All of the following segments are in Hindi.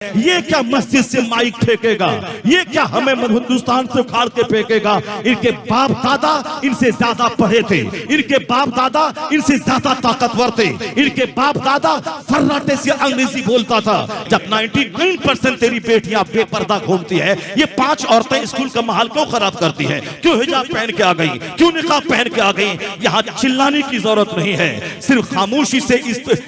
ये क्या मस्जिद से माइक फेंकेगा, ये क्या हमें हिंदुस्तान से उखाड़ के फेंकेगा। इनके बाप दादा इनसे ज्यादा पढ़े थे, इनके बाप दादा इनसे ज्यादा ताकतवर थे, इनके बाप दादा फर्राटे से अंग्रेजी बोलता था। जब 99% तेरी बेटियां बेपर्दा घूमती है, ये 5 औरतें स्कूल का माहौल क्यों खराब करती है, क्यों हिजाब पहन के आ गई, क्यों निकाब पहन के आ गई। यहाँ चिल्लाने की जरूरत नहीं है, सिर्फ खामोशी से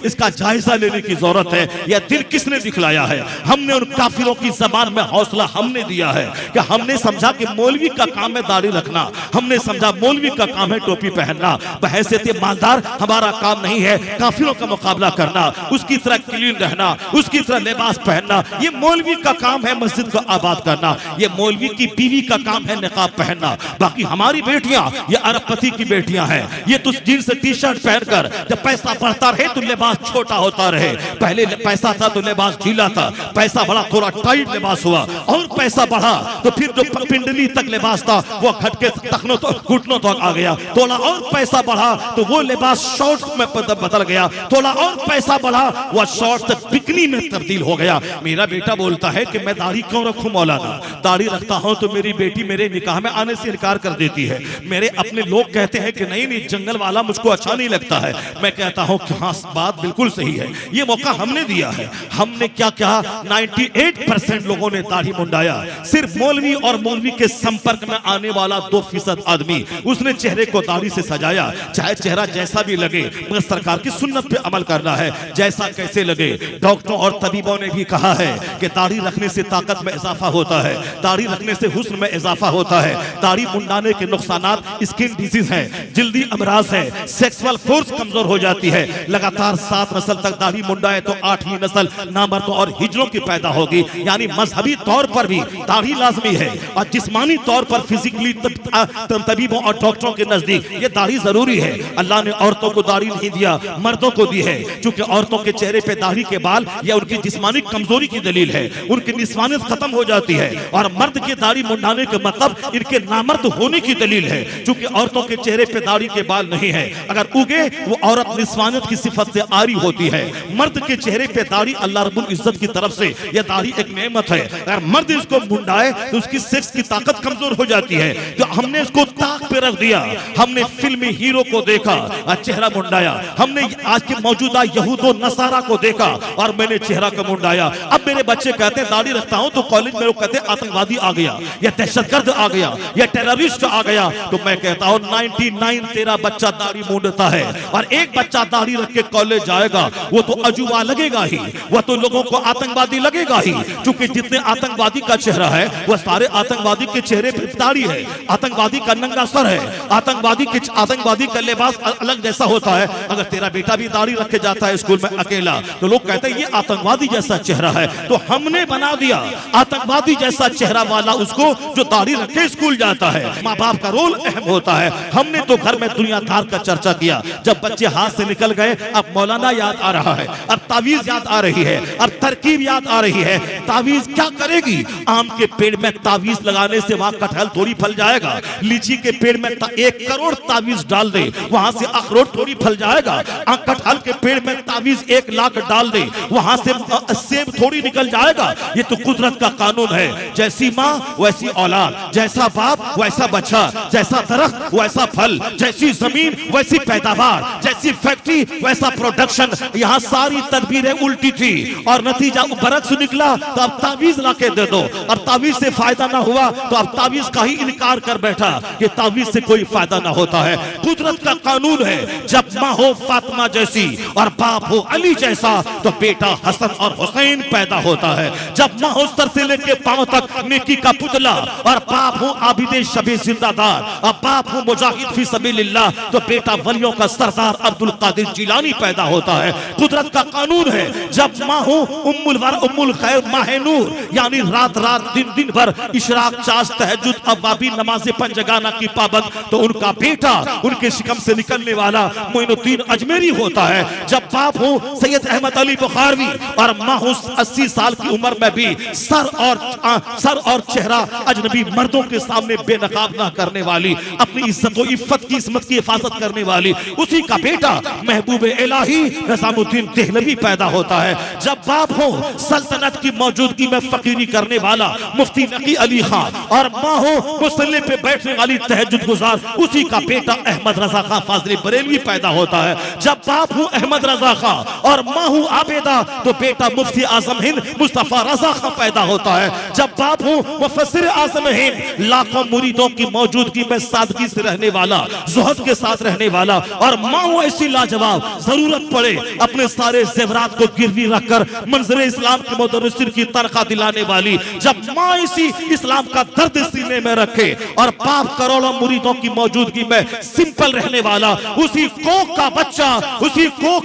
इसका जायजा लेने की जरूरत है। यह दिल किसने दिखलाया है? हमने उन काफिरों की जबान में हौसला हमने दिया है कि हमने समझा कि मौलवी का काम है दाढ़ी रखना, हमने समझा मौलवी का काम है टोपी पहनना। बहैसियत मालदार हमारा काम नहीं है काफिरों का मुकाबला करना, उसकी तरह क्लीन रहना, उसकी तरह लिबास पहनना। ये मौलवी का काम है मस्जिद को आबाद करना, ये मौलवी की बीवी का काम है निकाब पहनना। बाकी हमारी बेटियां ये अरबपति की बेटियां हैं, ये तो जीन्स टी शर्ट पहनकर जब पैसा बढ़ता रहे तो लिबास छोटा होता रहे। पहले पैसा था तो लिबास ढीला था, पैसा बढ़ा थोड़ा टाइट लिबास हुआ, और पैसा बढ़ा तो फिर जो पिंडली तक लिबास था वो घट के टखनों तो घुटनों तक आ गया। थोड़ा और पैसा बढ़ा तो वो लिबास शॉर्ट्स में बदल गया, थोड़ा और पैसा बढ़ा वो शॉर्ट्स से बिकनी में तब्दील हो गया। मेरा बेटा बोलता है कि मैं दाढ़ी क्यों रखूं मौलाना, दाढ़ी रखता हूं तो मेरी बेटी मेरे निकाह में आने से इनकार कर देती है। मेरे अपने लोग कहते हैं कि नहीं नहीं जंगल वाला मुझको अच्छा नहीं लगता है। मैं कहता हूं कि हाँ बात बिल्कुल सही है, ये मौका हमने दिया है। हमने क्या कहा, 98% लोगों ने दाढ़ी मुंडाया। सिर्फ मौलवी और मौलवी के संपर्क में आने वाला 2% आदमी उसने चेहरे को दाढ़ी से सजाया। चाहे चेहरा जैसा भी लगे मगर सरकार की सुन्नत पे अमल करना है, जैसा कैसे लगे। डॉक्टरों और तबीबों ने भी कहा है कि दाढ़ी रखने से ताकत में इजाफा होता है, दाढ़ी रखने से हुस्न में इजाफा होता है। दाढ़ी मुंडाने के नुकसानात स्किन डिजीज है, जल्दी अमराज है, सेक्सुअल फोर्स कमजोर हो जाती है। लगातार 7 नस्ल तक दाढ़ी मुंडाए तो 8वीं नस्ल नामर्दों और हिजरों की पैदा होगी। यानी मजहबी तौर पर भी दाढ़ी लाजमी है, और जिस्मानी तौर पर फिजिकली तबीबों और डॉक्टरों के नजदीक ये दाढ़ी जरूरी है। अल्लाह ने औरतों को दाढ़ी नहीं दिया, मर्दों को दी है, क्योंकि औरतों के चेहरे पे दाढ़ी के बाल या उनकी जिस्मानी कमजोरी की दलील है, उनकी निस्वानियत खत्म हो जाती है। और मर्द के दाढ़ी मुंडाने का मतलब इनके नामर्द होने की दलील है, क्योंकि औरतों के चेहरे पे दाढ़ी के बाल नहीं है, अगर उगे वो औरत निस्वानियत की सिफत से आरी होती है। मर्द के चेहरे पे दाढ़ी अल्लाह रब्बुल इज्जत की तरफ से यह दाढ़ी एक नेमत है। अगर मर्द इसको मुंडाए तो उसकी सेक्स की ताकत कमजोर हो जाती है। तो हमने इसको ताक पे रख दिया, हमने फिल्मी हीरो को देखा और चेहरा मुंडाया, हमने आज के मौजूदा यहूदो नसारा को देखा और मैंने चेहरा को मुंडाया। अब मेरे बच्चे कहते हैं दाढ़ी रखता हूं तो कॉलेज में लोग कहते हैं आतंकवादी आ गया, या दहशतगर्द आ गया, या टेररिस्ट आ गया। तो मैं कहता हूं 99 तेरा बच्चा दाढ़ी मुंडता है, और एक बच्चा दाढ़ी रख के कॉलेज जाएगा वो तो अजूबा लगेगा ही, वह तो लोगों को आतंकवादी लगेगा ही। क्योंकि जितने आतंकवादी का चेहरा है वह सारे आतंकवादी के चेहरे पे दाढ़ी है, आतंकवादी का नंगा सर है, आतंकवादी का लिबास अलग जैसा होता है। अगर तेरा बेटा भी दाढ़ी रख के जाता है स्कूल में अकेला तो लोग कहते हैं ये आतंकवादी जैसा चेहरा है। तो हमने बना दिया आतंकवादी जैसा चेहरा वाला उसको जो दाढ़ी रखे स्कूल जाता है। माँ बाप का रोल अहम होता है। हमने तो घर में दुनियादार का चर्चा किया, जब बच्चे हाथ से निकल गए अब मौलाना याद आ रहा है, अब तावीज याद आ रही है, अब तरकीब याद आ रही है। तावीज क्या करेगी? आम के पेड़ में तावीज लगाने से वहां कटहल थोड़ी फल जाएगा, लीची के पेड़ में 1 करोड़ तावीज डाल दे वहां से अखरोट थोड़ी फल जाएगा, कटहल के पेड़ में तावीज 1 लाख डाल दे वहां से सेब थोड़ी निकल जाएगा। ये तो कुदरत का कानून है, जैसी माँ वैसी औलाद, जैसा बाप वैसा बच्चा, जैसा दरख्त वैसा फल, जैसी जमीन वैसी पैदावार, जैसी फैक्ट्री वैसा प्रोडक्शन। यहाँ सारी तदबीरें उल्टी थी और नतीजा बरक्स निकला। तो अब तावीज लाके दे दो, और तावीज से फायदा ना हुआ तो अब तावीज का ही इनकार कर बैठा कि तावीज से कोई फायदा ना होता है। कुदरत का कानून है, जब माँ हो फातिमा जैसी और बाप हो अली जैसा तो बेटा हसन और हुसैन पैदा होता है। जब माँ हो सर से लेके पांव तक नेकी का पुतला और बाप हो आबिदे शबे जिंदादार और बाप हो मुजाहिद फी सबीलिल्लाह तो बेटा वलियों का सरदार अब्दुल कादिर जिलानी पैदा होता है। कुदरत का कानून है, जब माँ हो उम्मुल खैर माह नूर यानी रात रात दिन दिन भर इशराक चाश तहज्जुद अवाबी नमाज़े पंजगाना की पाबंद तो उनका बेटा उनके शिकम से निकलने वाला मोइनुद्दीन अजमेरी होता है। जब बाप हो सैयद अहमद अली बुखारवी और माँ हो 80 साल की उम्र में भी सर और चेहरा अजनबी मर्दों के सामने बेनकाब ना करने वाली, अपनी इज्जत व इफ्फत की इस्मत की हिफाजत करने वाली, उसी का बेटा महबूब इलाही निजामुद्दीन देहलवी पैदा होता है। जब बाप हो सल्तनत की मौजूदगी में फकीरी करने वाला मुफ्ती नकी अली खान, और माँ हो मुसल्ले पे बैठने वाली तहज्जुद गुजार, उसी का बेटा अहमद रजा खां फाजली बरेलवी पैदा होता है। जब बाप हूँ अहमद रजा खां और माँ हूँ आबेदा, तो बेटा मुफ्ती आजम हिंद मुस्तफा रजा खां पैदा होता है। जब बाप हूँ मुफस्सिर आजम हिंद, लाखों मुरीदों की मौजूदगी में सादगी से रहने वाला, ज़ुहद के साथ रहने वाला, और माँ हूँ ऐसी लाजवाब, जरूरत पड़े अपने सारे जेवरात को गिरवी रखकर मंजर इस्लाम के मुदर्रिसिन की तनख्वाह दिलाने वाली। जब माँ इसी इस्लाम का दर्द सीने में रखे और बाप करोड़ों मुरीदों की मौजूदगी में सिंपल रहने वाला, उसी कोख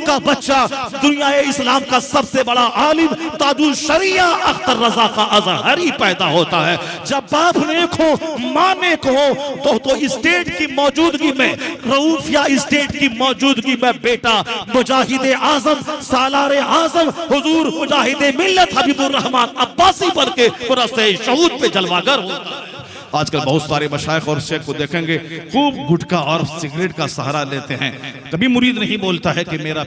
का बच्चा दुनिया इस्लाम का सबसे बड़ा आलिम ताजुल शरिया अख्तर रजा का अजहरी पैदा होता है। जब बाप नेक हो, माँ नेक हो, तो स्टेट की मौजूदगी में, रऊफिया स्टेट की मौजूदगी में बेटा मुजाहिद आजम, सालार आजम, हुजूर मुजाहिद मिल्लत हबीबुर रहमान अब्बासी बन के पुरस्ते शहूद पे जलवागर होता है। आजकल बहुत सारे मशाइख और शेख को देखेंगे खूब गुटखा और सिगरेट का सहारा लेते हैं। कभी मुरीद नहीं बोलता है कि मेरा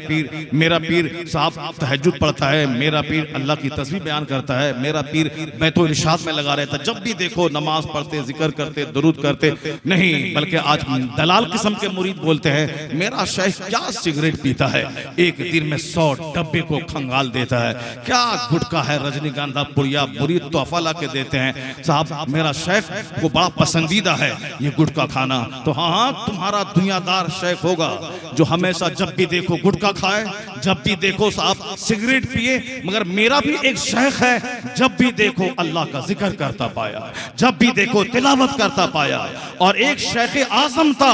पीर साहब तहज्जुद पढ़ता है, मेरा पीर अल्लाह की तस्बीह बयान करता है, मेरा पीर बैतो इरशाद में लगा रहता है। जब भी देखो नमाज पढ़ते, जिक्र करते, दुरूद करते, नहीं बल्कि आज दलाल किस्म के मुरीद बोलते हैं मेरा शेख क्या सिगरेट पीता है, एक दिन में 100 डब्बे को खंगाल देता है, क्या गुटखा है, रजनीगंधा पुड़िया मुरीद तोहफा ला के देते हैं। साहब मेरा शेख को बड़ा पसंदीदा है ये गुटखा खाना। तो हाँ, तुम्हारा दुनियादार शेख होगा जो हमेशा जब भी देखो गुटखा खाए, जब भी देखो साहब सिगरेट पिए, मगर मेरा भी एक शेख है, जब भी देखो अल्लाह का जिक्र करता पाया, जब भी देखो तिलावत करता पाया। और एक शेख आजम था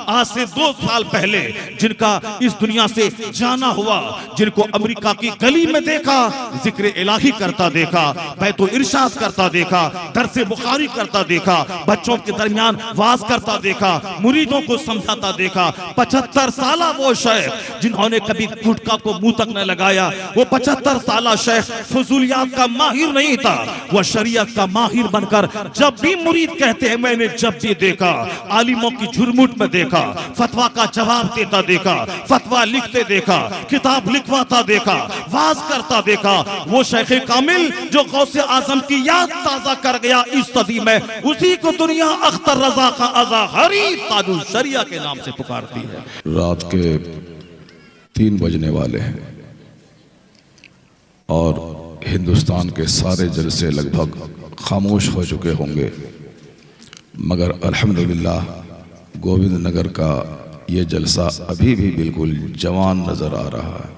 आज से 2 साल पहले, जिनका इस दुनिया से जाना हुआ, जिनको अमेरिका की गली में देखा, जिक्र इलाही करता देखा, बैतो इरशाद करता देखा, दर्से बुखारी करता देखा, बच्चों के दरमियान वाज करता देखा, मुरीदों को समझाता देखा। 75 साला वो शेख जिन्होंने कभी गुटखा को मुंह तक न लगाया, वो 75 साला शेख फजूलियात का माहिर नहीं था, वो शरीयत का माहिर बनकर जब भी मुरीद कहते हैं मैंने जब भी देखा, आलिमों की झुरमुट में देखा, फतवा का जवाब देता देखा, फतवा लिखते देखा, किताब लिखवाता देखा, वाज करता देखा। वो शेख कामिल जो गौसे आजम की याद ताजा कर गया इस सदी में, उसी को दुनिया अख्तर रजा का अजहरी ताजुल शरिया के नाम से पुकारती है। रात के 3 बजने वाले हैं और हिंदुस्तान के सारे जलसे लगभग खामोश हो चुके होंगे, मगर अल्हम्दुलिल्लाह गोविंद नगर का ये जलसा अभी भी बिल्कुल जवान नजर आ रहा है।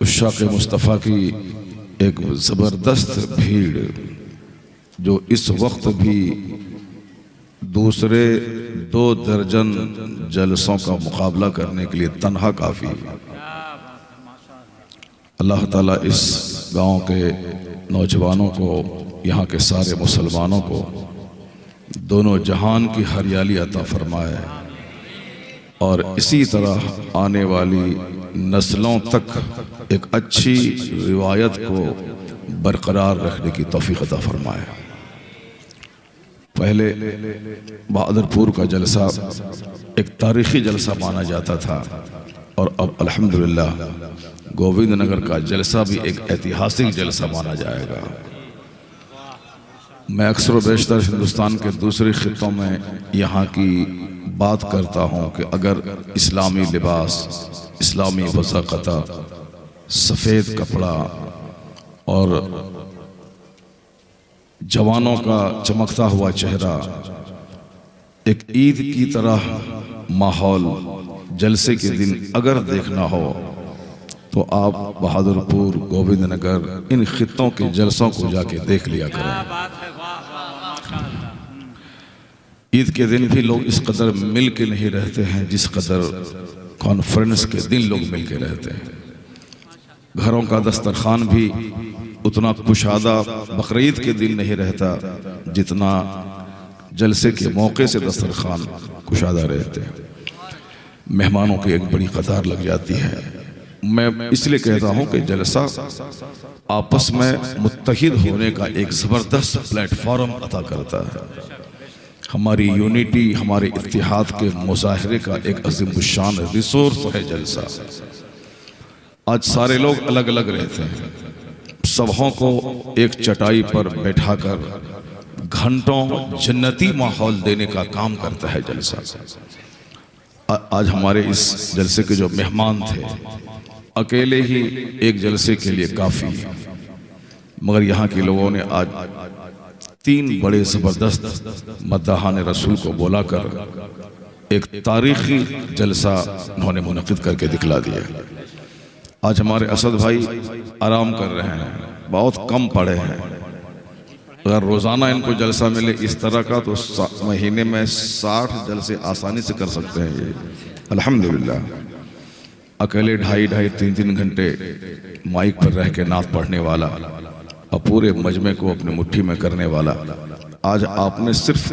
उश्शाक़ मुस्तफ़ा की एक ज़बरदस्त भीड़ जो इस वक्त भी दूसरे 2 दर्जन जलसों का मुकाबला करने के लिए तन्हा काफ़ी है। अल्लाह ताला इस गांव के नौजवानों को, यहाँ के सारे मुसलमानों को दोनों जहान की हरियाली अता फरमाए और इसी तरह आने वाली नस्लों तक एक अच्छी रिवायत को बरकरार रखने की तौफीक अता फरमाए। पहले बहादुरपुर का जलसा एक तारीखी जलसा माना जाता था और अब अल्हम्दुलिल्लाह गोविंद नगर का जलसा भी एक ऐतिहासिक जलसा माना जाएगा। मैं अक्सर बेशतर हिंदुस्तान के दूसरे खित्तों में यहाँ की बात करता हूँ कि अगर इस्लामी लिबास, इस्लामी वज़ाक़ता, सफ़ेद कपड़ा और जवानों का चमकता हुआ चेहरा एक ईद की तरह माहौल जलसे के दिन अगर देखना हो तो आप बहादुरपुर, गोविंद नगर, इन खित्तों के जलसों को जाके देख लिया करें। ईद के दिन भी लोग इस कदर मिल के नहीं रहते हैं जिस कदर कॉन्फ्रेंस के दिन लोग मिल के रहते हैं। घरों का दस्तरखान भी उतना कुशादा बकरीद के दिन नहीं रहता जितना जलसे के मौके से दस्तरखान कुशादा रहते हैं। मेहमानों की एक बड़ी कतार लग जाती है। मैं इसलिए कहता हूं कि जलसा आपस में मुत्तहिद होने का एक ज़बरदस्त प्लेटफॉर्म अता करता है। हमारी यूनिटी, हमारे इत्तिहाद के मुजाहरे का एक अज़ीमुश्शान रिसोर्स है जलसा। आज सारे लोग अलग अलग रहते हैं, सबों को एक चटाई पर बैठाकर घंटों जन्नती माहौल देने का काम करता है जलसा। आज हमारे इस जलसे के जो मेहमान थे अकेले ही एक जलसे के लिए काफ़ी है, मगर यहाँ के लोगों ने आज 3 बड़े ज़बरदस्त मद्दाहान रसूल को बुलाकर एक तारीखी जलसा उन्होंने मुनक़िद करके दिखला दिया। आज हमारे असद भाई आराम कर रहे हैं, बहुत कम पढ़े हैं। अगर रोज़ाना इनको जलसा मिले इस तरह का तो महीने में 60 जलसे आसानी से कर सकते हैं ये, अल्हम्दुलिल्लाह। अकेले 2.5-3 घंटे माइक पर रह के नात पढ़ने वाला और पूरे मजमे को अपनी मुट्ठी में करने वाला, आज आपने सिर्फ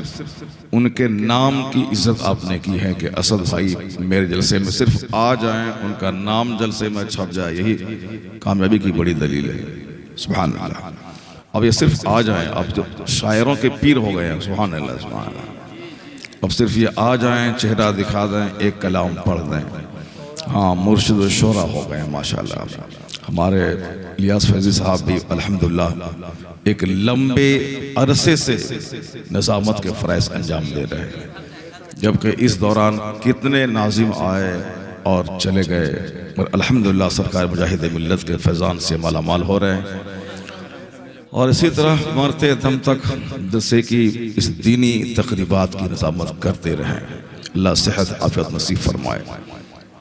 उनके नाम की इज्जत आपने की है कि असद भाई मेरे जलसे में सिर्फ आ जाएं, उनका नाम जलसे में छप जाए, यही कामयाबी की बड़ी दलील है। सुभान अल्लाह। अब ये सिर्फ आ जाएं, अब जो शायरों के पीर हो गए हैं, सुभान अल्लाह सुभान अल्लाह। अब सिर्फ ये आ जाएं, चेहरा दिखा दें, एक कलाम पढ़ दें, हाँ मुर्शिद व शोरा हो गए माशाल्लाह। हमारे इलियास फैज़ी साहब भी अल्हम्दुलिल्लाह एक लंबे अरसे से निज़ामत के फ़राइज़ अंजाम दे रहे हैं, जबकि इस दौरान कितने नाज़िम आए और चले गए, पर अल्हम्दुलिल्लाह सरकार मुजाहिद मिल्लत के फैज़ान से मालामाल हो रहे हैं। और इसी तरह मरते दम तक जैसे कि इस दीनी तकरीबात की निज़ामत करते रहें, अल्लाह सेहत आफ़ियत नसीब फरमाए।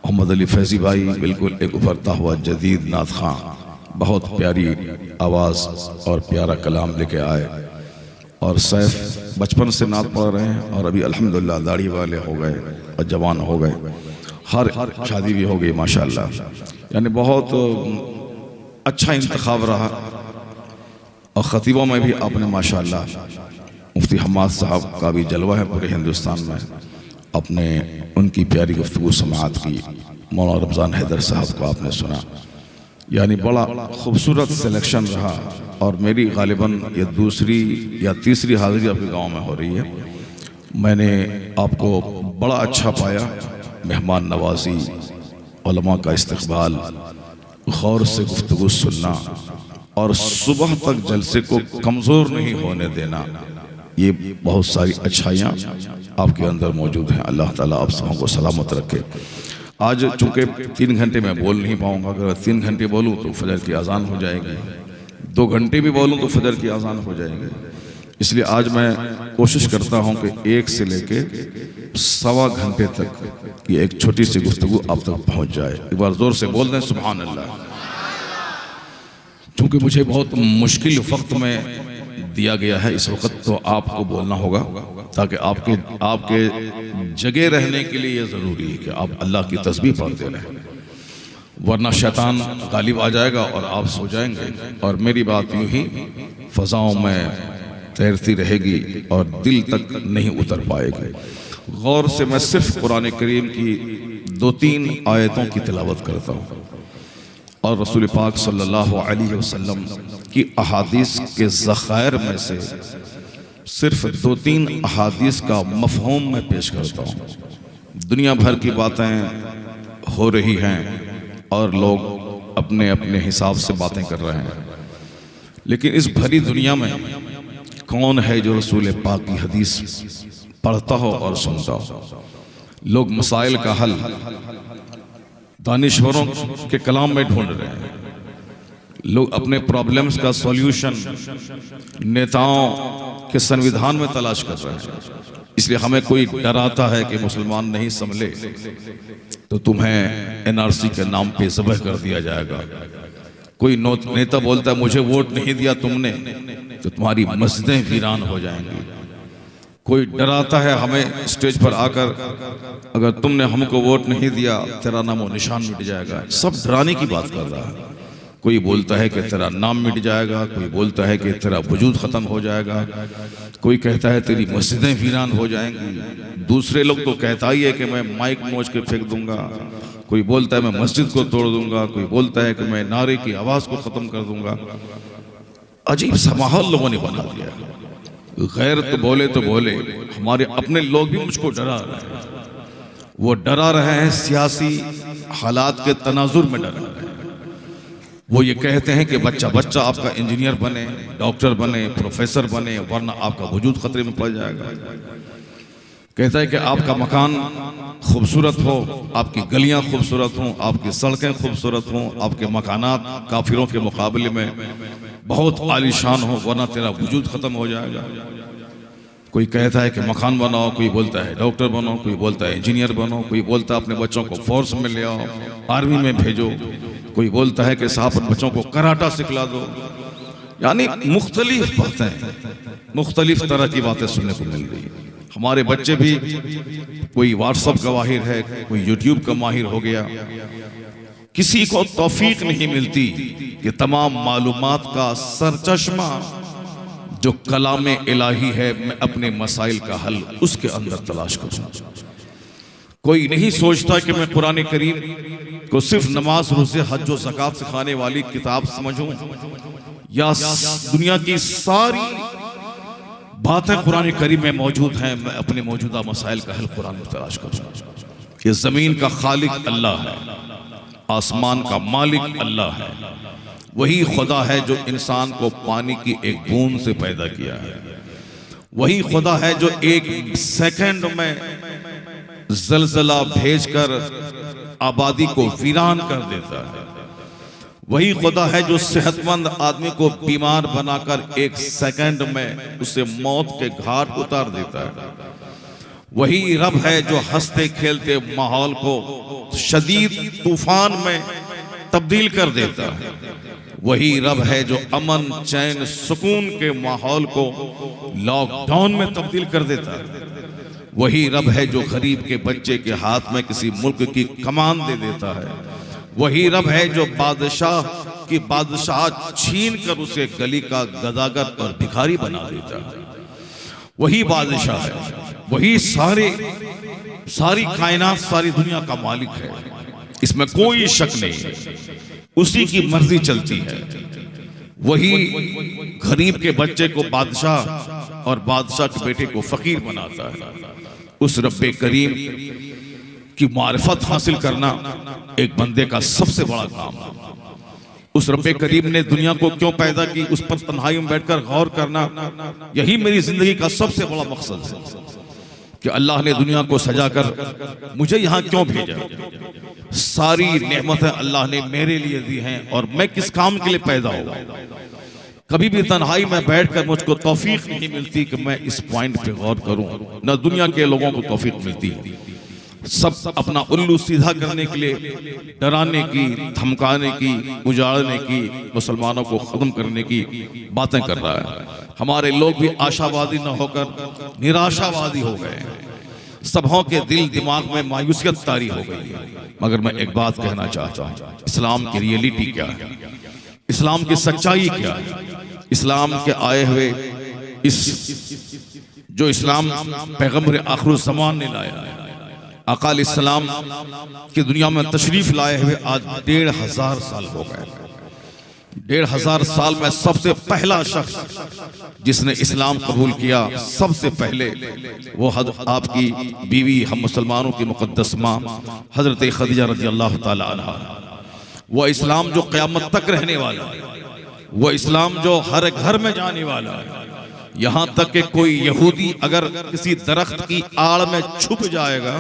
मोहम्मद अली फैज़ी भाई बिल्कुल एक उभरता हुआ जदीद नात खां, बहुत प्यारी आवाज़ और प्यारा कलाम लेके आए। और सैफ बचपन से नात पढ़ रहे हैं और अभी अल्हम्दुलिल्लाह दाढ़ी वाले हो गए और जवान हो गए, हर शादी भी हो गई माशाल्लाह। यानी बहुत अच्छा इंतखाब रहा। और ख़तीबों में भी आपने माशाल्लाह मुफ्ती हम्माद साहब का भी जलवा है पूरे हिंदुस्तान में, अपने उनकी प्यारी गुफ्तगू समाअत की। मौलाना रमज़ान हैदर साहब को आपने सुना, यानी बड़ा खूबसूरत सिलेक्शन रहा। और मेरी गालिबन ये 2री या 3री हाज़िरी आपके गांव में हो रही है। मैंने आपको बड़ा अच्छा पाया, मेहमान नवाजी, उलमा का इस्तक़बाल, गौर से गुफ्तगू सुनना और सुबह तक जलसे को कमज़ोर नहीं होने देना, ये बहुत सारी अच्छाइयाँ आपके अंदर मौजूद हैं। अल्लाह ताला आप सबों को सलामत रखे। आज चूँकि 3 घंटे मैं बोल नहीं पाऊँगा, अगर 3 घंटे बोलूँ तो फजर की अजान हो जाएगी, 2 घंटे भी बोलूँ तो फजर की अजान हो जाएगी। इसलिए आज मैं कोशिश करता हूँ कि 1 से लेके 1.25 घंटे तक की एक छोटी सी गुफ्तगू आप तक पहुँच जाए। एक बार ज़ोर से बोल दें सुभान अल्लाह। चूँकि मुझे बहुत मुश्किल वक्त में दिया गया है इस वक्त, तो आपको बोलना होगा ताकि आपके जगह रहने के लिए ये ज़रूरी है कि आप अल्लाह की तस्बीह पढ़ते रहें, वरना शैतान गालिब आ जाएगा और आप सो जाएंगे और मेरी बात यूं ही फ़ज़ाओं में तैरती रहेगी और दिल तक नहीं उतर पाएगी। गौर से मैं सिर्फ कुरान करीम की 2-3 आयतों की तिलावत करता हूँ और रसूल पाक सल्लल्लाहु अलैहि वसल्लम की अहादीस के ज़खायर में से सिर्फ 2-3 अहादीस का मफ़हूम मैं पेश करता हूँ। दुनिया भर की बातें हो रही हैं और लोग अपने अपने हिसाब से बातें कर रहे हैं, लेकिन इस भरी दुनिया में कौन है जो रसूल पाक की हदीस पढ़ता हो और सुनता हो। लोग मसाइल का हल दानिश्वरों के कलाम में ढूंढ रहे हैं, लोग अपने प्रॉब्लम्स का सॉल्यूशन नेताओं के संविधान में तलाश कर रहे हैं। इसलिए हमें कोई डराता है कि मुसलमान नहीं संभले तो तुम्हें एनआरसी के नाम पे ज़बह कर दिया जाएगा। कोई नेता बोलता है मुझे वोट नहीं दिया तुमने तो तुम्हारी मस्जिदें वीरान हो जाएंगी। कोई डराता है हमें स्टेज पर आकर, अगर तुमने हमको वोट नहीं दिया तेरा नाम और निशान मिट जाएगा। सब डराने की बात कर रहा है। कोई बोलता है कि तेरा नाम मिट जाएगा, कोई बोलता है कि तेरा वजूद ख़त्म हो जाएगा, कोई कहता है तेरी मस्जिदें वीरान हो जाएंगी। दूसरे लोग तो कहता ही है कि मैं माइक नोच के फेंक दूंगा, कोई बोलता है मैं मस्जिद को तोड़ दूंगा, कोई बोलता है कि मैं नारे की आवाज़ को ख़त्म कर दूंगा। अजीब सा माहौल लोगों ने बना दिया। गैर तो बोले, हमारे अपने लोग भी मुझको डरा रहे हैं। वो डरा रहे हैं सियासी हालात के तनाजुर में डरा रहे हैं। वो ये कहते हैं कि बच्चा बच्चा आपका इंजीनियर बने, डॉक्टर बने, प्रोफेसर बने, वरना आपका वजूद खतरे में पड़ जाएगा। कहता है कि आपका मकान खूबसूरत हो, आपकी गलियां खूबसूरत हों, आपकी सड़कें खूबसूरत हों, आपके मकानात काफिरों के मुकाबले में बहुत आलीशान हो, वरना तेरा वजूद खत्म हो जाएगा। कोई कहता है कि मकान बनाओ, कोई बोलता है डॉक्टर बनो, कोई बोलता है इंजीनियर बनो, कोई बोलता है अपने बच्चों को फोर्स में ले आओ, आर्मी में भेजो, कोई बोलता है कि साहब अपने बच्चों को कराटा सिखला दो। यानी मुख्तलिफ बातें, मुख्तलिफ तरह की बातें सुनने को मिल रही है। हमारे बच्चे भी, कोई व्हाट्सएप का माहिर है, कोई यूट्यूब का माहिर हो गया। किसी को तौफीक नहीं मिलती कि तमाम मालूमात का सरचश्मा जो कलाम इलाही है, मैं अपने मसाइल का हल उसके अंदर तलाश करूं। कोई नहीं सोचता कि मैं कुरान करीम को सिर्फ नमाज, रोज़े, हज और ज़कात सिखाने वाली किताब समझूं, या दुनिया की सारी बातें कुरान करीम में मौजूद हैं, मैं अपने मौजूदा मसाइल का हल कुरान में तलाश करूं। ये ज़मीन का खालिक अल्लाह है, आसमान का मालिक अल्लाह है। वही खुदा है जो इंसान को पानी की एक बूंद से पैदा किया है। वही खुदा है जो एक सेकंड में जलजला भेजकर आबादी को वीरान कर देता है। वही खुदा है जो सेहतमंद आदमी को बीमार बनाकर एक सेकंड में उसे मौत के घाट उतार देता है। वही रब है जो हंसते खेलते माहौल को शदीद तूफान में तब्दील कर देता है। वही रब है जो अमन, चैन, सुकून के माहौल को लॉकडाउन में तब्दील कर देता है। वही रब है जो गरीब के बच्चे के हाथ में किसी मुल्क की कमान दे देता है। वही रब है जो बादशाह की बादशाह छीन कर उसे गली का गदागर और भिखारी बना देता है। वही बादशाह है, वही सारी कायनात, सारी दुनिया का मालिक है, इसमें कोई शक नहीं है। उसी की मर्जी चलती है। वही गरीब के बच्चे को बादशाह और बादशाह के बेटे को फकीर बनाता है। उस रब्बे करीम की मारिफत हासिल करना एक बंदे का सबसे बड़ा काम है। उस रब्बे करीम ने दुनिया को क्यों पैदा की, उस पर तन्हाई में बैठकर गौर करना, यही मेरी जिंदगी का सबसे बड़ा मकसद है कि अल्लाह ने दुनिया को सजाकर मुझे यहाँ क्यों भेजा। सारी नेमतें अल्लाह ने मेरे लिए दी हैं और मैं किस काम के लिए पैदा हुआ। कभी भी तन्हाई में बैठकर मुझको तौफीक नहीं मिलती कि मैं इस पॉइंट पे गौर करूं, न दुनिया के लोगों को तौफीक मिलती है। सब अपना उल्लू सीधा करने के लिए, डराने की, धमकाने की, उजाड़ने की, मुसलमानों को खत्म करने की बातें कर रहा है। हमारे लोग भी आशावादी न होकर निराशावादी हो गए हैं। सबों के दिल दिमाग में मायूसियत तारी हो गई है। मगर मैं एक बात कहना चाहता हूँ, इस्लाम की रियलिटी क्या है, इस्लाम की सच्चाई क्या है। इस्लाम के आए हुए जो इस्लाम पैगम्बर आखिर ज़मान ने लाया है, आका अलैहिस्सलाम की दुनिया में तशरीफ लाए हुए आज 1500 साल हो गए। 1500 साल में सबसे पहला शख्स जिसने इस्लाम कबूल किया, सबसे पहले वो आपकी बीवी, हम मुसलमानों की मुकद्दस माँ हजरत खदीजा रज़ी अल्लाह ताला अन्हा। वो इस्लाम जो क़यामत तक रहने वाला है, वो इस्लाम जो हर घर में जाने वाला है। यहाँ तक कि कोई यहूदी अगर किसी दरख्त की आड़ में छुप जाएगा,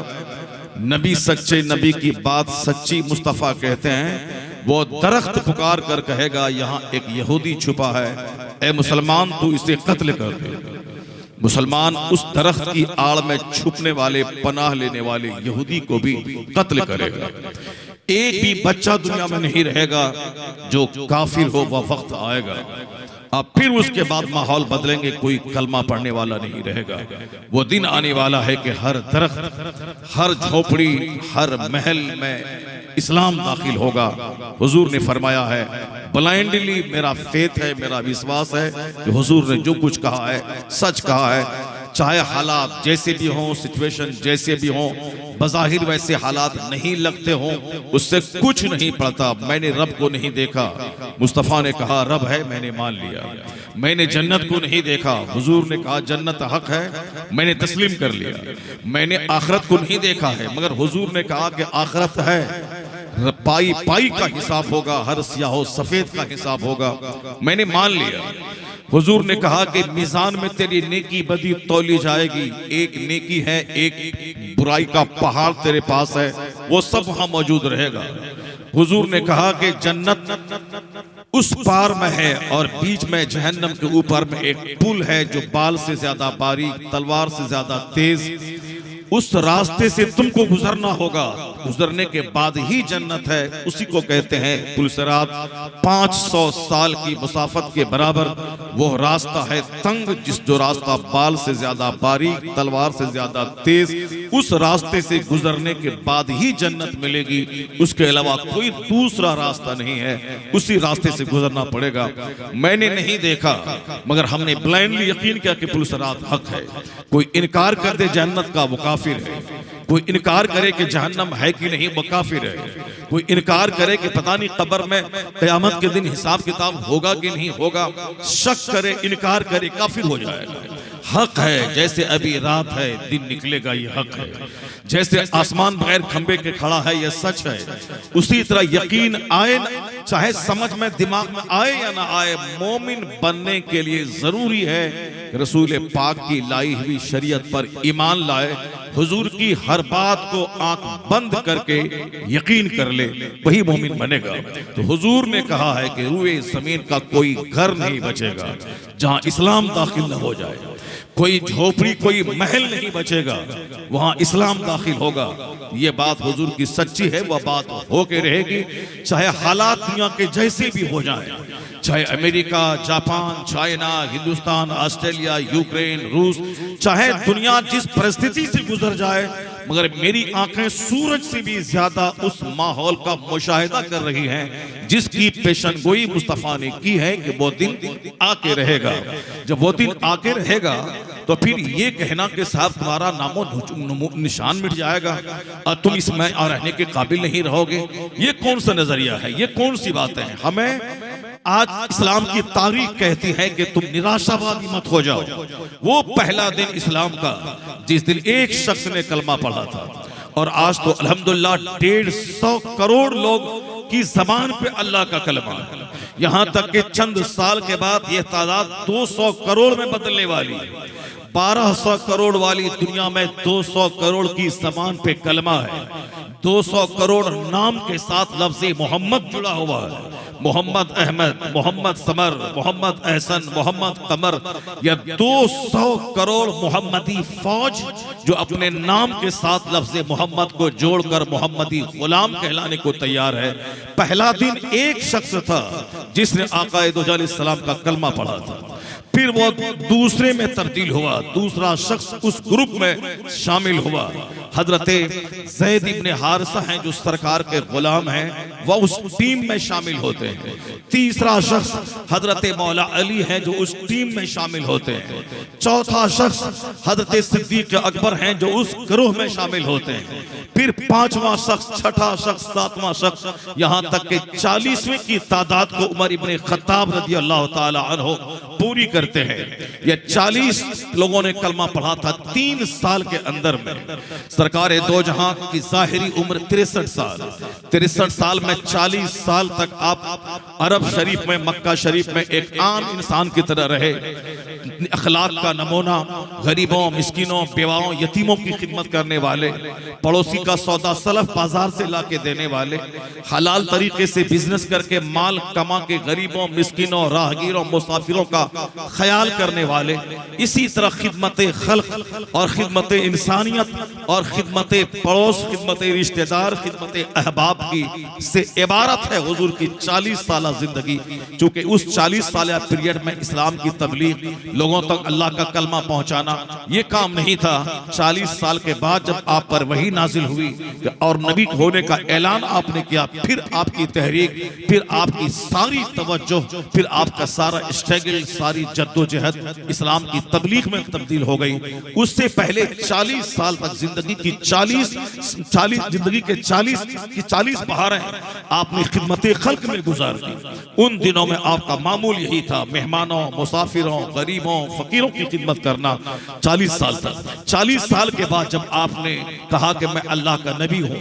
नबी सच्चे नबी की बात सच्ची मुस्तफ़ा कहते हैं, वो दरख्त पुकार कर कहेगा यहाँ एक यहूदी छुपा है, ए मुसलमान तू इसे कत्ल कर दे। मुसलमान उस दरख्त की आड़ में छुपने वाले, पनाह लेने वाले यहूदी को भी कत्ल करेगा। एक भी बच्चा दुनिया में नहीं रहेगा जो काफिर हो। वह वक्त आएगा, अब फिर उसके बाद माहौल बदलेंगे, कोई कलमा पढ़ने वाला नहीं रहेगा। वो दिन आने वाला है कि हर दरख्त, हर झोपड़ी, हर महल में इस्लाम दाखिल होगा। हुजूर ने फरमाया है, ब्लाइंडली मेरा फेथ है, मेरा विश्वास है कि हुजूर ने जो कुछ कहा है सच कहा है। चाहे हालात जैसे भी हों, सिचुएशन जैसे भी हों, बज़ाहिर वैसे हालात नहीं लगते हों, उससे कुछ नहीं पड़ता। मैंने रब को नहीं देखा, मुस्तफ़ा ने कहा रब है, मैंने मान लिया। मैंने जन्नत को नहीं देखा, हुजूर ने कहा जन्नत हक है, मैंने तस्लीम कर लिया। मैंने आखिरत को नहीं देखा है, मगर हुजूर ने कहा कि आखिरत है, पाई पाई का हिसाब होगा, हर स्याहो सफेद का हिसाब होगा। मैंने मान लिया। हुजूर ने कहा कि मीज़ान में तेरी नेकी बदी तौली जाएगी। एक नेकी है, एक बुराई का पहाड़ तेरे पास है, वो सब वहां मौजूद रहेगा। हुजूर ने कहा कि जन्नत उस पार में है और बीच में जहन्नम के ऊपर में एक पुल है जो बाल से ज्यादा बारीक, तलवार से ज्यादा तेज। उस रास्ते से तुमको गुजरना होगा, गुजरने के बाद ही जन्नत है। उसी को कहते हैं पुल सिरात। 500 साल की मुसाफत के बराबर वो रास्ता है तंग, जो रास्ता बाल से ज्यादा बारीक, तलवार से ज्यादा तेज। उस रास्ते से गुजरने के बाद ही जन्नत मिलेगी, उसके अलावा कोई दूसरा रास्ता नहीं है। उसी रास्ते से गुजरना पड़ेगा। मैंने नहीं देखा, मगर हमने ब्लाइंडली यकीन किया कि पुल सिरात हक है। कोई इनकार कर दे जन्नत का, वो काफिर है। कोई इनकार करे कि जहन्नम है कि नहीं, वो काफिर है। कोई इनकार करे कि पता नहीं कब्र में क़यामत के दिन हिसाब किताब होगा कि नहीं होगा, शक करे, इनकार करे, काफिर हो जाएगा। हक है, जैसे अभी रात है, दिन निकलेगा, ये हक है। जैसे आसमान बगैर खंबे के खड़ा है, ये सच है। उसी तरह यकीन आए, चाहे समझ में दिमाग में आए या ना आए, मोमिन बनने के लिए जरूरी है रसूल पाक की लाई हुई शरीयत पर ईमान लाए, हुजूर की हर बात को आंख बंद करके यकीन कर ले, वही मोमिन बनेगा। तो हुजूर ने कहा है कि रूए जमीन का कोई घर नहीं बचेगा जहां इस्लाम दाखिल न हो जाए। कोई झोपड़ी, कोई महल नहीं बचेगा, वहां इस्लाम दाखिल होगा। ये बात हुजूर की सच्ची है, वह बात होके रहेगी, चाहे हालात दुनिया के जैसे भी हो जाए। चाहे America, Japan, China, Hindustan, Australia, Ukraine, रूस, चाहे दुनिया जिस परिस्थिति से गुजर जाए, मगर मेरी आंखें सूरज से भी ज्यादा उस माहौल का मुशाहिदा कर रही हैं जिसकी पेशनगोई मुस्तफा ने की है कि वो दिन आके रहेगा। जब वो दिन आके रहेगा तो फिर ये कहना कि साहब तुम्हारा नामो निशान मिट जाएगा और तुम इसमें रहने के काबिल नहीं रहोगे, ये कौन सा नजरिया है, ये कौन सी बातें हैं। हमें आज इस्लाम की तारीख कहती है कि तुम निराशावादी मत हो जाओ। वो पहला दिन इस्लाम का जिस दिन एक शख्स ने कलमा पढ़ा था, और आज तो अल्हम्दुलिल्लाह 150 करोड़ लोग की जबान पे अल्लाह का कलमा है। यहां तक कि चंद साल के बाद यह तादाद 200 करोड़ में बदलने वाली है। 1200 करोड़ वाली दुनिया में 200 करोड़ की जबान पे कलमा है। 200 करोड़ नाम के साथ लफ्ज़ मोहम्मद जुड़ा हुआ है। मोहम्मद अहमद, मोहम्मद समर, मोहम्मद एहसन, मोहम्मद कमर, या 200 करोड़ मोहम्मदी फौज जो अपने नाम के साथ लफ्ज़ मोहम्मद को जोड़कर मोहम्मदी गुलाम कहलाने को तैयार है। पहला दिन एक शख्स था जिसने आक़ाए दो जान सलाम का कलमा पढ़ा था, फिर वो दूसरे में तब्दील हुआ, दूसरा शख्स उस ग्रुप में शामिल हुआ। हजरते ज़ैद इब्ने हारिसा हैं जो सरकार के गुलाम हैं, वह उस टीम में शामिल होते हैं। तीसरा शख्स हजरते मौला अली हैं जो उस टीम में शामिल होते हैं। चौथा शख्स हजरते सिद्दीक अकबर हैं जो उस गिरोह में शामिल होते हैं। फिर पांचवा शख्स, छठा शख्स, सातवां शख्स, यहाँ तक के 40वें की तादाद को उमर इब्ने खत्ताब रज़ी अल्लाह ताला अन्हु पूरी करते हैं। ये 40 लोगों ने कलमा पढ़ा था 3 साल के अंदर में। सरकार दो जहां की जाहिरी उम्र 63 साल, 63 साल में 40 साल तक आप अरब शरीफ में, मक्का शरीफ में एक आम इंसान की तरह रहे। अखलाक का नमूना, गरीबों, मिस्किनों, बेवाओं, यतीमों की खिदमत करने वाले, पड़ोसी का सौदा सलफ बाजार से लाके देने वाले, हलाल तरीके से बिजनेस करके माल कमा के गरीबों, मिस्किनों, राहगीरों, मुसाफिरों का ख्याल करने वाले। इसी तरह खिदमत खल्क और खिदमत इंसानियत और खिदमत पड़ोस, खिदमत रिश्तेदार, खिदमत अहबाब की से इबारत है हुजूर की 40 साल जिंदगी। चूंकि उस 40 साल पीरियड में इस्लाम की तबलीग, लोगों तक अल्लाह का कलमा पहुंचाना, ये काम नहीं था। 40 साल के बाद जब आप पर वही नाजिल हुई और नबी होने का ऐलान आपने किया, फिर आपकी तहरीक, फिर आपकी सारी तवज्जो, फिर आपका सारा स्ट्रगल, सारी जद्दोजहद इस्लाम की तबलीग में तब्दील हो गई। उससे पहले 40 साल तक जिंदगी की 40 बहारें आपने खिदमत खल्क में गुजार दी। उन दिनों में आपका मामूल यही था, मेहमानों, मुसाफिरों, गरीबों, फकीरों की खिदमत करना 40 साल तक। 40 साल के बाद जब आपने कहा कि मैं अल्लाह का नबी हूं,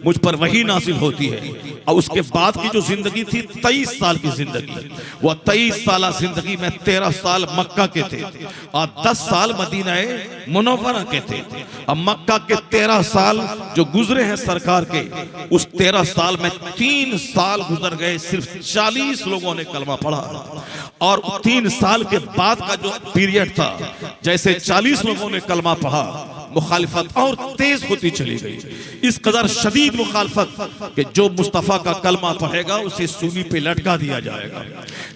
मुझ पर वही नाजिल होती है। और उसके बाद की जो जिंदगी थी 23 साल की जिंदगी, वह 23 साल जिंदगी में 13 साल मक्का के थे और 10 साल मदीना मुनव्वरा के थे। अब मक्का के 13 साल जो गुजरे हैं सरकार के, उस 13 साल में 3 साल गुजर गए, सिर्फ 40 लोगों ने कलमा पढ़ा। और 3 साल के बाद का जो पीरियड था, जैसे 40 लोगों ने कलमा पढ़ा, मुखालिफत और तेज होती चली गई। इस कदर शदीद मुखालिफत कि जो मुस्तफा का कलमा पढ़ेगा उसे सूली पे लटका दिया जाएगा,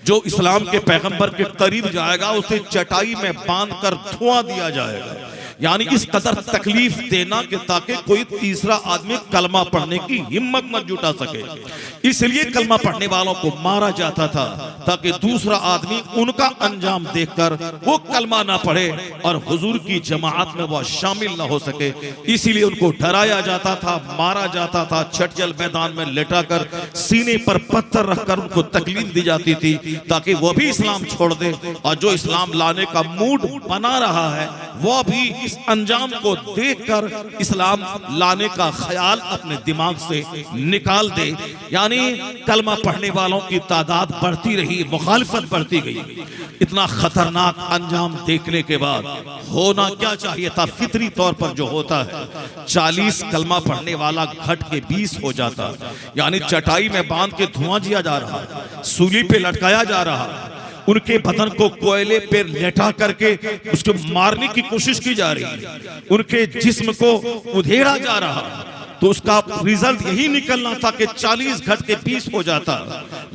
जो इस्लाम के पैगंबर के करीब जाएगा उसे चटाई में बांधकर धुआं दिया जाएगा। यानी इस कदर तकलीफ देना कि ताकि कोई तीसरा आदमी कलमा पढ़ने की हिम्मत न जुटा सके। इसलिए कलमा पढ़ने वालों को मारा जाता था ताकि दूसरा आदमी उनका अंजाम देखकर वो कलमा ना पढ़े और हुजूर की जमात में वह शामिल ना हो सके। इसीलिए उनको डराया जाता था, मारा जाता था, छटजल मैदान में लेटाकर सीने पर पत्थर रखकर उनको तकलीफ दी जाती थी ताकि वह भी इस्लाम छोड़ दे और जो इस्लाम लाने का मूड बना रहा है वह भी इस अंजाम को देखकर इस्लाम लाने का ख्याल अपने दिमाग से निकाल दे। यानी कलमा पढ़ने वालों की तादाद बढ़ती रही, मुखालिफत बढ़ती गई। इतना खतरनाक अंजाम देखने के बाद होना क्या चाहिए था? फितरी तौर पर जो होता है, 40 कलमा पढ़ने वाला घट के 20 हो जाता। यानी चटाई में बांध के धुआं दिया जा रहा है, सूली पे लटकाया जा रहा है, उनके बदन को कोयले पे लेटा करके उसको मारने की कोशिश की जा रही है, उनके जिस्म को उधेड़ा जा रहा है। तो उसका रिजल्ट यही निकलना था कि 40 घट के 20 हो जाता।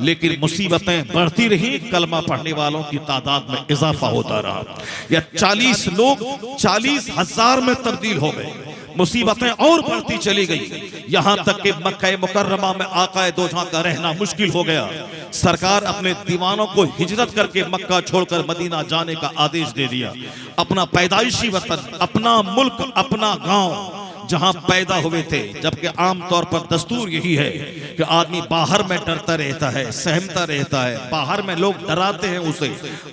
लेकिन मुसीबतें बढ़ती रही, कलमा पढ़ने वालों की तादाद में इजाफा होता रहा। या 40 लोग 40,000 में तब्दील हो गए, मुसीबतें और बढ़ती चली गई। यहां तक कि मक्का मुकर्रमा में आकाए दो जहां का रहना मुश्किल हो गया। सरकार अपने दीवानों को हिजरत करके मक्का छोड़कर मदीना जाने का आदेश दे दिया। अपना पैदाइशी वतन, अपना मुल्क, अपना गांव जहां पैदा हुए थे। जबकि आमतौर पर दस्तूर यही है कि आदमी बाहर में डरता रहता है, सहमता रहता है, बाहर में लोग डराते हैं उसे।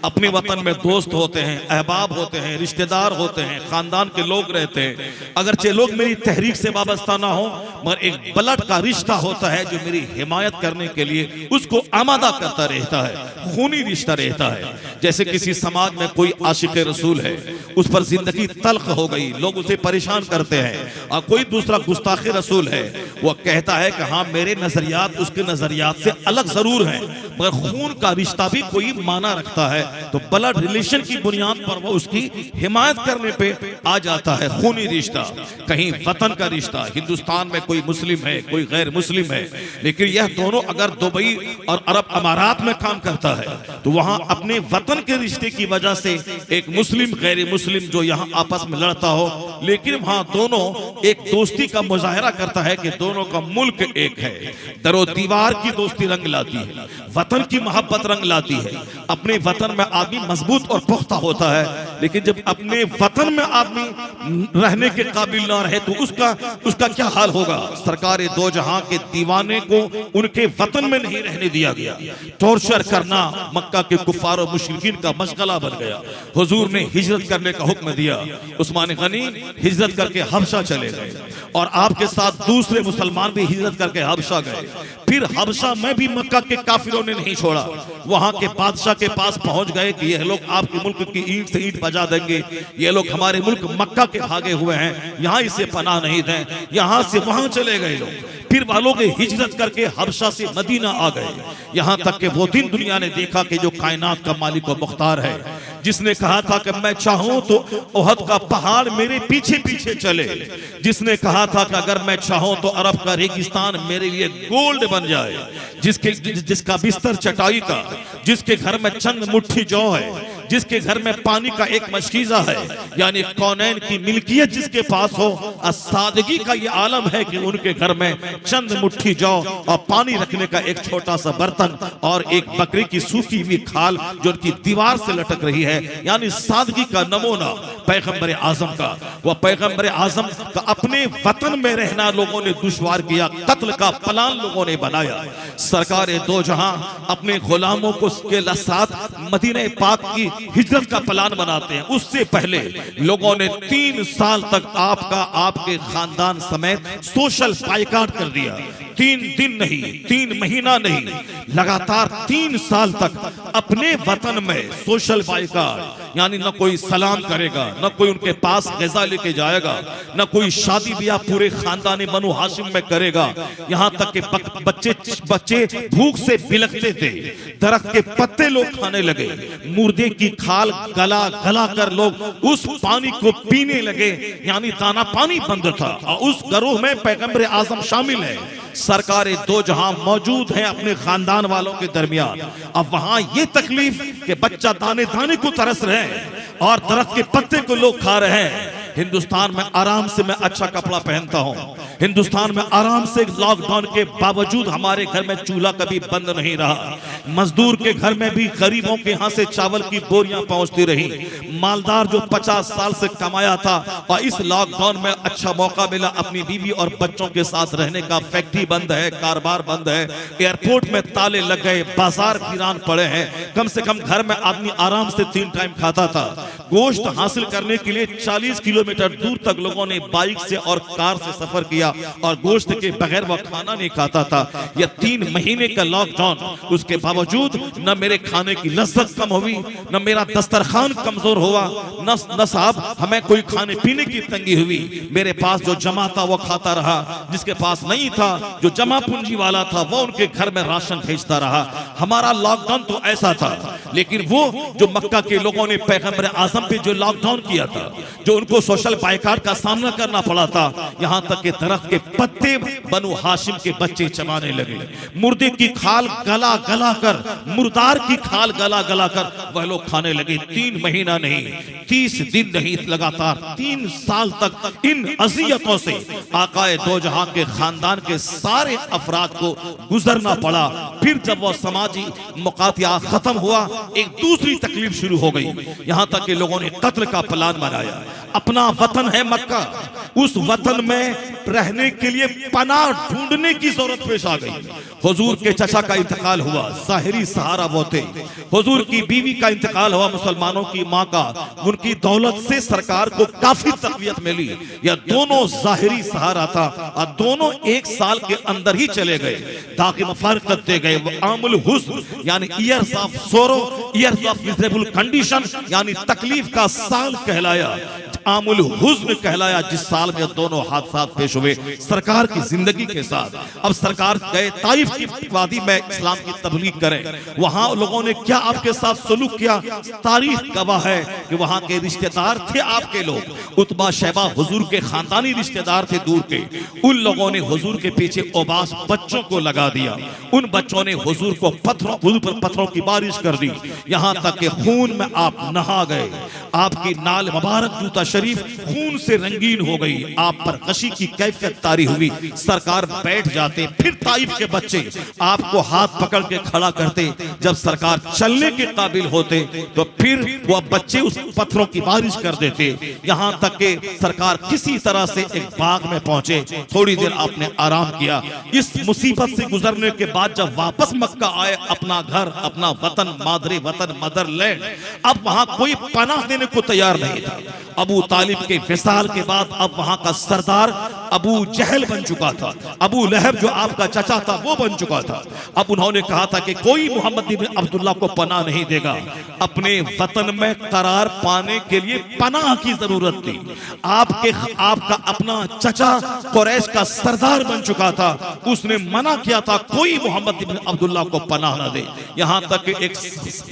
अपने वतन में दोस्त होते हैं, अहबाब होते हैं, रिश्तेदार होते हैं, खानदान के लोग रहते हैं। अगरचे लोग मेरी तहरीक से वाबस्ता ना हो, मगर एक ब्लड का रिश्ता होता है जो मेरी हिमायत करने के लिए उसको आमादा करता रहता है, खूनी रिश्ता रहता है। जैसे किसी समाज में कोई आशिक रसूल है, उस पर जिंदगी तल्ख हो गई, लोग उसे परेशान करते हैं। और कोई दूसरा गुस्ताख रसूल है, वह कहता है कि हाँ मेरे नजरियात उसके नजरियात से अलग जरूर हैं, मगर खून का रिश्ता भी कोई माना रखता है। तो ब्लड रिलेशन की बुनियाद पर वो उसकी हिमायत करने पे आ जाता है। खूनी रिश्ता, कहीं वतन का रिश्ता, हिंदुस्तान में कोई मुस्लिम है, कोई गैर मुस्लिम है, लेकिन यह दोनों अगर दुबई और अरब अमारात में काम करता है तो वहां अपने वतन के रिश्ते की वजह से एक मुस्लिम गैर मुस्लिम जो यहाँ आपस में लड़ता हो, लेकिन वहां दोनों एक दोस्ती का मुजाहरा करता है कि दोनों का मुल्क एक है। दरो दीवार की दोस्ती रंग लाती है, वतन की मोहब्बत रंग लाती है। अपने वतन में आदमी मजबूत और पुख्ता होता है, लेकिन जब अपने वतन में आदमी रहने के काबिल ना रहे तो उसका क्या हाल होगा? सरकार दो जहां के दीवाने को उनके वतन में नहीं रहने दिया गया। टॉर्चर करना मक्का के कुफार और मुशरिकीन का मशगला बन गया। हुजूर ने हिजरत करने का हुक्म दिया। उस्मान गनी हिजरत करके हबशा चले गए और आपके साथ दूसरे मुसलमान भी हिजरत करके हबशा गए। फिर हबशा में भी मक्का के काफिरों ने नहीं छोड़ा, वहां के बादशाह के पास पहुंच गए कि ये लोग आपके मुल्क की ईंट से ईंट बजा देंगे, ये लोग हमारे मुल्क मक्का के भागे हुए हैं, यहाँ इसे पनाह नहीं दें। यहाँ से वहां चले गए लोग, फिर वालों के हिजरत करके हबशा से मदीना आ गए। यहाँ तक कि वो दिन दुनिया ने देखा कि जो कायनात का मालिक व मुख्तार है, जिसने कहा था कि मैं चाहूं तो ओहद का पहाड़ मेरे पीछे पीछे चले, जिसने कहा था कि अगर मैं चाहूं तो अरब का रेगिस्तान मेरे लिए गोल्ड बन जाए, जिसका बिस्तर चटाई का, जिसके घर में चंद मुट्ठी जौ है, जिसके घर में पानी का एक मशकीजा है, यानी कौनैन की मिल्कियत जिसके पास हो। सादगी का ये आलम है कि उनके घर में चंद मुट्ठी जौ और पानी रखने का एक छोटा सा बर्तन और एक बकरी की सूखी हुई खाल जो उनकी दीवार से लटक रही है। यानी सादगी का नमूना पैगंबर आजम का। वह पैगंबर आजम का अपने वतन में रहना लोगों ने दुश्वार किया, कत्ल का प्लान लोगों ने बनाया। सरकार दो जहां अपने गुलामों को के साथ मदीना पाक की हिजरत का प्लान बनाते हैं, उससे पहले लोगों ने 3 साल तक आपका, आपके खानदान समेत सोशल बायकॉट कर दिया। 3 दिन नहीं, 3 महीना नहीं, लगातार 3 साल तक अपने वतन में सोशल बायकॉट, यानी न कोई सलाम करेगा, न कोई उनके पास ग़िज़ा लेके जाएगा, न कोई शादी ब्याह पूरे खानदानी बनु हाशिम में करेगा। यहाँ तक कि बच्चे भूख से बिलखते थे, दरख्त के पत्ते लोग खाने लगे, मुर्दे की खाल गला गला कर लोग उस पानी को पीने लगे, यानी दाना पानी बंद था। और उस गिरोह में पैगंबर आज़म शामिल है। सरकारें दो जहां मौजूद हैं अपने खानदान वालों के दरमियान। अब वहां ये तकलीफ कि बच्चा दाने दाने को तरस रहे हैं और दरख्त के पत्ते को लोग खा रहे हैं। हिंदुस्तान में आराम से मैं अच्छा कपड़ा पहनता हूँ, हिंदुस्तान में आराम से लॉकडाउन के बावजूद हमारे घर में चूल्हा कभी बंद नहीं रहा। मजदूर के घर में भी गरीबों के यहाँ से चावल की बोरियां पहुंचती रही। मालदार जो 50 साल से कमाया था और इस लॉकडाउन में अच्छा मौका मिला अपनी बीवी और बच्चों के साथ रहने का, फैक्ट्री बंद है, कारोबार बंद है, एयरपोर्ट में ताले लग गए, बाजार वीरान पड़े हैं। कम से कम घर में आदमी आराम से 3 टाइम खाता था। गोश्त हासिल करने के लिए 40 किलोमीटर दूर तक लोगों ने बाइक से और कार से सफर किया और गोश्त के बगैर वो खाना नहीं खाता था। यह 3 महीने का लॉकडाउन, उसके बावजूद न मेरे खाने की लज्जत कम हुई, न मेरा दस्तरखान कमजोर हुआ, न साहब हमें कोई खाने पीने की तंगी हुई। मेरे पास जो जमा था वो खाता रहा, जिसके पास नहीं था, जो जमा पूंजी वाला था, वो उनके घर में राशन भेजता रहा। हमारा लॉकडाउन तो ऐसा था। लेकिन वो जो मक्का के लोगों ने पैगंबर आज़म पे जो लॉकडाउन किया था, जो उनको सोशल बायकॉट का सामना करना पड़ा था, यहां तक कि दरख्त के पत्ते बनु हाशिम के बच्चे चबाने लगे, मुर्दे की खाल गला गला कर, मुर्दार की खाल गला गला कर वह लोग खाने लगे। 3 महीना नहीं, 30 दिन नहीं, लगातार 3 साल तक इन अज़ियतों से आकाए दो जहां के खानदान के सारे अफराद को गुजरना पड़ा। फिर जब वह समाजी मुकातिया खत्म हुआ, एक दूसरी तकलीफ शुरू हो गई। यहां तक कि लोगों ने कत्ल का प्लान बनाया। अपना वतन है मक्का, उस वतन में रहने के लिए पनाह ढूंढने की जरूरत पेश आ गई। हुजूर के चचा का इंतकाल हुआ, ज़ाहिरी सहारा वो थे। हुजूर की बीवी का इंतकाल हुआ, मुसलमानों की माँ का। उनकी दौलत से सरकार को काफी तक़वियत मिली। यह दोनों ज़ाहिरी सहारा था और दोनों 1 साल के अंदर ही चले गए। ताकि मफारकत दे गए। वो आमुल हुज़्न यानी ईयर्स ऑफ सोरो, ईयर्स ऑफ मिज़रेबल कंडीशन, यानी तकलीफ का साल कहलाया, आमुल हुज़्न कहलाया, जिस साल में दोनों हादसा पेश हुए सरकार की जिंदगी के साथ। अब सरकार गए ताइफ की वादी में इस्लाम की तबलीग करें। वहां लोगों ने क्या आपके साथ सलूक किया, तारीख गवाह है कि वहां के रिश्तेदार थे आपके लोग। उतबा शैबा हुजूर के खानदानी रिश्तेदार थे दूर के। उन लोगों ने हुजूर के पीछे ओबास बच्चों को लगा दिया। उन बच्चों ने हुजूर को हुजूर पर पत्थरों की बारिश कर दी। यहां तक कि खून में आप नहा गए। आपकी नाल मुबारक जूता शरीफ खून से रंगीन हो गई। आप पर गशी की कैफियत तारी हुई। सरकार बैठ जाते, फिर ताइफ के बच्चे आपको हाथ पकड़ के खड़ा करते। जब सरकार चलने के काबिल होते तो फिर वह बच्चे उस पत्थरों की बारिश कर देते। यहां तक कि सरकार किसी तरह से एक बाग में पहुंचे। थोड़ी देर आपने आराम किया। इस मुसीबत से गुजरने के बाद जब वापस मक्का आए, अपना घर, अपना वतन, मादरे वतन, मदरलैंड, अब वहां कोई पनाह देने को तैयार नहीं था। अबू तालिब के विसाल के बाद अब वहां का सरदार अबू जहल बन चुका था। अबू लहब जो आपका चचा था वो बन चुका था। अब उन्होंने कहा था कि कोई मोहम्मद इब्न अब्दुल्लाह को पनाह नहीं देगा। अपने वतन में करार पाने के लिए पनाह की जरूरत थी। आपका अपना चचा कुरैश का सरदार बन चुका था। उसने मना किया था कोई मोहम्मद इब्न अब्दुल्लाह को पनाह ना दे। यहां तक कि एक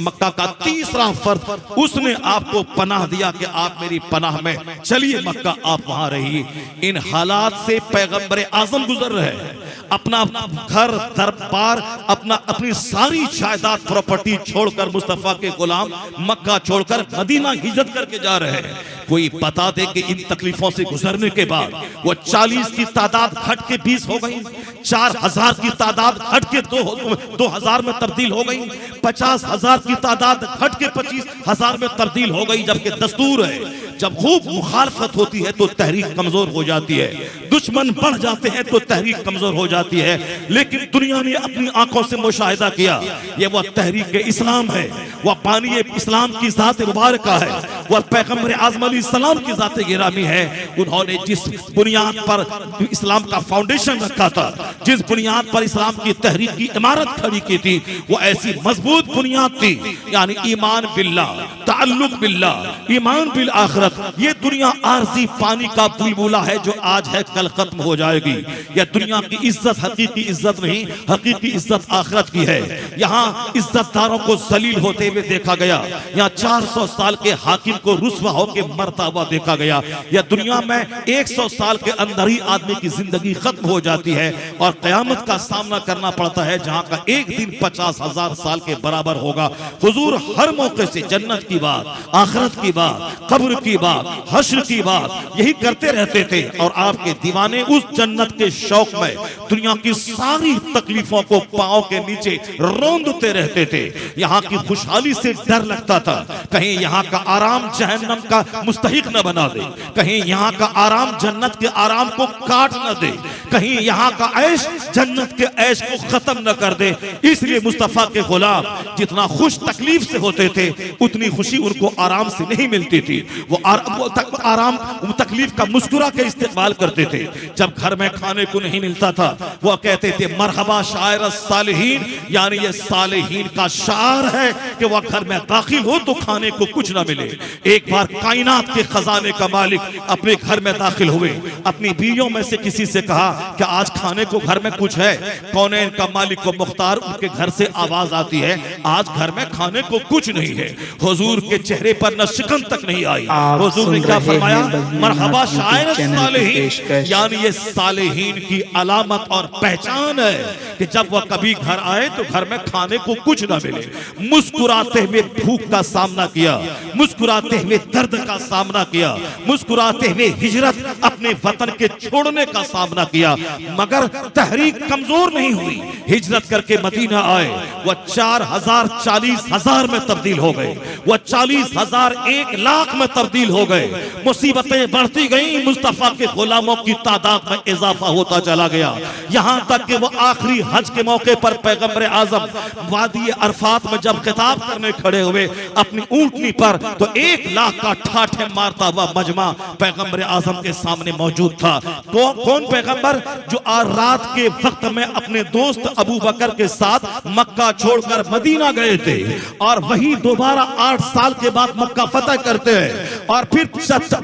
मक्का का तीसरा फर्द उसने आपको पनाह दिया कि आप मेरी पनाह में चलिए मक्का, आप वहां रहिए। इन हालात से पैगंबर आज़म गुजर रहे हैं। अपना घर, दरबार, अपनी सारी जायदाद प्रॉपर्टी छोड़कर, मुस्तफा के गुलाम मक्का छोड़कर मदीना हिजरत करके जा रहे हैं। कोई बता दे कि इन तकलीफों से गुजरने के बाद वो 40 की तादाद घट के 20 हो गई, 4000 की तादाद घट के 2000 में तब्दील हो गई, 50,000 की तादाद घट के 25,000 में तब्दील हो गई। जबकि दस्तूर है जब खूब मुखालफत होती है तो तहरीक कमजोर हो जाती है, दुश्मन बढ़ जाते हैं तो तहरीक कमजोर हो जाती है। लेकिन दुनिया ने अपनी आंखों से मुशाहिदा किया, ये वह तहरीक इस्लाम है, वह पानी इस्लाम की ज़ात मुबारका है, वह पैगंबर आज़म अलैहिस्सलाम की ज़ात गिरामी है। उन्होंने जिस बुनियाद पर इस्लाम का फाउंडेशन रखा था, जिस बुनियाद पर इस्लाम की तहरीक की इमारत खड़ी की थी, वो ऐसी मजबूत बुनियाद थी, यानी ईमान बिल्लाह, ताल्लुक बिल्लाह, ईमान बिल आखिरत। ये दुनिया आरजी पानी का बुलबुला है जो आज है कल खत्म हो जाएगी। यह दुनिया की इज्जत हकीकी इज्जत नहीं, हकीकी इज्जत आखिरत की है। यहाँ इज्जतदारों को जलील होते हुए देखा गया, यहाँ 400 साल के हाकिम को रुस्वा होकर मरता हुआ देखा गया। यह दुनिया में 100 साल के अंदर ही आदमी की जिंदगी खत्म हो जाती है और कयामत का सामना करना पड़ता है, जहाँ का एक दिन 50,000 साल के बराबर होगा। हुजूर हर मौके से जन्नत की बात, आखिरत की बात, कब्र की बात, हश्र की बात यही करते रहते थे और आपके दीवाने उस जन्नत के शौक में दुनिया की सारी तकलीफों को पांव के नीचे रौंदते रहते थे। यहाँ की खुशहाली से डर लगता था कहीं यहाँ का आराम जहन्नम का मुस्तहिक न बना दे, कहीं यहाँ का आराम जन्नत के आराम को काट न दे, कहीं यहाँ का ऐश जन्नत के ऐश को खत्म न कर दे। इसलिए मुस्तफा के गुलाम जितना खुश तकलीफ से होते थे उतनी खुशी उनको आराम से नहीं मिलती थी। वो आराम तकलीफ का मुस्कुरा के इस्तेमाल करते थे। जब घर में खाने को नहीं मिलता था वो कहते थे मरहबा शायर सालिहीन, यानी ये सालिहीन का शार है कि वह घर में दाखिल हो तो खाने को कुछ ना मिले। एक बार कायनात के खजाने का मालिक अपने घर में दाखिल हुए, अपनी बीवियों में से किसी से कहा कि आज खाने को घर में कुछ है। कौनैन का मालिक को मुख्तार उनके घर से आवाज आती है आज घर में खाने को कुछ नहीं है। हुजूर के चेहरे पर न शिकन तक नहीं आई। हुजूर ने क्या फरमाया, मरहबा शायर सालिहीन, यानी ये सालिहीन की अलामत और पहचान है कि जब वह कभी घर आए तो घर में खाने को कुछ ना मिले। मुस्कुराते हुए भूख का सामना किया, मुस्कुराते हुए दर्द का सामना किया, मुस्कुराते हुए हिजरत अपने वतन के छोड़ने का सामना किया, मगर तहरीक कमजोर नहीं हुई। हिजरत करके मदीना आए, वह 4,000 40,000 में तब्दील हो गए, वह 40,000 1 लाख में तब्दील हो गए। मुसीबतें बढ़ती गई, मुस्तफा के गुलामों की तादाद में इजाफा होता चला गया, यहाँ तक कि वो आखिरी हज के मौके पर पैगंबर आजम वादी अरफात में जब खिताब करने खड़े हुए अपनी ऊंटनी पर, तो 1 लाख का ठाठे मारता हुआ मजमा पैगंबर आजम के सामने मौजूद था। तो कौन पैगंबर? जो आज रात के वक्त में अपने दोस्त अबू बकर के साथ मक्का छोड़कर मदीना गए थे और वही दोबारा 8 साल के बाद मक्का फतह करते हैं और फिर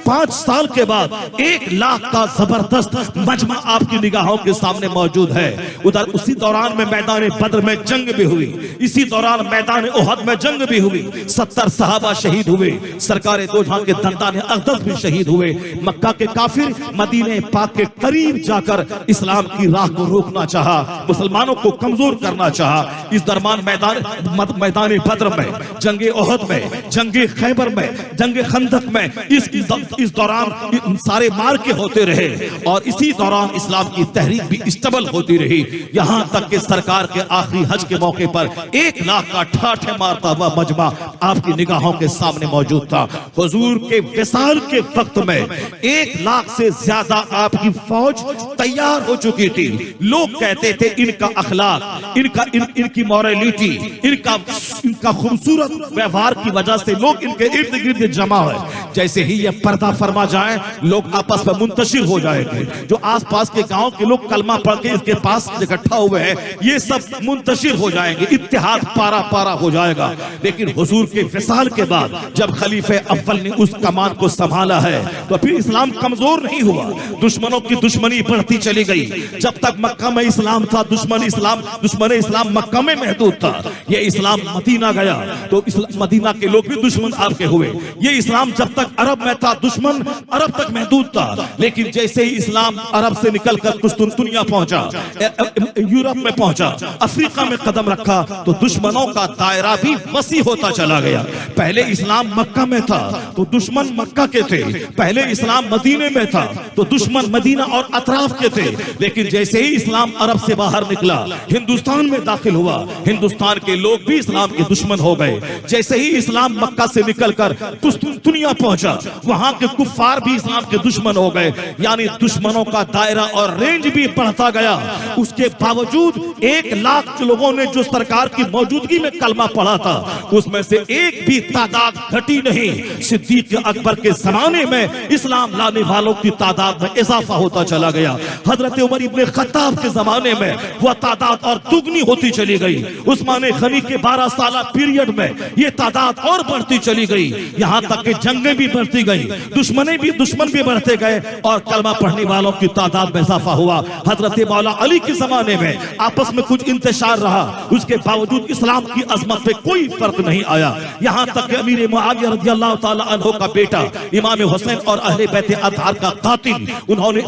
5 साल के बाद 1 लाख का जबरदस्त मजमा आपकी निगाहों के सामने मौजूद है। उधर उसी दौरान में मैदान बद्र में जंग भी हुई, इसी दौरान मैदान उहद में जंग भी हुई, 70 सहाबा शहीद हुए, सरकारे दो जहां के दंताने अक़दस भी शहीद हुए। मक्का के काफिर मदीने पाक के करीब जाकर इस्लाम की राह को रोकना चाहा, मुसलमानों को कमजोर करना चाहा। इस दरमियान मैदान बद्र में, जंगे उहद में, जंगे खैबर में, जंगे खंदक में इस दौरान सारे मार के होते रहे और इसी दौरान इस्लाम की तहरीक भी स्टेबल होती रही। यहां तक कि सरकार के आखिरी हज के मौके पर 1 लाख का ठाठे मारता हुआ मजमा आपकी निगाहों के सामने मौजूद था। हुजूर के विसाल के वक्त में 1 लाख से ज्यादा आपकी फौज तैयार हो चुकी थी। लोग कहते थे इनका अखलाक, इनकी मॉरलिटी, इनका खूबसूरत व्यवहार की वजह से लोग इनके इर्द गिर्द जमा है। जैसे ही ये पर्दा फरमा जाए लोग आपस में मुंतशिर हो जाएंगे। जो आसपास के गांव के लोग कलमा पढ़ के इसके पास इकट्ठा हुए हैं ये सब मुंतशिर हो जाएंगे, इत्तेहाद पारा पारा हो जाएगा। लेकिन हुजूर के विसाल के बाद जब खलीफे अव्वल ने उस कमान को संभाला है तो फिर इस्लाम कमजोर नहीं हुआ, दुश्मनों की दुश्मनी बढ़ती चली गई। जब तक मक्का में इस्लाम था दुश्मन इस्लाम मक्का में महदूद था। ये इस्लाम मदीना गया तो मदीना के लोग भी दुश्मन आपके हुए। ये इस्लाम जब तक अरब में था दुश्मन अरब तक महदूद था, लेकिन जैसे ही इस्लाम अरब से निकलकर कुस्तुनतुनिया पहुंचा, यूरोप में पहुंचा, अफ्रीका में कदम रखा तो दुश्मनों का दायरा भी वसी होता चला गया। पहले इस्लाम मक्का में था तो दुश्मन मक्का के थे, पहले इस्लाम मदीने में था तो दुश्मन मदीना और अतराफ के थे। लेकिन जैसे ही इस्लाम अरब से बाहर निकला, हिंदुस्तान में दाखिल हुआ, हिंदुस्तान के लोग भी इस्लाम के दुश्मन हो गए। जैसे ही इस्लाम मक्का से निकलकर कुस्तुनतुनिया पहुंचा पहुंचा, वहां के कुफ्फार भी इस्लाम के दुश्मन हो गए, यानी दुश्मनों का दायरा और रेंज भी बढ़ता गया। उसके बावजूद 1 लाख लोगों ने जो सरकार की मौजूदगी में कलमा पढ़ा था, उसमें से एक भी तादाद घटी नहीं। सिद्दीक अकबर के जमाने में इस्लाम लाने वालों की तादाद में इजाफा होता चला गया। हजरत उमर इब्ने खत्ताब के जमाने में वह तादाद और दुगनी होती चली गई। उस्मान गनी के 12 साल पीरियड में यह तादाद और बढ़ती चली गई, यहां तक कि जंगें भी बढ़ती गई, दुश्मन भी बढ़ते गए और कलमा पढ़ने वालों की तादाद में इजाफा हुआ। हजरत मौला अली के जमाने में आपस में कुछ इंतशार रहा, उसके बावजूद इस्लाम की अजमत पे कोई फर्क नहीं आया। यहां तक कि अमीर मुआविया रज़ियल्लाहु ताला अन्हु का बेटा इमाम हुसैन और अहले बैत अतहार का कातिल, उन्होंने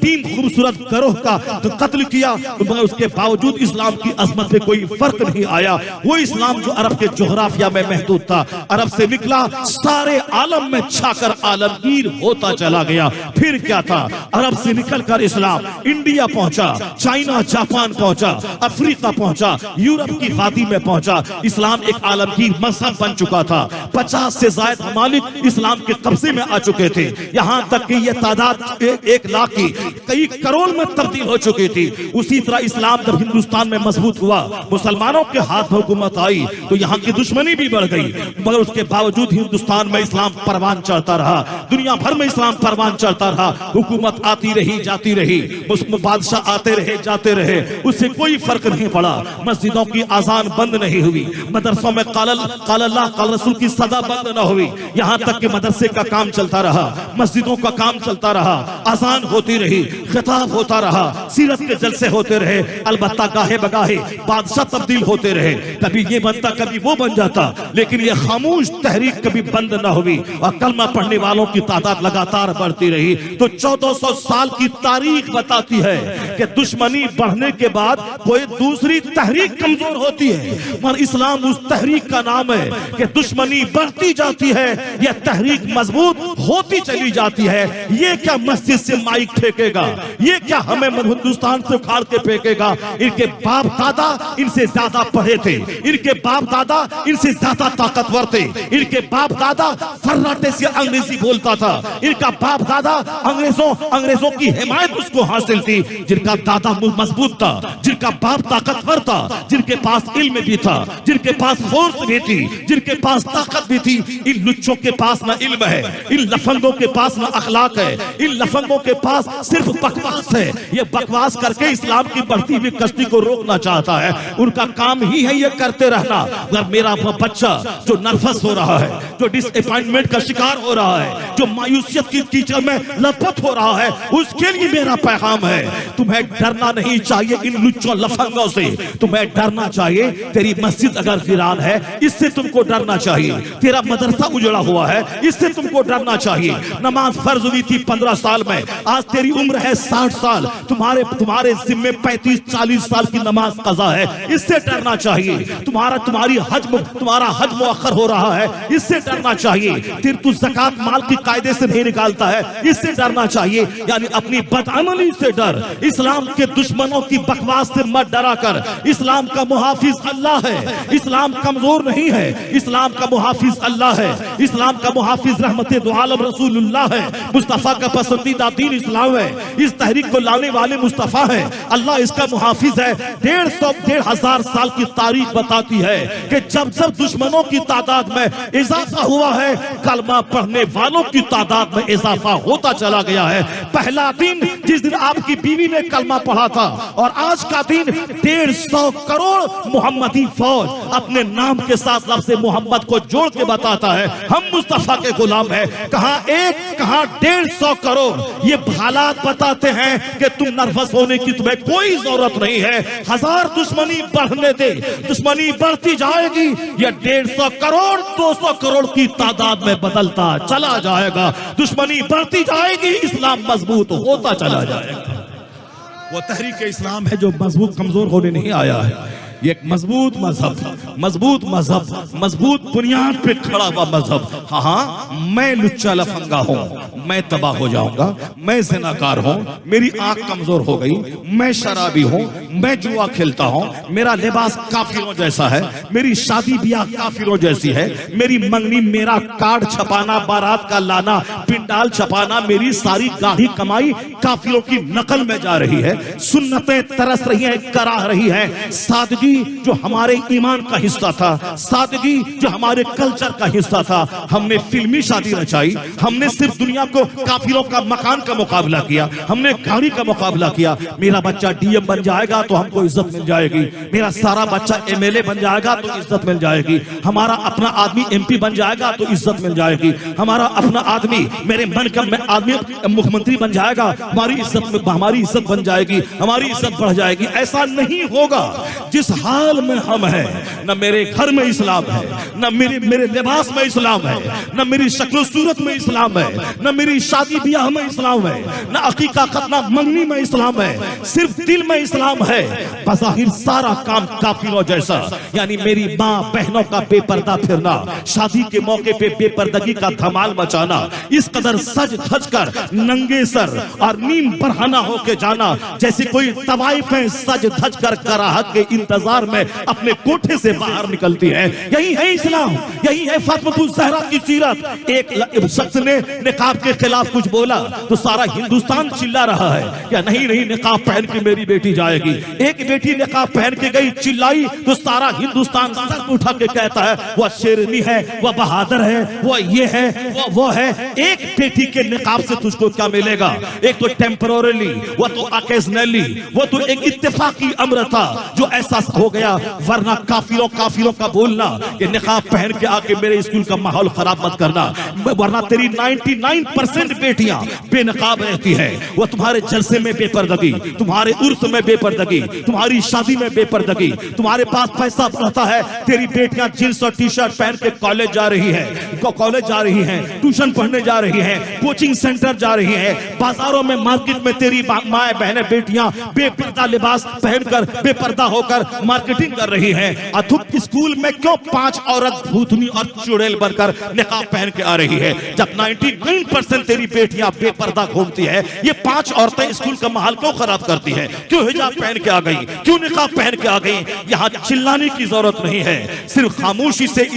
तीन खूबसूरत गरोह का कत्ल किया, मगर उसके बावजूद इस्लाम की अजमत पे कोई फर्क नहीं आया। वो इस्लाम जो अरब के जोग्राफिया में महदूद था, अरब से निकला, सारे आलम में छाकर आलमगीर होता चला गया। फिर क्या था, अरब से निकलकर इस्लाम इंडिया पहुंचा, चाइना जापान पहुंचा, अफ्रीका पहुंचा, यूरोप की वादी में पहुंचा। इस्लाम एक आलमगीर मजहब बन चुका था। 50 से ज्यादा ममालिक इस्लाम के कब्जे में आ चुके थे, यहां तक कि यह तादाद 1 लाख की कई करोड़ में तब्दील हो चुकी थी। उसी तरह इस्लाम जब हिंदुस्तान में मजबूत हुआ, मुसलमानों के हाथ में हुकूमत आई, तो यहाँ की दुश्मनी भी बढ़ गई, मगर उसके बावजूद हिंदुस्तान में इस्लाम परवान चढ़ता रहा, दुनिया भर में इस्लाम परवान चढ़ता रहा। हुकूमत आती रही जाती रही, बादशाह आते रहे जाते रहे, उससे कोई फर्क नहीं पड़ा। मस्जिदों की आजान बंद नहीं हुई, मदरसों में काल अल्लाह काल रसूल की सदा बंद न हुई, यहाँ तक कि मदरसे का काम चलता रहा, मस्जिदों का काम चलता रहा, आजान होती रही, खिताब होता रहा, सीरत के जलसे होते रहे। अलबत्ता गाहे बगाहे बादशाह तब्दील होते रहे, कभी ये बनता कभी वो बन जाता, लेकिन ये खामोश तहरीक कभी बंद न हुई और कलमा पढ़ने वालों की तादाद लगातार बढ़ती रही। तो 1400 साल की तारीख बताती है कि दुश्मनी बढ़ने के बाद कोई दूसरी तहरीक कमजोर होती है, मगर इस्लाम उस तहरीक का नाम है कि दुश्मनी बढ़ती जाती है, यह तहरीक मजबूत होती चली जाती है। ये क्या मस्जिद से माइक फेंकेगा, ये क्या हमें हिंदुस्तान से उखाड़ के फेंकेगा। इनके बाप दादा इनसे ज्यादा पढ़े थे, इनके बाप दादा इनसे ज्यादा ताकतवर थे, इनके बाप दादा फर्राटे से अंग्रेजी बोलता था, इनका बाप दादा अंग्रेजों की हिमायत उसको हासिल थी। जिनका दादा मजबूत था, जिनका बाप ताकतवर था, जिनके पास इल्म भी था, जिनके पास फोर्स भी थी, जिनके पास ताकत भी थी, इन लुच्चों के पास ना इल्म है, इन लफंगों के पास ना अखलाक है, इन लफंगों के पास सिर्फ बकवास है। ये बकवास करके इस्लाम की बढ़ती हुई कश्ती को रोकना चाहता है, उनका काम ही है ये करते रहना। अगर मेरा बच्चा जो नर्वस हो रहा है, जो डिसअपॉइंटमेंट का शिकार हो रहा है, जो मायूसियत की कीचड़ में लथपथ हो रहा है, उसके लिए मेरा पैगाम है, तुम्हें डरना नहीं चाहिए इन लुच्चों लफंगों से, तुम्हें डरना चाहिए। तेरी मस्जिद अगर वीरान है, इससे तुमको डरना चाहिए। तेरा मदरसा उजड़ा हुआ है, इससे तुमको डरना चाहिए। नमाज फर्ज हुई थी 15 साल में, आज तेरी उम्र है 60 साल, तुम्हारे जिम्मे 35-40 साल की नमाज कज़ा है, इससे डरना चाहिए। तुम्हारा हज मुअख्खर हो रहा है, इससे डरना चाहिए। फिर तू ज़कात माल की कायदे से नहीं निकालता है, इससे डरना चाहिए। यानी अपनी बदअमली से डर, इस्लाम के दुश्मनों की बकवास से मत डरा कर। इस्लाम का मुहाफिज अल्लाह है, इस्लाम कमजोर नहीं है, इस्लाम का मुहाफिज अल्लाह है, इस्लाम का मुहाफिज रहमत दो आलम रसूलुल्लाह है, मुस्तफा का पसंदीदा दीन इस्लाम है, इस तहरीक को लाने वाले मुस्तफा है, अल्लाह इसका मुहाफिज है। 1,500 साल की तारीख बताती है कि जब जब दुश्मनों की तादाद में इजाफा हुआ है, कलमा पढ़ने वालों की तादाद में इजाफा होता चला गया है। पहला दिन जिस दिन आपकी बीवी ने कलमा पढ़ा था, और आज का दिन 150 करोड़ मोहम्मदी फौज अपने नाम के साथ लफ्ज़ मोहम्मद को जोड़ के बताता है, हम मुस्तफा के गुलाम हैं। कहां 1 कहां 150 करोड़। ये हालात बताते हैं कि तुम नर्वस होने की तुम्हें कोई जरूरत नहीं है। 1000 दुश्मनी बढ़ने दे, दुश्मनी बढ़ती जाएगी, यह 150 करोड़ 200 करोड़ की तादाद में बदलता चला जाएगा। दुश्मनी बढ़ती जाएगी, इस्लाम मजबूत होता चला जाएगा। वो तहरीक इस्लाम है जो मजबूत कमजोर होने नहीं आया है। ये एक मजबूत मजहब, मजबूत बुनियाद पे खड़ा हुआ मजहब। हाँ, मैं लुच्चा लफंगा हूँ, मैं तबाह हो जाऊंगा, मैं ज़िनाकार हूँ, मेरी आंख कमजोर हो गई, मैं शराबी हूँ, मैं जुआ खेलता हूँ, मेरा लिबास काफिरों जैसा है, मेरी शादी ब्याह काफिरों जैसी है, मेरी मंगनी, मेरा कार्ड छपाना, बारात का लाना, पिंडाल छपाना, मेरी सारी गाढ़ी कमाई काफिरों की नकल में जा रही है। सुन्नतें तरस रही हैं, कराह रही है। सादगी जो हमारे ईमान का हिस्सा था, सादगी जो हमारे कल्चर का हिस्सा था, हमने फिल्मी शादी रचाई, हमने सिर्फ दुनिया को काफिरों का मकान का मुकाबला किया, हमने गाड़ी का मुकाबला किया। मेरा बच्चा डीएम बन जाएगा तो हमको इज्जत मिल जाएगी, मेरा सारा बच्चा एमएलए बन जाएगा तो इज्जत मिल जाएगी, हमारा अपना आदमी एमपी बन जाएगा तो इज्जत मिल जाएगी, हमारा अपना आदमी, मेरे मन का आदमी मुख्यमंत्री बन जाएगा, हमारी इज्जत बन जाएगी, हमारी इज्जत बढ़ जाएगी। ऐसा नहीं होगा। जिस हाल में हम हैं, न मेरे घर में इस्लाम है, न मेरे लिबास में इस्लाम है, न मेरी शक्ल सूरत में इस्लाम है, न मेरी शादी ब्याह में इस्लाम है, न अकीका खतना मंगनी में इस्लाम है, सिर्फ दिल में इस्लाम है। बज़ाहिर सारा काम काफिरों जैसा, यानी मेरी माँ बहनों का बेपर्दा फिरना, शादी के मौके पे बेपर्दगी का धमाल मचाना, इस कदर सज धज कर नंगे सर और नीम बरहना होके जाना, जैसे कोई तवाइफ है सज धज कर कराहत के इंतजार में अपने कोठे से बाहर निकलती है। यही है इस्लाम, यही है फातिमा ज़हरा की सीरत। एक शख्स ने निकाब के खिलाफ कुछ बोला तो सारा हिंदुस्तान चिल्ला रहा है क्या नहीं नहीं, निकाब पहन के मेरी बेटी जाएगी। एक बेटी निकाब पहन के गई, चिल्लाई तो सारा हिंदुस्तान सर उठा के कहता है वह शेरनी है, वह बहादुर है, वह ये है, वो है। एक बेटी के निकाब से तुझको क्या मिलेगा? एक तो टेम्पररी, वो तो ऑकेजनली, वो तो एक इत्तेफाकी अमर था जो ऐसा हो गया। वरना काफिरों का बोलना कि निकाब पहन के आके मेरे स्कूल का माहौल खराब मत करना, वरना तेरी 99% बेटियां बेनकाब रहती है। वो तुम्हारे जलसे में बेपर्दगी, तुम्हारे उर्स में बेपर्दगी, तुम्हारी शादी में बेपर्दगी, तुम्हारे पास पैसा बढ़ता है, तेरी बेटियां जींस और टी शर्ट पहन के कॉलेज जा रही है, ट्यूशन पढ़ने जा रही है, कोचिंग सेंटर जा रही है, बाजारों में मार्केट में तेरी माए बहनें बेटियां बेपर्दा लिबास पहनकर बेपर्दा होकर मार्केटिंग कर रही है। अथुक स्कूल में क्यों 5 औरत भूतनी और चुड़ैल बनकर निकाब पहन के आ रही है, जब 99% तेरी बेटियां बेपर्दा घूमती है। ये 5 औरतें स्कूल का माहौल क्यों खराब करती है? क्यों हिजाब पहन के आ गई, क्यों निकाब पहन के आ गई? यहाँ चिल्लाने की जरूरत नहीं है, सिर्फ खामोशी से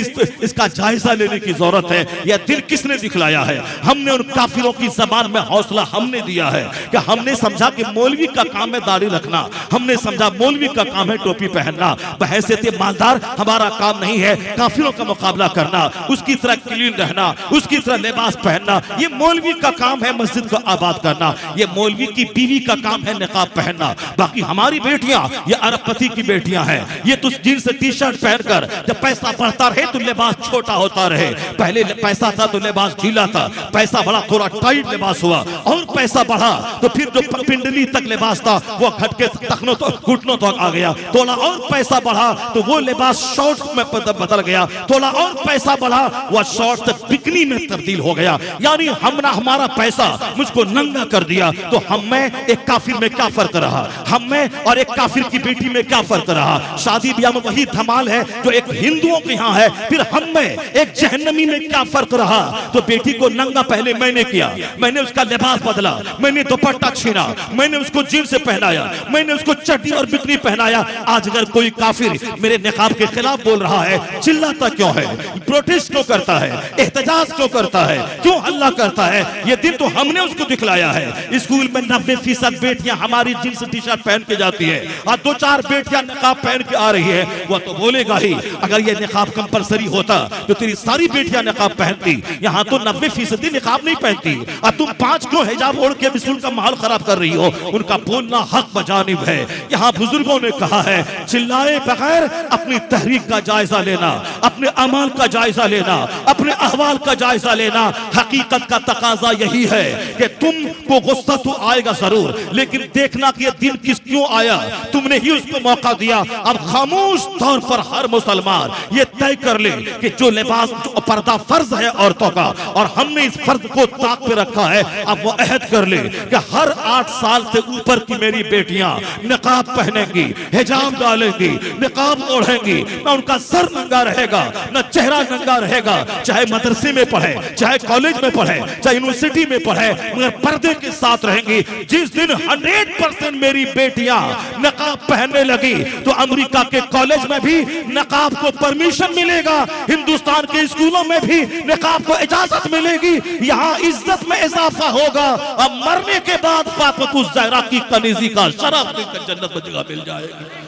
इसका जायजा लेने की जरूरत है। यह दिल किसने दिखलाया है? हमने उन काफिरों की जबान में हौसला हमने दिया है कि हमने समझा कि मौलवी का काम है दाढ़ी रखना, हमने समझा मौलवी का काम है टोपी पहनना। बहैसियत ईमानदार हमारा काम नहीं है काफिरों का मुकाबला करना, उसकी तरह क्लीन रहना, उसकी तरह लिबास पहनना। ये मौलवी का काम है मस्जिद को आबाद करना, ये मौलवी की बीवी का काम है निकाब पहनना। बाकी हमारी बेटियां ये अरबपति की बेटियां हैं, ये तो जींस टी शर्ट पहनकर जब पैसा बढ़ता रहे तो लिबास छोटा होता रहे। पहले पैसा था तो लिबास ढीला था, पैसा बढ़ा थोड़ा टाइट लिबास हुआ, और पैसा बढ़ा तो फिर जो पिंडली तक लिबास था वो घटके तखनों तो घुटनों तक आ गया। थोड़ा और पैसा बढ़ा तो वो लिबास शॉर्ट्स में बदल गया, थोड़ा और पैसा बढ़ा वह शॉर्ट्स बिकनी में तब्दील हो गया। यानी हमारा पैसा मुझको नंगा कर दिया। तो हम में एक काफिर में क्या फर्क रहा, हम में और एक काफिर की बेटी में क्या फर्क रहा? शादी ब्याह में वही धमाल है जो एक हिंदुओं के यहाँ है, फिर हम में एक जहन्नमी में क्या फर्क रहा? तो बेटी को नंगा पहले मैंने किया, मैंने उसका लिबास बदला, मैंने दुपट्टा छीना, मैंने उसको जींस से पहनाया, मैंने उसको चड्डी और बिकनी पहनाया। आज अगर कोई काफिर मेरे निकाब के खिलाफ बोल रहा है, चिल्लाता क्यों है, प्रोटेस्ट क्यों करता है, एहतजाज क्यों करता है, क्यों हल्ला करता है? ये दिन तो हमने उसको दिखलाया है। स्कूल में 90% बेटियां हमारी जींस टी शर्ट पहन के जाती है और 2-4 बेटियां निकाब पहन के आ रही है। वो तो बोलेगा ही अगर ये निकाब कंपलसरी होता तो तेरी सारी बेटियां निकाब पहनती। यहाँ तो 90% निकाब नहीं पहनती और तुम 5 क्यों हिजाब ओढ़ के स्कूल का माहौल खराब कर रही हो? उनका बोलना हक बजानिब है। यहाँ बुजुर्गों ने कहा है चिल्लाए बगैर अपनी तहरीक का जायजा लेना, अपने अमाल का जायजा लेना, अपनी अपने अहवाल का जायजा लेना। हकीकत का तकाजा यही है कि तुमको गुस्सा तो आएगा जरूर, लेकिन देखना कि ये दिन क्यों आया, तुमने ही उसको मौका दिया। अब खामोश तौर पर हर मुसलमान ये तय कर ले कि जो लिबास, जो पर्दा फर्ज है औरतों का, और हमने इस फर्ज को ताक पे रखा है, अब वो अहद कर ले कि हर 8 साल से ऊपर की मेरी बेटियां निकाब पहनेंगी, हिजाब डालेंगी, निकाब ओढ़ेंगी, न उनका सर नंगा रहेगा, न चेहरा नंगा रहेगा, चाहे मदरसे में पढ़े, चाहे कॉलेज में पढ़े, चाहे यूनिवर्सिटी में पढ़े, मगर पर्दे के साथ रहेंगी। जिस दिन 100% मेरी बेटियां नकाब पहनने लगी तो अमेरिका के कॉलेज में भी नकाब को परमिशन मिलेगा, हिंदुस्तान के स्कूलों में भी नकाब को इजाजत मिलेगी। यहाँ इज्जत में इजाफा होगा। अब मरने के बाद फातिमा ज़हरा की कनीज़ी का शरफ देकर जन्नत में जगह मिल जाएगी।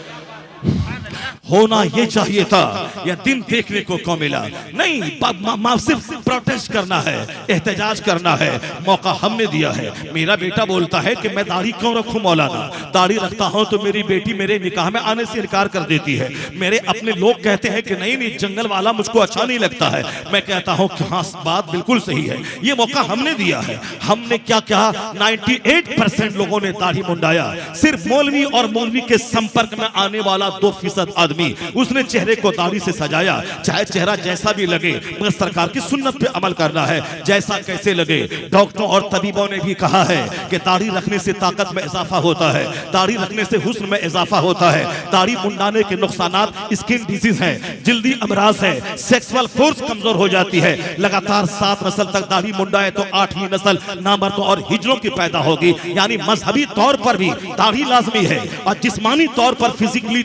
होना ये चाहिए था, यह दिन देखने को क्यों मिला? नहीं, सिर्फ प्रोटेस्ट करना है, एहतजाज करना है, मौका हमने दिया है। मेरा बेटा बोलता है कि मैं दाढ़ी क्यों रखूं मौलाना, दाढ़ी रखता हूं तो मेरी बेटी मेरे निकाह में आने से इनकार कर देती है। मेरे अपने लोग कहते हैं कि नहीं जंगल वाला मुझको अच्छा नहीं लगता है। मैं कहता हूं कि हाँ, बात बिल्कुल सही है, ये मौका हमने दिया है। हमने क्या कहा, 98% लोगों ने दाढ़ी मुंडाया। सिर्फ मौलवी और मौलवी के संपर्क में आने वाला 2% आदमी उसने चेहरे को दाढ़ी से सजाया। चाहे चेहरा जैसा भी लगे, मगर सरकार की सुन्नत पे अमल करना है, जैसा कैसे लगे। डॉक्टरों और तबीबों ने भी कहा है कि दाढ़ी रखने से ताकत में इजाफा होता है, दाढ़ी रखने से हुस्न में इजाफा होता है। दाढ़ी मुंडाने के नुकसानात स्किन डिजीज है, जिल्दी अमराज है, सेक्सुअल फोर्स कमजोर हो जाती है। लगातार 7 नस्ल तक दाढ़ी मुंडाए तो 8वीं नस्ल नामर्दों और हिजड़ों की पैदा होगी। यानी मजहबी तौर पर भी दाढ़ी लाजमी है, और जिस्मानी तौर पर फिजिकली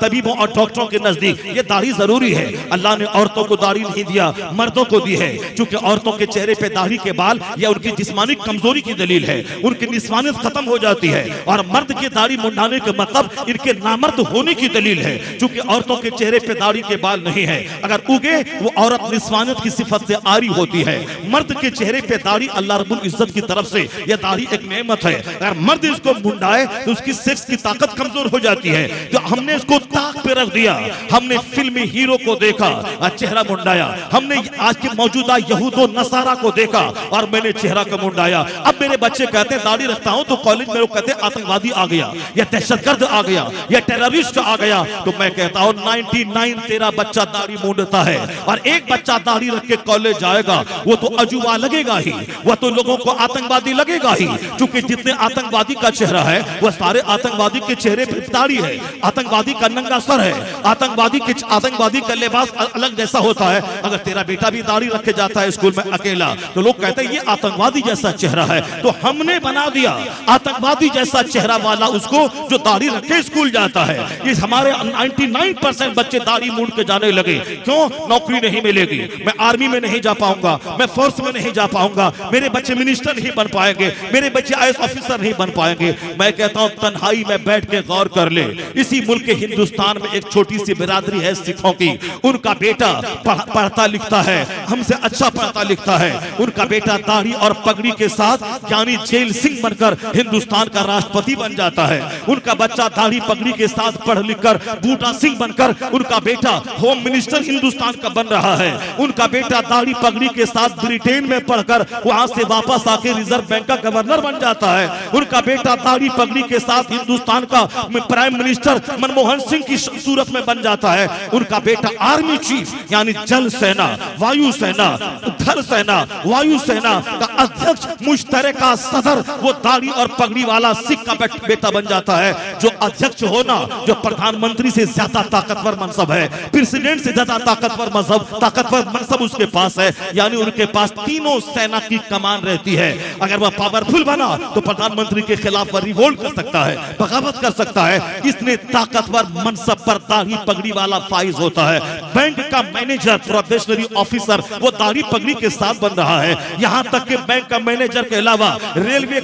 तबीबों और डॉक्टरों के नजदीक ये दाढ़ी जरूरी है। अल्लाह ने औरतों को दाढ़ी नहीं दिया, मर्दों को दी है, क्योंकि औरतों के चेहरे पे दाढ़ी के बाल या उनकी जिस्मानी कमजोरी की दलील है, उनकी निस्वानियत खत्म हो जाती है। और मर्द की दाढ़ी मुंडाने का मतलब इनके नामर्द होने की दलील है, क्योंकि औरतों के चेहरे पे दाढ़ी के बाल नहीं है। अगर उगे वो औरत निस्वानियत की सिफत से आरी होती है। मर्द के चेहरे पे दाढ़ी अल्लाह रब्बुल इज्जत की तरफ से यह दाढ़ी एक नेमत है। अगर मर्द इसको मुंडाए तो उसकी सेक्स की ताकत कमजोर हो जाती है। तो हमने इसको ताक पे रख दिया। हमने फिल्मी हीरो को देखा और चेहरा मुंडाया, हमने आज के मौजूदा यहूदो नसारा को देखा और मैंने चेहरा को मुंडाया। अब मेरे बच्चे कहते हैं दाढ़ी रखता हूं तो कॉलेज में लोग कहते हैं आतंकवादी आ गया, या दहशतगर्द आ गया, या टेररिस्ट आ गया। तो मैं कहता हूं 99 तेरा बच्चा दाढ़ी मुंडता है, और एक बच्चा दाढ़ी रख के कॉलेज जाएगा वो तो अजूबा लगेगा ही, वह तो लोगों को आतंकवादी लगेगा ही। क्योंकि जितने आतंकवादी का चेहरा है वह सारे आतंकवादी के चेहरे पे दाढ़ी है, आतंकवादी का नंगा सर है, आतंकवादी का लिबास अलग जैसा होता है। अगर तेरा बेटा भी दाढ़ी रख के जाता है स्कूल में अकेला तो लोग कहते हैं ये आतंकवादी जैसा चेहरा है। तो हमने बना दिया आतंकवादी जैसा चेहरा वाला उसको जो दाढ़ी रख के स्कूल जाता है। इस हमारे 99% बच्चे दाढ़ी मूंड के जाने लगे। क्यों? नौकरी नहीं मिलेगी, मैं आर्मी में नहीं जा पाऊंगा, मैं फोर्स में नहीं जा पाऊंगा, मेरे बच्चे मिनिस्टर नहीं बन पाएंगे, मेरे बच्चे IAS ऑफिसर नहीं बन पाएंगे। मैं कहता हूं तन्हाई में बैठ के गौर कर ले। इसी मुल्क के हिंदुस्तान में एक छोटी सी बिरादरी है सिखों की, उनका बेटा पढ़ता लिखता है, हमसे अच्छा पढ़ता लिखता है। उनका बेटा दाढ़ी और पगड़ी के साथ यानी जेल सिंह बनकर हिंदुस्तान का राष्ट्रपति बन जाता है। उनका बच्चा दाढ़ी पगड़ी के साथ पढ़ लिखकर बूटा सिंह बनकर उनका बेटा होम मिनिस्टर हिंदुस्तान का बन रहा है। उनका बेटा दाढ़ी पगड़ी के साथ ब्रिटेन में पढ़कर वहां से वापस आके रिजर्व बैंक का गवर्नर बन जाता है। उनका बेटा दाढ़ी पगड़ी के साथ हिंदुस्तान का प्राइम मिनिस्टर मनमोहन सिंह की सूरत में बन जाता है। उनका बेटा आर्मी चीफ यानी जल सेना, वायु सेना, थल सेना, वायु सेना का अध्यक्ष, मुश्तरका सदर, वो दाढ़ी और पगड़ी वाला सिख का बेटा बन जाता है। जो अध्यक्ष होना, जो प्रधानमंत्री से ज्यादा ताकतवर मनसब है, प्रेसिडेंट से ज्यादा ताकतवर मनसब उसके पास है। यानी उनके पास तीनों सेना की कमान रहती है। अगर वह पावरफुल बना तो प्रधानमंत्री के खिलाफ वह रिवोल्ट कर सकता है, बगावत कर सकता है। इसने ताकतवर मनसब पर दाढ़ी पगड़ी वाला फाइज होता है। बैंक का मैनेजर, प्रोबेशनरी ऑफिसर, वो दाढ़ी पगड़ी के साथ बन रहा है। यहाँ तक कि बैंक का मैनेजर के अलावा रेलवे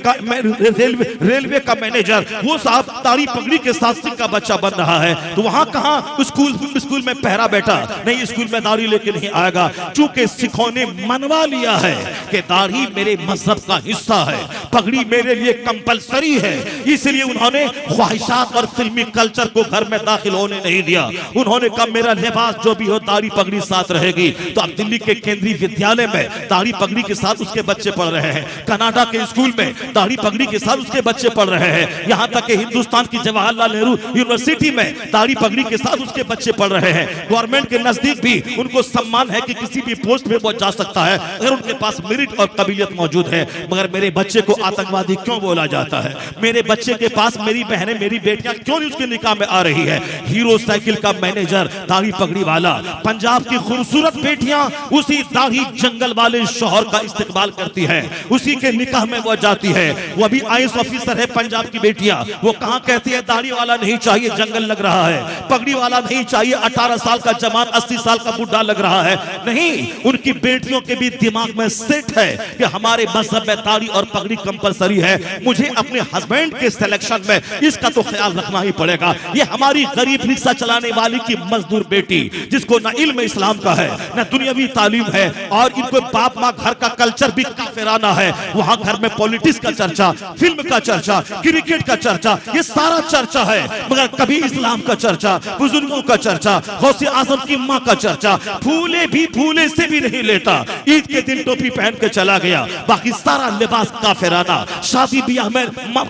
का मैनेजर, वो साहब दाढ़ी पगड़ी के साथ सिख का बच्चा बन रहा है। तो वहां कहां स्कूल में पहरा बैठा नहीं, स्कूल में दाढ़ी लेके नहीं आएगा। चूंकि सिखों ने मनवा लिया है कि दाढ़ी मेरे मजहब का हिस्सा है, पगड़ी मेरे लिए कंपलसरी है, इसलिए उन्होंने ख्वाहिशात और फिल्मी कल्चर को घर में दाखिल होने नहीं दिया। उन्होंने कहा मेरा लिबास जो भी हो दाढ़ी पगड़ी साथ रहेगी। तो अब दिल्ली के केंद्रीय विद्यालय में दाढ़ी पगड़ी के साथ उसके बच्चे पढ़ रहे हैं, कनाडा के स्कूल में दाढ़ी पगड़ी के साथ उसके बच्चे पढ़ रहे हैं, यहाँ तक कि हिंदुस्तान की जवाहरलाल नेहरू यूनिवर्सिटी में दाढ़ी पगड़ी के साथ उसके बच्चे पढ़ रहे हैं। गवर्नमेंट के नजदीक भी उनको सम्मान है कि किसी भी पोस्ट पे वो जा सकता है अगर उनके पास मेरिट और काबिलियत मौजूद है। मगर मेरे बच्चे को आतंकवादी क्यों बोला जाता है? मेरे बच्चे के पास मेरी बहनें, मेरी बेटियां क्यों नहीं उसके निकाह में आ रही है? हीरो साइकिल का मैनेजर, दाढ़ी पगड़ी वाला, पंजाब की खूबसूरत बेटियां उसी दाढ़ी जंगल वाले शौहर का इस्तेमाल करती है, उसी के निकाह में वो जाती है। वो अभी आईएएस ऑफिसर है पंजाब की बेटियां, वो कहां कहती है दाढ़ी वाला नहीं चाहिए, जंगल लग रहा है, पगड़ी वाला नहीं चाहिए, 18 साल का जवान 80 साल का बुढ़ा लग रहा है। नहीं, उनकी बेटियों के भी दिमाग में सेट है कि हमारे मजहब में दाढ़ी और पगड़ी कंपलसरी है, मुझे अपने हस्बैंड के सिलेक्शन में इसका तो ख्याल रखना ही पड़ेगा। ये हमारी गरीब रिक्शा चलाने वाली की मजदूर बेटी, जिसको ना इल्म इस्लाम का है ना दुनियावी तालीम है, और इनको बाप माँ घर का कल्चर भी काफिराना है। वहां घर में पॉलिटिक्स का चर्चा, फिल्म का चर्चा, क्रिकेट का चर्चा, ये सारा चर्चा है, मगर कभी इस्लाम का चर्चा, बुजुर्गों का चर्चा, गौसे आजम की माँ का चर्चा, फूले भी फूले से भी नहीं लेता। ईद के दिन टोपी पहन के चला गया, बाकी सारा लिबास काफिराना, शादी ब्याह में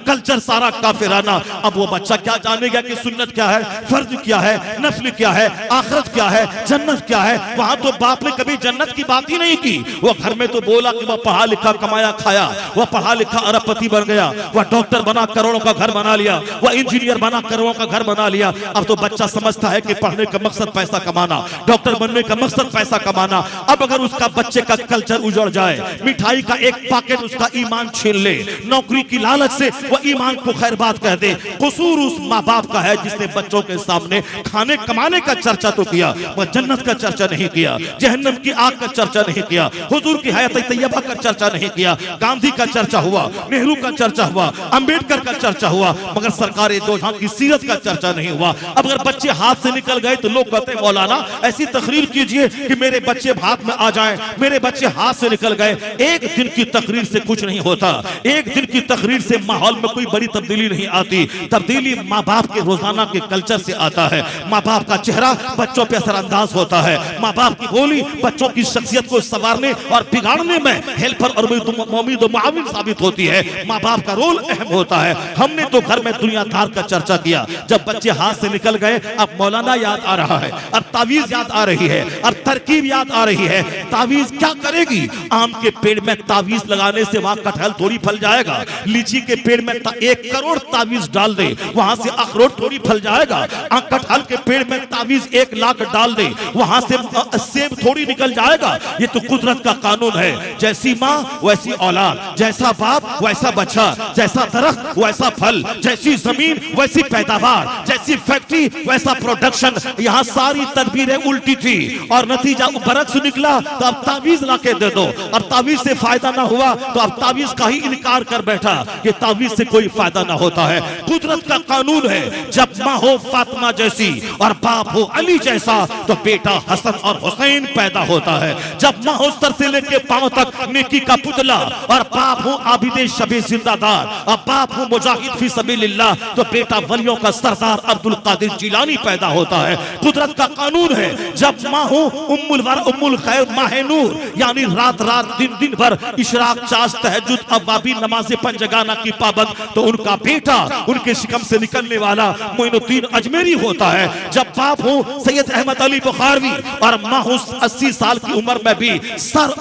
कल्चर सारा काफिराना। अब वो बच्चा क्या जानेगा कि सुन्नत क्या है, फर्ज क्या है, नफल क्या है, आखिरत क्या है, जन्नत क्या है? वहां तो बाप ने कभी जन्नत की बात ही नहीं की। वो घर में तो बोला कि वह पढ़ा लिखा कमाया खाया, वह पढ़ा लिखा अरबपति बन गया, वह डॉक्टर बना करोड़ों का घर बना लिया, वह इंजीनियर बना करोड़ों का घर बना लिया। अब तो बच्चा समझता है कि पढ़ने का मकसद पैसा कमाना, डॉक्टर बनने का मकसद पैसा कमाना। अब अगर उसका बच्चे का कल्चर उजड़ जाए, मिठाई का एक पैकेट उसका ईमान छीन ले, नौकरी की लालच से वो ईमान को खैर बात कह दे, कसूर उस माँ बाप का है जिसने बच्चों के सामने खाने कमाने का चर्चा तो किया, वह जन्नत का चर्चा नहीं किया, जहन्नम की आग का चर्चा नहीं किया, हुजूर की हयात तैयबा का चर्चा नहीं किया। गांधी का चर्चा हुआ, नेहरू का चर्चा हुआ, अंबेडकर का चर्चा हुआ, मगर सरकार दो जहां की सीरत का चर्चा नहीं हुआ। अब अगर बच्चे हाथ से निकल गए तो लोग कहते हैं मौलाना ऐसी तकरीर कीजिए कि मेरे बच्चे हाथ में आ जाएं, मेरे बच्चे हाथ से निकल गए। एक दिन की तकरीर से कुछ नहीं होता, एक दिन की तकरीर से माहौल में कोई बड़ी तब्दीली नहीं आती। तब्दीली माँ बाप के रोजाना के कल्चर से आता है। माँ बाप का चेहरा बच्चों पे असरअंदाज होता है, माँ बाप की बोली बच्चों की शख्सियत को संवारने और बिगाड़ने में हेल्पर और मुमीद और मुआविन साबित होती है। माँ बाप का रोल अहम होता है। हमने तो घर में दुनियादार का चर्चा किया, जब बच्चे हाथ से निकल गए अब मौलाना याद आ रहा है, अब तावीज याद आ रही है, अब तरकीब याद आ रही है। तावीज क्या करेगी? आम के पेड़ में तावीज लगाने से वहां कटहल थोड़ी फल जाएगा, लीची के पेड़ में 1 करोड़ तावीज डाल दे वहां से अखरोट थोड़ी फल जाएगा, कटहल के पेड़ में तावीज 1 लाख डाल दे वहां से सेब थोड़ी निकल जाएगा। ये तो कुदरत का कानून है। जैसी माँ वैसी औलाद, जैसा बाप वैसा बच्चा, जैसा दरख्त वैसा फल, जैसी जमीन वैसी पैदावार, जैसी फैक्ट्री वैसा प्रोडक्शन। यहाँ सारी तदबीरें उल्टी थी और नतीजा बरक्स निकला। तो अब तावीज ला के दे दो, अब तावीज से फायदा ना हुआ तो अब तावीज का ही इनकार कर बैठा कि तावीज से कोई फायदा ना होता है। कुदरत का कानून है, जब माँ हो फातिमा जैसी और बाप हो अली जैसा तो बेटा हसन और हुसैन पैदा होता है। जब माँ हो सर से लेके पांव तक नेकी का पुतला और बाप हो आबिदे शबे जिंदादार और बाप हो मुजाहिद फी सबीलिल्लाह तो बेटा वलियों का सरदार अब्दुल कादिर जिलानी पैदा होता है। कुदरत का कानून है, जब माँ हो उम्मुल खैर माह नूर यानी रात रात दिन दिन भर इशराक चाश तहज्जुद अवाबी नमाज़े पंजगाना की पाबंद तो उनका बेटा उनके शिकम से निकलने वाला मोइनुद्दीन अजमेरी होता है। जब बाप हो सैयद अहमद अली बुखारवी और माँ हो 80 साल की उम्र में भी सर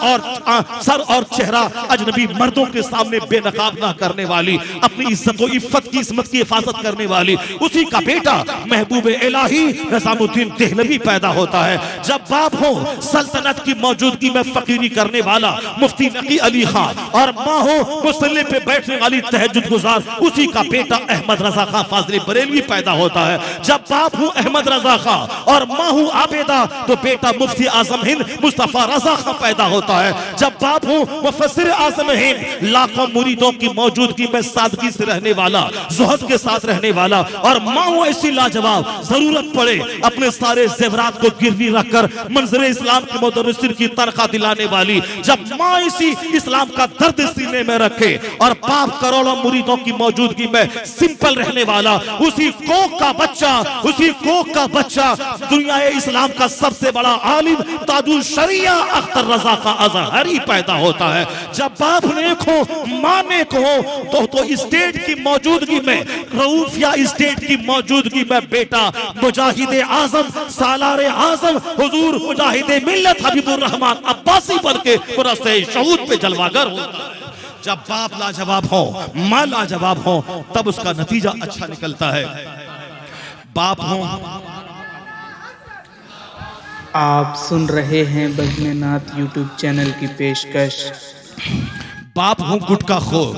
और चेहरा अजनबी मर्दों के सामने बेनकाब ना करने वाली, अपनी इज्जत व इफ्फत की इस्मत की हिफाजत करने वाली, उसी का बेटा महबूब इलाही निजामुद्दीन देहलवी पैदा होता है। जब बाप हो सल्तनत की मौजूदगी में फकीरी करने वाला मुफ्ती नकी अली खान और माँ हो मुसल्ले पे बैठने वाली तहज्जुद गुजार, उसी का बेटा अहमद रजा खां फाजली बरेलवी पैदा होता है। जब बाप हो अहमद रजा खां और माँ हो आबेदा तो बेटा मुफ्ती आजम हिंद मुस्तफा रजा खां पैदा होता है। जब बाप हो मुफस्सिर आजम हिंद लाखों मुरीदों की मौजूदगी में सादगी से रहने वाला, ज़ुहद के साथ रहने वाला और माँ हो ऐसी लाजवाब जरूरत पड़े अपने सारे जेवरात को गिरवी रखकर मंजर इस्लाम के मुदर्रिसिन की तनख्वाह दिलाने वाली। जब माँ इसी इस्लाम का दर्द सीने में रखे और बाप करोड़ों मुरीदों की मौजूदगी में सिंपल रहने वाला, उसी कोख का बच्चा बच्चा, उसी कोख का बच्चा दुनिया इस्लाम का सबसे बड़ा आलिम ताजुल शरिया अख्तर रजा का अजहरी पैदा होता है। जब बाप नेक हो, मां नेक हो, तो स्टेट की मौजूदगी में, रऊफिया स्टेट की मौजूदगी में बेटा मुजाहिद आजम, सालार आजम हुजूर मुजाहिद मिल्लत हबीबुर रहमान अब्बासी बन के पुरस्ते शहूद पे जलवागर होता है। जब बाप लाजवाब हो, मां लाजवाब हो, तब उसका नतीजा अच्छा निकलता है। बाप हो, आप सुन रहे हैं बज़्म-ए-नात यूट्यूब चैनल की पेशकश। बाप हो गुटखा खोर,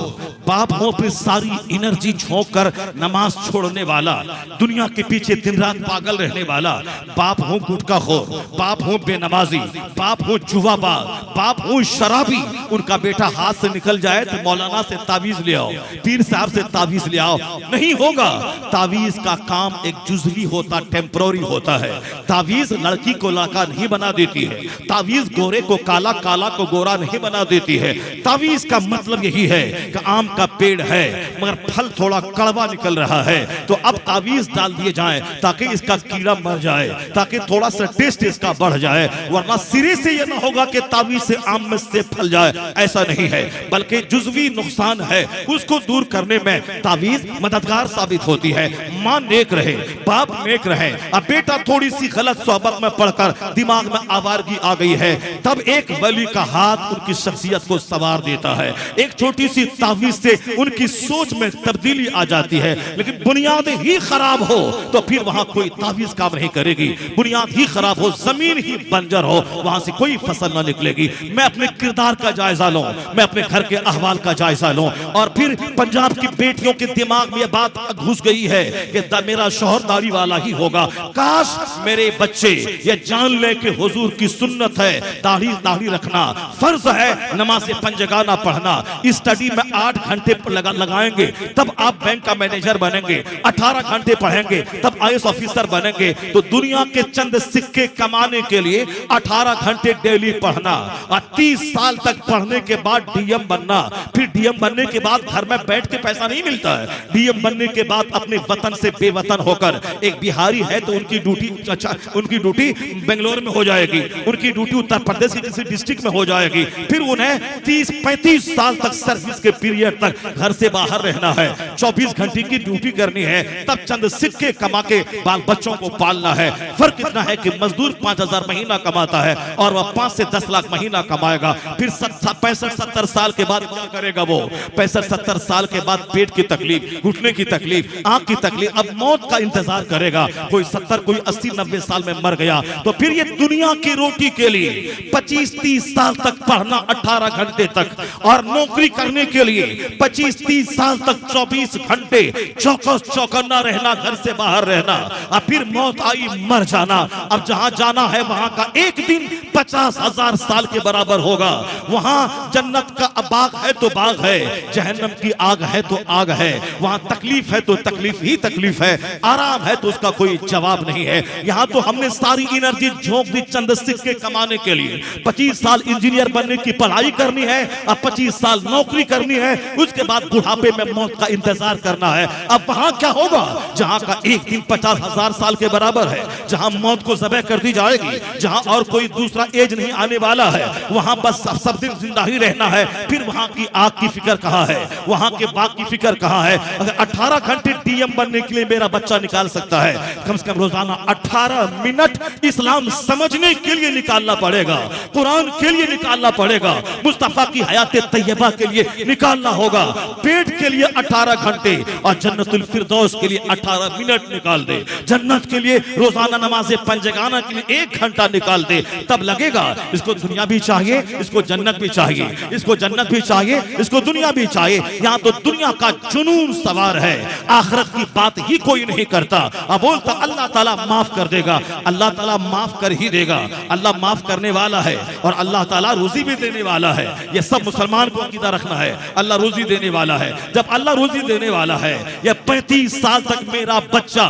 बाप हो फिर सारी एनर्जी झोंक कर नमाज छोड़ने वाला, दुनिया के पीछे दिन रात पागल रहने वाला, बाप हो गुटखा खोर, बाप हो बेनमाजी, बाप हो जुआबाज, बाप हो शराबी, उनका बेटा हाथ से निकल जाए तो मौलाना से तावीज ले आओ, पीर साहब से तावीज ले आओ, नहीं होगा। तावीज का काम एक जुज़वी होता, टेम्पररी होता है। तावीज लड़की को लड़का नहीं बना देती है, तावीज गोरे को काला, काला को गोरा नहीं बना देती है। तावीज का मतलब यही है कि आम का पेड़ है मगर फल थोड़ा कड़वा निकल रहा है, तो अब तावीज डाल दिए जाएं ताकि इसका कीड़ा मर जाए, ताकि थोड़ा सा टेस्ट इसका बढ़ जाए, वरना सिरे से यह ना होगा कि तावीज से आम में से फल जाए, ऐसा नहीं है। बल्कि जुज़वी नुकसान है, उसको दूर करने में तावीज मददगार साबित होती है। मां नेक रहे, बाप नेक रहे, अब बेटा थोड़ी सी गलत सोहबत में पड़कर दिमाग में आवारगी आ गई है, तब एक वली का हाथ उनकी शख्सियत को संवार देता है। एक छोटी सी तावीज से उनकी सोच में तब्दीली आ जाती है। लेकिन बुनियाद ही खराब हो तो फिर वहां कोई तावीज काम नहीं करेगी। बुनियाद ही खराब हो, जमीन ही बंजर हो, वहां से कोई फसल ना निकलेगी। मैं अपने किरदार का जायजा लूं, मैं अपने घर के अहवाल का जायजा लूं, और फिर पंजाब की बेटियों के दिमाग में यह बात घुस गई है कि मेरा शौहर दाढ़ी वाला ही होगा। काश मेरे बच्चे ये जान ले कि हुजूर की सुन्नत है दाढ़ी रखना, फर्ज है नमाज़े पंजगाना पढ़ना। स्टडी में 8 घंटे लगाएंगे तब आप बैंक का मैनेजर बनेंगे, 18 घंटे पढ़ेंगे तब आईएएस ऑफिसर बनेंगे। तो दुनिया के चंद सिक्के कमाने के लिए 18 घंटे डेली पढ़ना, और 30 साल तक पढ़ने के बाद डीएम बनना। फिर डीएम बनने के बाद घर में बैठ के पैसा नहीं मिलता है। डीएम बनने के बाद अपने वतन से बेवतन होकर, एक बिहारी है तो उनकी ड्यूटी बेंगलोर में हो जाएगी, उनकी ड्यूटी उत्तर प्रदेश के किसी डिस्ट्रिक्ट में हो जाएगी। फिर उन्हें 30-35 साल तक सर्विस के पीरियड तक घर से बाहर रहना है, 24 घंटे की ड्यूटी करनी है, तब चंद सिक्के कमा के बाल बच्चों को पालना है। फर्क इतना है कि मजदूर 5000 महीना कमाता है और वह 5 से 10 लाख महीना कमाएगा। फिर 65-70 साल के बाद क्या करेगा वो? 65-70 साल के बाद पेट की तकलीफ, घुटने की तकलीफ, आंख की तकलीफ, अब मौत का इंतजार करेगा। कोई 70, कोई 80-90 साल में मर गया तो फिर ये दुनिया की रोटी के लिए 25-30 साल तक पढ़ना 18 घंटे तक, और नौकरी करने के लिए 25-30 साल तक 24 घंटे चौकन्ना रहना, घर से बाहर रहना, और फिर मौत आई मर जाना। अब जहां जाना है वहां का एक दिन 50,000 साल के बराबर होगा। वहां जन्नत का बाग है तो बाग है, जहन्नम की आग है तो आग है। वहां तकलीफ है तो तकलीफ ही तकलीफ है, आराम है तो उसका कोई जवाब नहीं है। यहां तो हमने सारी एनर्जी झोंक दी चंद सिक्के कमाने के लिए। 25 साल इंजीनियर बनने की पढ़ाई करनी है, अब 25 साल नौकरी करनी है, उसके बाद बुढ़ापे में मौत का इंतजार करना है। अब वहां क्या होगा? जहां का एक दिन 50,000 साल के बराबर है, जहां मौत को ज़बह कर दी जाएगी, जहां और कोई दूसरा एज नहीं आने वाला है, वहां बस सब दिन जिंदा ही रहना है। फिर वहां की आग की फिक्र कहां है? वहां के बाग की फिक्र कहां है? अगर 18 घंटे डीएम बनने के लिए मेरा बच्चा निकाल सकता है, कम से कम रोजाना 18 मिनट इस्लाम समझने के लिए निकालना पड़ेगा, कुरान के लिए निकालना पड़ेगा, मुस्तफा की हयात तैयबा के लिए निकालना होगा। पेट के लिए 18 घंटे और जन्नतुल फिरदौस के लिए 18 मिनट निकाल दे। जन्नत के लिए रोजाना नमाज़े पंजगाना के लिए 1 घंटा निकाल दे, तब लगेगा इसको दुनिया भी चाहिए, इसको जन्नत भी चाहिए, इसको जन्नत भी चाहिए, इसको दुनिया भी चाहिए। यहाँ तो दुनिया का जुनून सवार है, आखिरत की बात ही कोई नहीं करता। अब बोलता अल्लाह ताला माफ कर देगा, अल्लाह ताला माफ कर ही देगा। अल्लाह माफ करने वाला है और अल्लाह ताला रोजी भी देने वाला है। ये सब मुसलमान को अकीदा रखना है, अल्लाह रोजी देने वाला है। जब अल्लाह रोजी देने वाला है, यह जब 35 साल तक मेरा बच्चा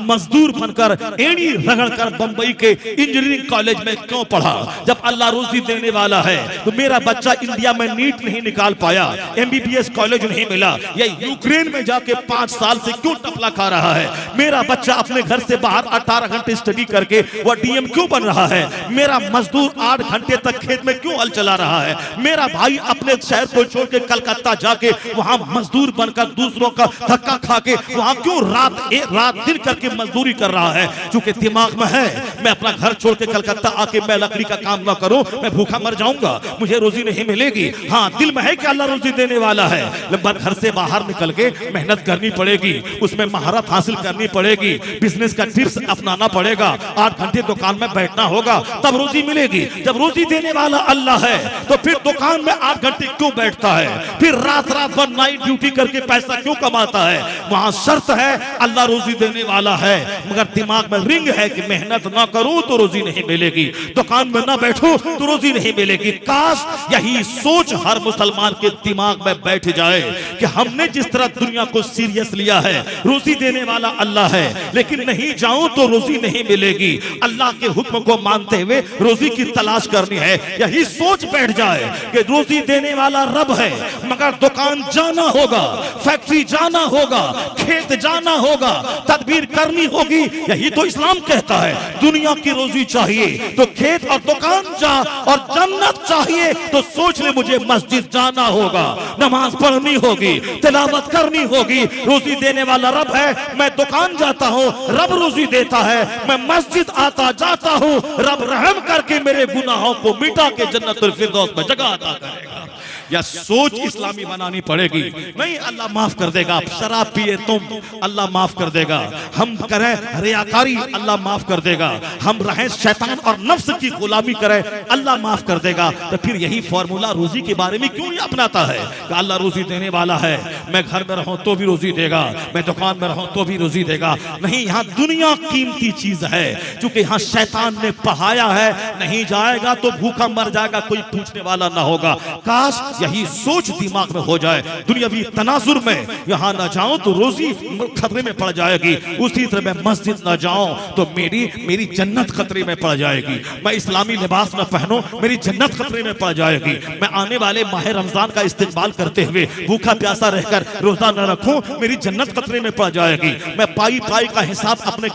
मजदूर बनकर एड़ी रगड़कर बंबई के इंजीनियरिंग कॉलेज में क्यों पढ़ा? जब अल्लाह रोजी देने वाला है तो मेरा बच्चा इंडिया में नीट नहीं निकाल पाया, एमबीबीएस कॉलेज नहीं मिला, या यूक्रेन में जाके 5 साल से क्यों टपला खा रहा है? मेरा बच्चा अपने घर से बाहर 18 घंटे स्टडी करके वह डीएम क्यों बन रहा है? मेरा मजदूर 8 घंटे तक खेत में क्यों हल चला रहा है? मेरा भाई अपने शहर को छोड़ के कलकत्ता जाके वहां मजदूर बनकर दूसरों का धक्का खा के वहां क्यों रात दिन करके मजदूरी कर रहा है? क्योंकि दिमाग में है मैं अपना घर छोड़ के कलकत्ता आके मैं लकड़ी का काम ना करूं, मैं भूखा मर जाऊंगा, मुझे रोजी नहीं मिलेगी। हाँ, दिल में है कि अल्लाह रोजी देने वाला है, लेकिन घर से बाहर निकल के मेहनत करनी पड़ेगी, उसमें महारत हासिल करनी पड़ेगी, बिजनेस का टिप्स अपनाना पड़ेगा, 8 घंटे दुकान में बैठना होगा, तब रोजी मिलेगी। जब रोजी देने वाला अल्लाह है तो फिर दुकान में 8 घंटे क्यों बैठता है? फिर रात भर नाइट ड्यूटी करके पैसा क्यों कमाता है? वहां शर्त है अल्लाह रोजी देने वाला है, मगर दिमाग में रिंग है कि मेहनत ना करूं तो रोजी नहीं मिलेगी, दुकान में ना बैठूं तो रोजी नहीं मिलेगी। काश यही सोच हर मुसलमान के दिमाग में बैठ जाए कि हमने जिस तरह दुनिया को सीरियस लिया है, रोजी देने वाला अल्लाह है, लेकिन नहीं जाऊं तो रोजी नहीं मिलेगी, अल्लाह के हुक्म को मानते हुए रोजी की तलाश करनी है। यही सोच बैठ जाए कि रोजी देने वाला रब है, मगर दुकान जाना होगा, फैक्ट्री जाना होगा, खेत जाना होगा, तदबीर करनी होगी। यही तो इस्लाम कहता है। दुनिया की रोजी चाहिए तो खेत और दुकान जा, और जन्नत चाहिए तो सोच ले मुझे मस्जिद जाना होगा, नमाज पढ़नी होगी, तिलावत करनी होगी। रोजी देने वाला रब है, मैं दुकान जाता हूँ, रब रोजी देता है, मैं मस्जिद आता जाता हूँ, रब रहम करके मेरे गुनाहों को मिटा के जन्नतुल फिरदौस में जगह अता करेगा। या सोच इस्लामी बनानी पड़ेगी। नहीं, अल्लाह माफ कर देगा। आप शराब पिए तुम, अल्लाह माफ कर देगा। हम करें रियाकारी, अल्लाह माफ कर देगा। हम रहें शैतान और नफ्स की गुलामी करें, अल्लाह माफ कर देगा। तो फिर यही फॉर्मूला रोजी के बारे में क्यों नहीं अपनाता है कि अल्लाह रोजी देने वाला है, मैं घर में रहूं तो भी रोजी देगा, मैं दुकान में रहूं तो भी रोजी देगा। नहीं, यहाँ दुनिया कीमती चीज है, क्योंकि यहाँ शैतान ने पहाया है, नहीं जाएगा तो भूखा मर जाएगा, कोई पूछने वाला ना होगा। काश यही सोच दिमाग में हो जाए, दुनियावी तनाजुर में यहाँ ना जाऊं तो रोजी खतरे में पड़ जाएगी, उसी तरह मैं मस्जिद ना जाऊं तो मेरी जन्नत खतरे में पड़ जाएगी, मैं इस्लामी लिबास न पहनूं मेरी जन्नत खतरे में पड़ जाएगी, मैं आने वाले माह रमजान का इस्तेमाल करते हुए भूखा प्यासा रहकर रोजा न रखूं मेरी जन्नत खतरे में पड़ जाएगी। मैं पाई का हिसाब अपने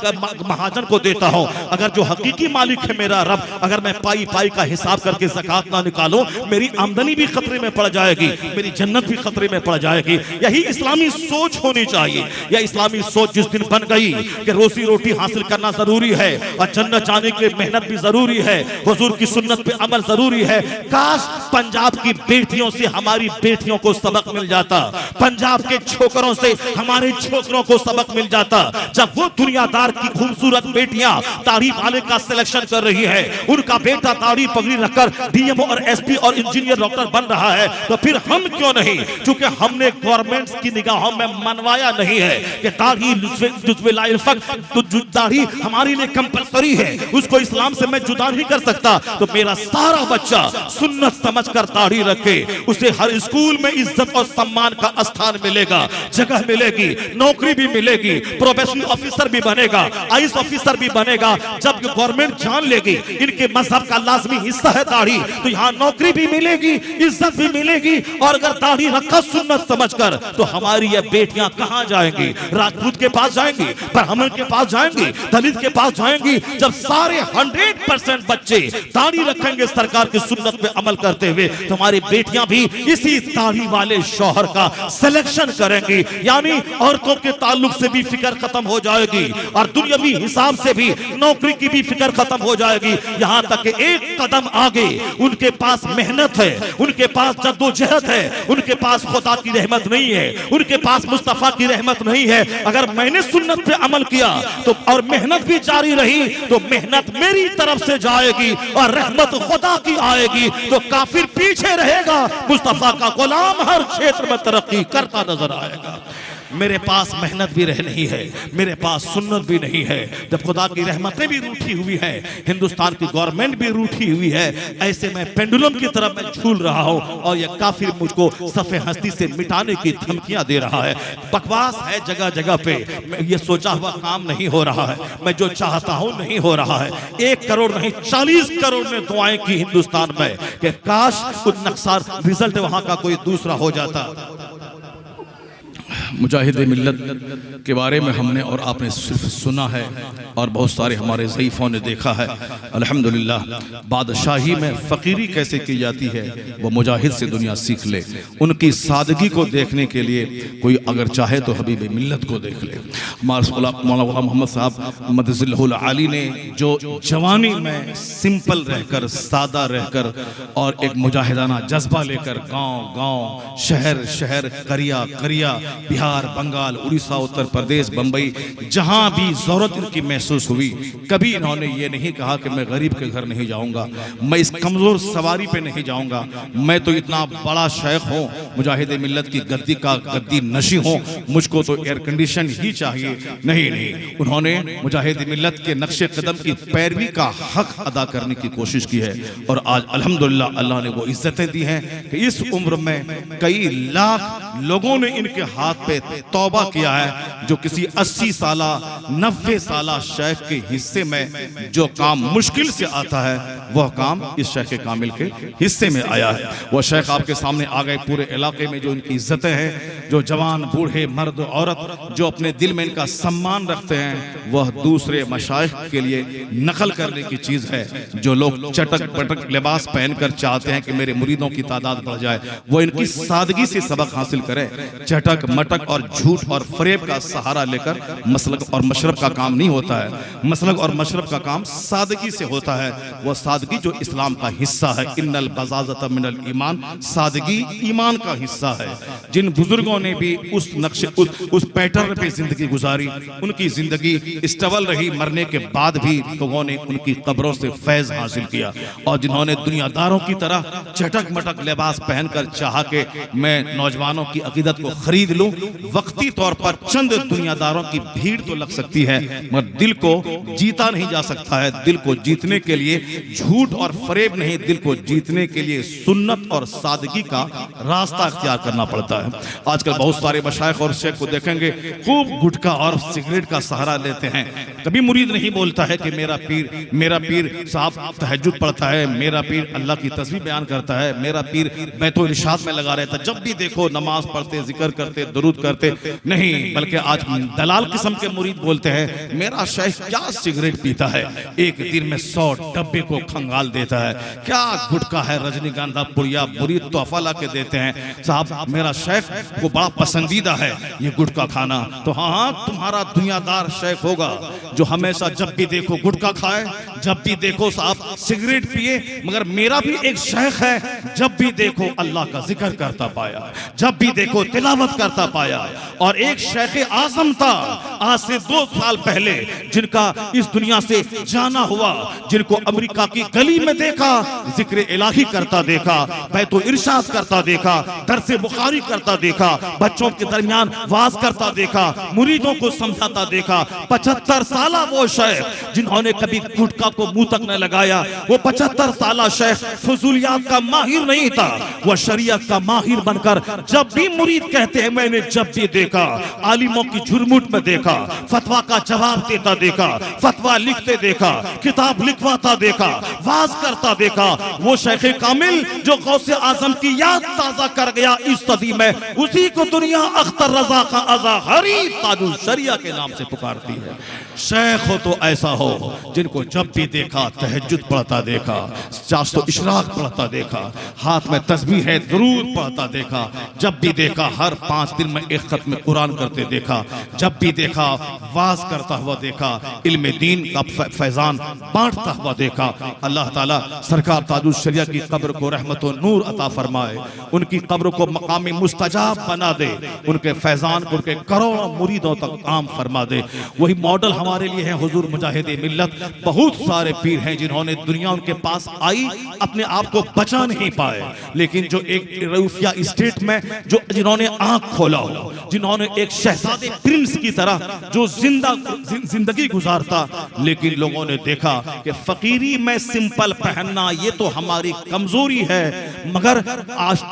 महाजन को देता हूं, अगर जो हकीकी मालिक है मेरा रब, अगर मैं पाई का हिसाब करके ज़कात ना निकालूं मेरी आमदनी भी खतरे में पड़ जाएगी, मेरी जन्नत भी खतरे में पड़ जाएगी। यही इस्लामी सोच होनी चाहिए। यह इस्लामी सोच जिस दिन बन गई कि रोजी रोटी हासिल करना जरूरी है और जन्नत जाने के लिए मेहनत भी जरूरी है, हुजूर की सुन्नत पे अमल जरूरी है। काश पंजाब की बेटियों से हमारी बेटियों को सबक मिल जाता, पंजाब के छोकरों से हमारे छोकरों को सबक मिल जाता। जब वो दुनियादार की खूबसूरत बेटियां दाढ़ी वाले का सिलेक्शन कर रही है, उनका बेटा दाढ़ी पगड़ी रखकर डीएमओ और एसपी और इंजीनियर डॉक्टर बन रहा है, तो फिर हम क्यों नहीं? क्योंकि हमने गवर्नमेंट की निगाहों में मनवाया नहीं है कि दाढ़ी हमारे लिए कंपलसरी है, उसको इस्लाम से मैं जुदा नहीं कर सकता। तो मेरा सारा बच्चा सुन्नत समझकर दाढ़ी रखे, उसे हर स्कूल में इज्जत और सम्मान का स्थान मिलेगा, जगह मिलेगी, नौकरी भी मिलेगी, प्रोबेशनरी ऑफिसर भी बनेगा, आईएएस ऑफिसर भी बनेगा। जब गवर्नमेंट जान लेगी इनके मजहब का लाजमी हिस्सा है दाढ़ी, तो यहाँ नौकरी भी मिलेगी, इज्जत भी मिलेगी। और अगर दाढ़ी रखा सुन्नत समझकर तो हमारी ये बेटियां कहां जाएंगी? राजपूत के पास जाएंगी, ब्राह्मण के पास जाएंगी, दलित के पास जाएंगी। जब सारे 100% बच्चे दाढ़ी रखेंगे सरकार की सुन्नत पे अमल करते हुए, तो हमारी बेटियां भी इसी दाढ़ी वाले शौहर का सिलेक्शन करेंगी। यानी औरतों के ताल्लुक से भी फिक्र खत्म हो जाएगी और दुनियावी हिसाब से भी नौकरी की भी फिक्र खत्म हो जाएगी। यहां तक कि एक कदम आगे उनके पास मेहनत है, उनके पास जद्दोजहद है, उनके पास खुदा की रहमत नहीं है, उनके पास मुस्तफा की रहमत नहीं है। अगर मैंने सुन्नत पे अमल किया तो और मेहनत भी जारी रही तो मेहनत मेरी तरफ से जाएगी और रहमत खुदा की आएगी। तो काफिर पीछे रहेगा, मुस्तफा का गुलाम हर क्षेत्र में तरक्की करता नजर आएगा। मेरे पास मेहनत भी रह नहीं है, मेरे पास सुन्नत भी नहीं है। जब खुदा की रहमतें भी रूठी हुई है, हिंदुस्तान की गवर्नमेंट भी रूठी हुई है, ऐसे में पेंडुलम की तरफ मैं झूल रहा हूँ और यह काफिर मुझको सफ़े हस्ती से मिटाने की धमकियां दे रहा है। बकवास है जगह जगह पे, ये सोचा हुआ काम नहीं हो रहा है, मैं जो चाहता हूँ नहीं हो रहा है। 1 करोड़ नहीं 40 करोड़ ने दुआएं की हिंदुस्तान में कि काश कुछ नक्शा रिजल्ट वहां का कोई दूसरा हो जाता। मुजाहिद मिल्लत के बारे में हमने और आपने सिर्फ सुना है और बहुत सारे हमारे ज़ईफ़ों ने देखा है। अल्हम्दुलिल्लाह बादशाही में फ़कीरी कैसे की जाती है वो मुजाहिद से दुनिया सीख ले। उनकी सादगी को देखने के लिए कोई अगर चाहे तो हबीब मिल्लत को देख ले। मौलाना मोहम्मद साहब मदज़िल्लहुल आली ने जो जवानी में सिंपल रहकर, सादा रहकर और एक मुजाहिदाना जज्बा लेकर गाँव गाँव, शहर शहर, करिया करिया, बिहार, बंगाल, उड़ीसा, उत्तर प्रदेश, बंबई, जहां भी ज़रूरत इनकी महसूस हुई, कभी इन्होंने ये नहीं कहा कि मैं गरीब के घर नहीं जाऊंगा, मैं इस कमज़ोर सवारी पे नहीं जाऊंगा, मैं तो इतना बड़ा शेख हूँ, मुजाहिद मिल्लत की गद्दी नशी हूँ, मुझको तो एयर कंडीशन ही चाहिए। नहीं नहीं, उन्होंने मुजाहिद मिल्लत के नक्शे कदम की पैरवी का हक अदा करने की कोशिश की है और आज अल्हम्दुलिल्लाह अल्लाह ने वो इज्जतें दी हैं कि इस उम्र में कई लाख लोगों ने इनके हाथ पे तौबा किया है। जो किसी 80 साला 90 साला शेख के हिस्से में जो काम मुश्किल से आता है वह काम इस शेख कामिल के हिस्से में आया है। वह शेख आपके सामने आ गए। पूरे इलाके में जो इनकी इज्जतें हैं, जो जवान बूढ़े मर्द औरत जो अपने दिल में इनका सम्मान रखते हैं, वह दूसरे मशाइख के लिए नकल करने की चीज है। जो लोग चटक पटक लिबास पहनकर चाहते हैं कि मेरे मुरीदों की तादाद बढ़ जाए, वो इनकी सादगी से सबक हासिल करें। चटक मटक और झूठ और फरेब का सहारा लेकर मसलक और मशरब का काम नहीं होता है। मसलक और मशरब का काम सादगी से होता है। वह सादगी जो इस्लाम का हिस्सा है। इन्नल बज़ाज़त मिनल ईमान, सादगी ईमान का हिस्सा है। जिन बुजुर्गों ने भी उस नक्शे उस पैटर्न पे जिंदगी गुजारी, उनकी जिंदगी स्टेबल रही। मरने के बाद भी लोगों ने उनकी कब्रों से फैज हासिल किया। और जिन्होंने दुनियादारों की तरह चटक मटक लिबास पहनकर चाहा कि मैं नौजवानों की अकीदत को खरीद लूं, वक्ती तौर पर चंद दुनियादारों की भीड़ तो लग सकती है, मगर दिल को जीता नहीं जा सकता है। दिल को जीतने के लिए झूठ और फरेब नहीं, दिल को जीतने के लिए सुन्नत और सादगी का रास्ता अख्तियार करना पड़ता है। आजकल बहुत सारे मशाइख और शेख को देखेंगे खूब गुटखा और सिगरेट का सहारा लेते हैं। कभी मुरीद नहीं बोलता है कि मेरा पीर साहब तहज्जुद पढ़ता है, मेरा पीर अल्लाह की तस्बीह बयान करता है, मेरा पीर बैतुल इरशाद में लगा रहता है। जब भी देखो नमाज पढ़ते, जिक्र करते, दुरूद करते, नहीं बल्कि आज दलाल किस्म के मुरीद बोलते हैं मेरा शेख क्या सिगरेट पीता है, एक दिन में 100 डब्बे को खंगाल देता है, क्या गुटखा है, रजनीगंधा पुड़िया मुरीद तोहफा ला के देते हैं। साहब मेरा शेख को बड़ा पसंदीदा है ये गुटखा खाना। तो हाँ, तुम्हारा दुनियादार शेख होगा जो हमेशा जब भी देखो गुटखा खाए, जब भी देखो साहब सिगरेट पिए। मगर मेरा भी एक शेख है, जब भी देखो अल्लाह का जिक्र करता पाया, जब भी देखो तिलावत करता पाया। और एक शेख आजम था आज से 2 साल पहले, जिनका इस दुनिया से जाना हुआ, जिनको अमेरिका की गली में देखा, जिक्र इलाही करता देखा, बैतुल इरशाद करता देखा, दर्स बुखारी करता देखा, बच्चों के दरमियान वाज करता देखा, मुरीदों को समझाता देखा। 75 साला वो शेख जिन्होंने कभी गुटखा को मुंह तक न लगाया, वो 75 साला शेख फजूलियात का माहिर नहीं था, वह शरीयत का माहिर बनकर जब भी मुरीद कहते हैं मैंने जब भी देखा, आलिमों की झुरमुट में देखा, फतवा का जवाब देता देखा, फतवा लिखते देखा, किताब लिखवाता देखा, वाज करता देखा। वो शेख कामिल जो गौसे आजम की याद ताजा कर गया इस सदी में, उसी को दुनिया अख्तर रजा का अज़हरी ताजुल शरिया के नाम से पुकारती है। शेख हो तो ऐसा हो जिनको जब भी देखा तहज्जुद पढ़ता देखा, 400 इशराक पढ़ता देखा, हाथ में तस्बीह है दुरूद पढ़ता देखा, जब भी देखा हर 5 दिन में एक खत्म कुरान करते देखा, जब भी देखा वाज करता हुआ देखा, इल्म दीन का फैजान बांटता हुआ देखा। अल्लाह ताला सरकार ताजुल शरिया की कब्र को रहमत और नूर अता फरमाए, उनकी कब्र को मकाम मुस्तजाब बना दे, उनके फैजान को उनके करोड़ों मुरीदों तक आम फरमा दे। वही मॉडल हमारे लिए है हुजूर मुजाहिद मिल्लत। बहुत सारे पीर हैं जिन्होंने दुनिया उनके पास आई, अपने आप को बचा नहीं पाए, लेकिन जो एक रूफिया स्टेट में जो जिन्होंने आंख खोला हो, जिन्होंने एक शहजादे प्रिंस की तरह जो जिंदगी गुजारता, लेकिन लोगों ने देखा कि फकीरी में सिंपल पहनना ये तो हमारी कमजोरी है, मगर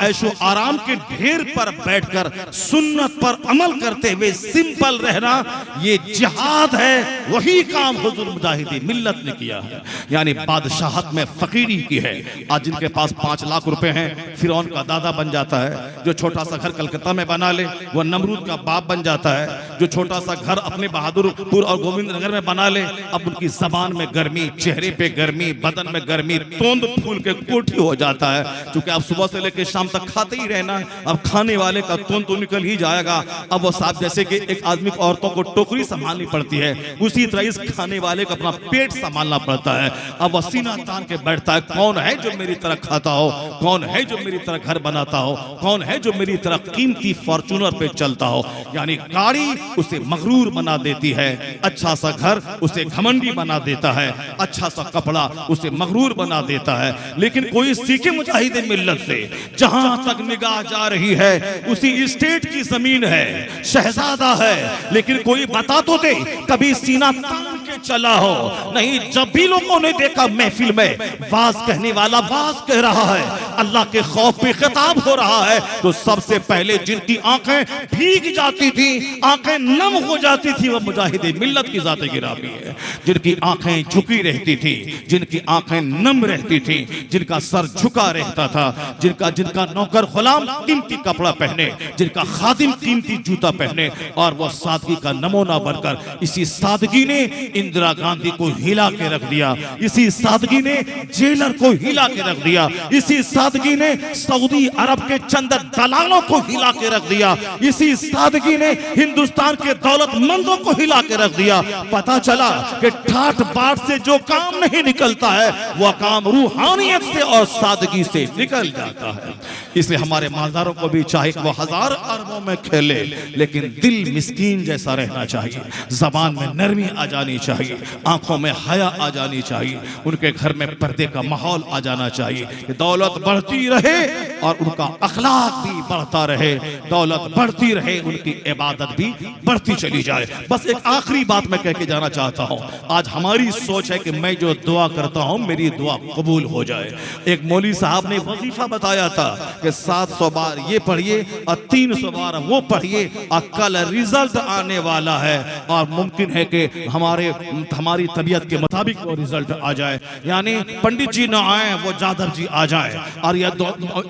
ऐशो आराम के ढेर पर बैठकर सुन्नत पर अमल करते हुए सिंपल रहना ये जिहाद है। वही काम हुजूर मुजाहिद मिल्लत ने किया है, यानी बादशाहत में फकीरी की है। आज जिनके पास 5 लाख रुपए हैं, फिरौन का दादा बन जाता है। जो छोटा सा घर कलकत्ता में बना ले वो नमरूद का बाप बन जाता है। जो छोटा सा घर अपने बहादुरपुर और गोविंद नगर में बना ले, अब उनकी जबान में गर्मी, चेहरे पे गर्मी, बदन में गर्मी, तोंद फूल के कोठी हो जाता है। क्योंकि अब सुबह से लेकर शाम तक खाते ही रहना, अब खाने वाले का तोंद तो निकल ही जाएगा। अब वो साहब जैसे कि एक आदमी को औरतों को टोकरी संभालनी पड़ती है, उसी तरह इस खाने वाले को अपना पेट संभालना पड़ता है। अब वो सीना तान के बैठता है, कौन है जो मेरी तरह खाता हो, कौन है जो मेरी तरह घर बनाता हो, कौन है जो मेरी तरह कीमती फॉर्च्यूनर पे चलता हो। यानी गाड़ी उसे मगरूर बना देती है, अच्छा सा घर उसे घमंडी बना देता है, अच्छा सा कपड़ा उसे मगरूर बना देता है। लेकिन कोई सीखे मुजाहिद मिल्लत से, जहां तक निगाह जा रही है उसी स्टेट की जमीन है, शहजादा है, लेकिन कोई बता तो दे कभी सीना तान के चला हो। नहीं, जब भी लोगों ने देखा महफिल में वाज कहने वाला वाज कह रहा है, अल्लाह के खौफ पे खिताब हो रहा है, तो सबसे पहले जिनकी आंखें भीग जाती थी, आंखें नम हो जाती थी, वो मुजाहिद मिल्लत की जाते गिरामी है। जिनकी आंखें झुकी रहती थी, जिनकी आंखें नम रहती थी, जिनका सर झुका रहता था, जिनका नौकर गुलाम कीमती कपड़ा पहने, जिनका खादिम कीमती जूता पहने, और वो सादगी का नमूना बनकर इसी सादगी ने इंदिरा गांधी को हिला के रख दिया, इसी सादगी ने जेलर को हिला के रख दिया, इसी सादगी ने सऊदी अरब के चंद दलालों को हिला के रख दिया, इसी सादगी ने हिंदुस्तान के दौलतमंदों को हिला के रख दिया। पता चला कि ठाठ बाट से जो काम नहीं निकलता है वह काम रूहानियत से और सादगी से निकल जाता है। इसलिए हमारे मालदारों को भी चाहे वो 1000 अरबों में खेले, लेकिन दिल मिस्कीन जैसा रहना चाहिए, जबान में नरमी आ जानी चाहिए, आंखों में हया आ जानी चाहिए, उनके घर में पर्दे का माहौल आ जाना चाहिए कि दौलत बढ़ती रहे और उनका अखलाक भी बढ़ता रहे, दौलत बढ़ती रहे, उनकी इबादत भी बढ़ती चली जाए। बस एक आखिरी बात मैं कह के जाना चाहता हूं, आज हमारी सोच है कि मैं जो दुआ करता हूं मेरी दुआ कबूल हो जाए। एक मौलवी साहब ने वजीफा बताया था कि 700 बार ये पढ़िए और 300 बार वो पढ़िए और कल रिजल्ट आने वाला है, और मुमकिन है कि हमारी तबीयत के मुताबिक वो रिजल्ट आ जाए। यानी पंडित जी ना आए, वो जादव जी आ जाए, और यह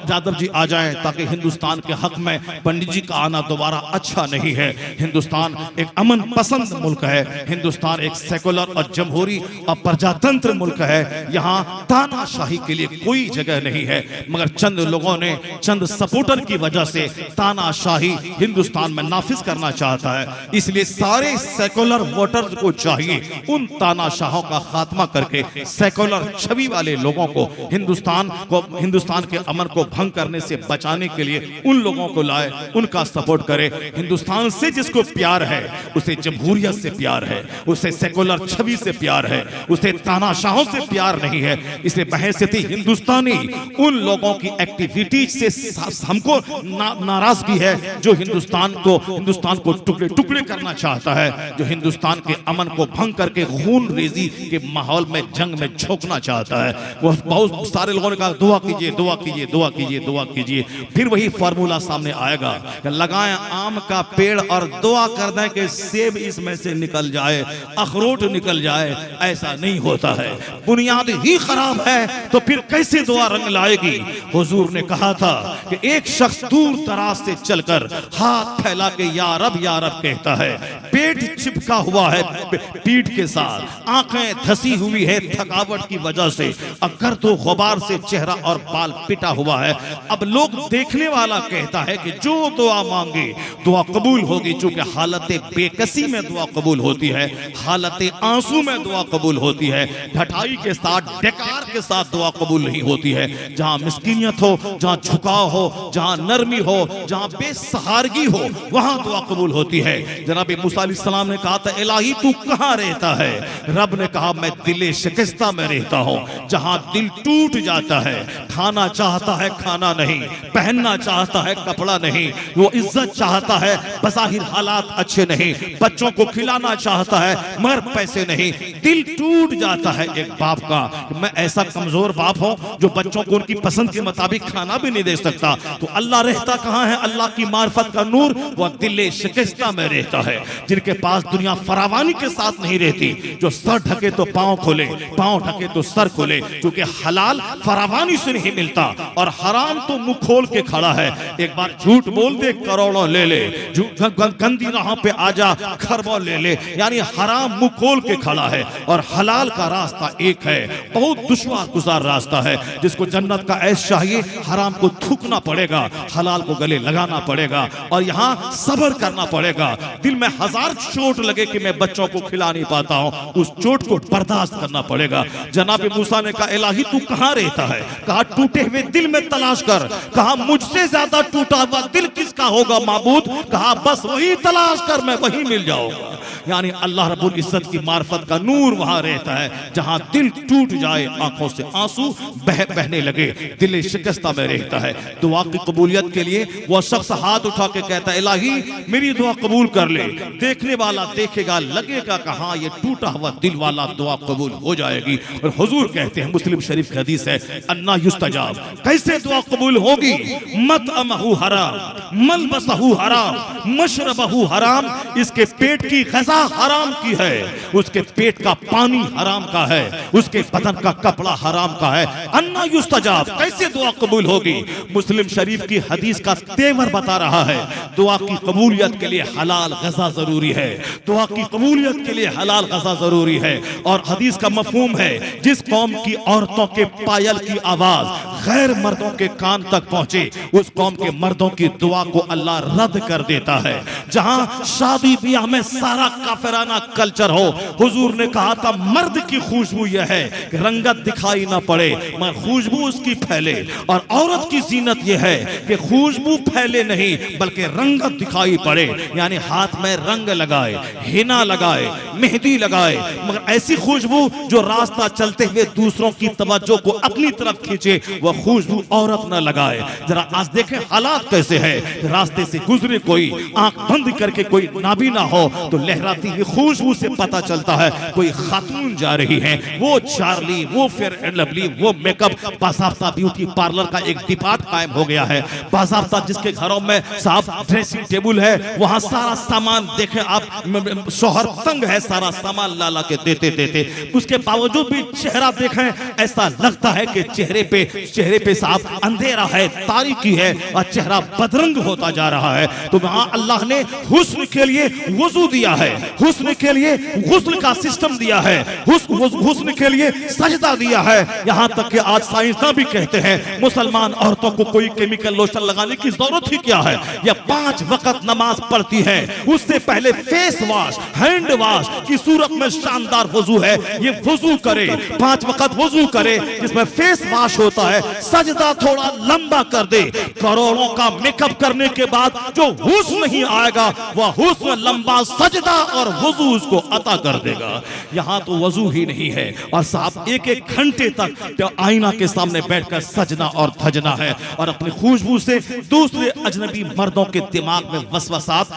जादव जी आ जाए, ताकि हिंदुस्तान के हक में पंडित जी का आना दोबारा अच्छा नहीं है। हिंदुस्तान एक अमन पसंद मुल्क है, हिंदुस्तान एक सेकुलर और जमहूरी और प्रजातंत्र मुल्क है। यहाँ तानाशाही के लिए कोई जगह नहीं है, मगर चंद लोगों ने चंद सपोर्टर की वजह से तानाशाही हिंदुस्तान में नाफिज करना चाहता है। इसलिए सारे सेकुलर वोटर्स को चाहिए उन तानाशाहों का खात्मा करके सेकुलर छवि वाले लोगों को हिंदुस्तान के अमन को भंग करने से बचाने के लिए उन लोगों को लाए, उनका सपोर्ट करे। हिंदुस्तान से जिसको प्यार है उसे जमहूरियत से प्यार है, उसे सेकुलर छवि से प्यार है, उसे तानाशाहों से प्यार नहीं है। इसलिए बहैसियत हिंदुस्तानी उन लोगों की एक्टिविटीज से हमको नाराजगी है जो हिंदुस्तान को टुकड़े टुकड़े करना चाहता है, जो हिंदुस्तान के अमन को भंग करके खून रेजी के माहौल में जंग में झोंकना चाहता है। वो बहुत सारे लोगों ने कहा दुआ कीजिए, दुआ कीजिए, दुआ कीजिए, दुआ कीजिए, फिर वही फार्मूला सामने आएगा कि लगाएं आम का पेड़ और दुआ कर दें कि सेब इसमें से निकल जाए, अखरोट निकल जाए। ऐसा नहीं होता है, बुनियाद ही खराब है तो फिर कैसे दुआ रंग लाएगी। हुजूर ने कहा था कि एक शख्स दूर दराज से चलकर हाथ फैला के या रब कहता है, पेट चिपका हुआ है पीठ के साथ, आंखें धसी हुई है थकावट की वजह से, अगर तो गुबार से चेहरा और बाल पिटा हुआ है। अब लोग देखने वाला कहता है कि जो दुआ मांगे दुआ कबूल होगी, चूंकि हालत बेकसी में दुआ कबूल होती है, हालत आंसू में दुआ कबूल होती है, ढटाई के साथ डेकार के साथ दुआ कबूल नहीं होती है। जहां मिस्कीनियत हो, जहां झुकाव हो, जहां नरमी हो, जहां बेसहारगी हो, वहां दुआ कबूल होती है। जनाब मूसा अलैहिस्सलाम ने कहा था, इलाही तू कहां रहता है? रब ने कहा, मैं दिल शिकस्ता में रहता हूं, जहां दिल टूट जाता है, खाना चाहता है खाना नहीं, पहनना चाहता है कपड़ा नहीं, वो इज्जत चाहता है बज़ाहिर हालात अच्छे नहीं, बच्चों को खिलाना चाहता है मगर पैसे नहीं, दिल टूट जाता है एक बाप का। मैं ऐसा कमजोर बाप हूं जो बच्चों को उनकी पसंद के मुताबिक खाना भी नहीं दे सकता, तो अल्लाह रहता कहां है? अल्लाह की मार्फत का नूर वह दिल शिकस्ता में रहता है। जिनके पास दुनिया फरावानी के साथ नहीं रहती, जो सर ढके तो पांव खोले, पांव ढके तो सर खोले, क्योंकि हलाल फरावानी से नहीं मिलता और हराम तो मुंह खोल के खड़ा है। एक बार झूठ बोल दे करोड़ों ले ले, गंदी राह पे आजा खरबों ले ले, यानी हराम मुंह खोल के खड़ा है और हलाल का रास्ता एक है, बहुत दुश्वार गुजार रास्ता है। जिसको जन्नत का ऐश चाहिए, हराम को थूकना पड़ेगा, हलाल को गले लगाना पड़ेगा और यहाँ सब्र करना पड़ेगा। दिल में हजार चोट लगे कि मैं बच्चों को खिला नहीं पाता हूँ, उस चोट को बर्दाश्त करना पड़ेगा। जनाब मूसा ने कहा, इलाही तू कहां रहता है? कहा, टूटे हुए दिल में तलाश कर। कहा, मुझसे ज्यादा टूटा हुआ दिल किसका होगा माबूद? कहा, बस वही तलाश कर, मैं वही मिल जाऊंगा। यानी अल्लाह रब्बुल इज्जत की मार्फत का नूर वहां रहता है, जहां दिल टूट जाए, आंखों से आंसू बहने लगे, दिल शिकस्ता में रहता है। दुआ की कबूलियत के लिए वह शख्स हाथ उठा के कहता है, इलाही मेरी दुआ कबूल कर ले। देखने वाला देखेगा, लगेगा कहा ये टूटा हुआ दिल वाला दुआ कबूल हो जाएगी। और हुजूर कहते हैं, मुस्लिम शरीफ की हदीस है, अन्ना युस्तजाब, कैसे दुआ कबूल होगी? मतअमहु हराम, मलबसहु हराम, मशरबहु हराम, इसके पेट की ग़िज़ा हराम की है, उसके पेट का पानी हराम का है, उसके बदन का कपड़ा हराम का है। अन्ना युस्तजाब, कैसे दुआ कबूल होगी? मुस्लिम शरीफ की हदीस का तेवर बता रहा है, दुआ की कबूलियत के लिए हलाल ग़िज़ा जरूरी है, दुआ की कबूलियत के लिए हलाल ग़िज़ा जरूरी है। और हदीस का मफ़हूम है, जिस कौम की औरतों के पायल की आवाज गैर मर्दों के कान तक पहुंचे, उस कौम के मर्दों की दुआ को अल्लाह रद्द कर देता है। जहां शादी ब्याह में सारा काफिराना कल्चर हो, हुजूर ने कहा था, मर्द की खुशबू यह है कि रंगत दिखाई ना पड़े मगर खुशबू उसकी फैले, और औरत की जीनत यह है कि खुशबू फैले नहीं बल्कि रंगत दिखाई पड़े, यानी हाथ में रंग लगाए, हिना लगाए, मेहंदी लगाए, मगर ऐसी खुशबू जो रास्ता चलते हुए दूसरों की तवज्जो को अपनी तरफ खींचे, वह खुशबू औरत न लगाए। जरा आज देखें हालात कैसे है, रास्ते से गुजरे कोई, आंख बंद करके कोई नाबीना हो तो लहराती हुई खुशबू से पता चलता है कोई खातून जा रही है। वो चार्ली, वो फेयर एंड लवली, वो मेकअप, बाज़ाब्ता ब्यूटी पार्लर का एक डिपार्ट कायम हो गया है। बाज़ाब्ता जिसके घरों में साहब ड्रेसिंग टेबल है, वहां सारा सामान देखें आप, शोहर तंग है सारा सामान ला के देते देते, उसके बावजूद भी चेहरा देखें, ऐसा लगता है कि चेहरे पे साहब अंधेरा है, तारीकी है और चेहरा बदरंग होता जा रहा है। तो वहां अल्लाह ने हुस्न के लिए वुजू दिया है, हुस्न के लिए गुस्ल का सिस्टम दिया है, हुस्न के लिए सजदा दिया है। यहां तक कि आज साइंसदान भी कहते हैं मुसलमान औरतों को कोई केमिकल लोशन लगाने की जरूरत ही क्या है, या 5 वक्त नमाज पढ़ती है, उससे पहले फेस वॉश, हैंड वॉश की सूरत में शानदार वुजू है, ये वुजू करे, 5 वक्त वुजू करे जिसमें फेस वॉश होता है, सजदा थोड़ा लंबा कर दे। करोड़ों का मेकअप करने के बाद जो हुस्न नहीं आएगा, वह हुस्न लंबा सजदा और वुजू उसको अता कर देगा। यहाँ तो वजू ही नहीं है और साहब 1-1 घंटे तक आईना के सामने बैठकर सजना और धजना है और अपनी खुशबू से दूसरे अजनबी मर्दों के दिमाग में वसवसात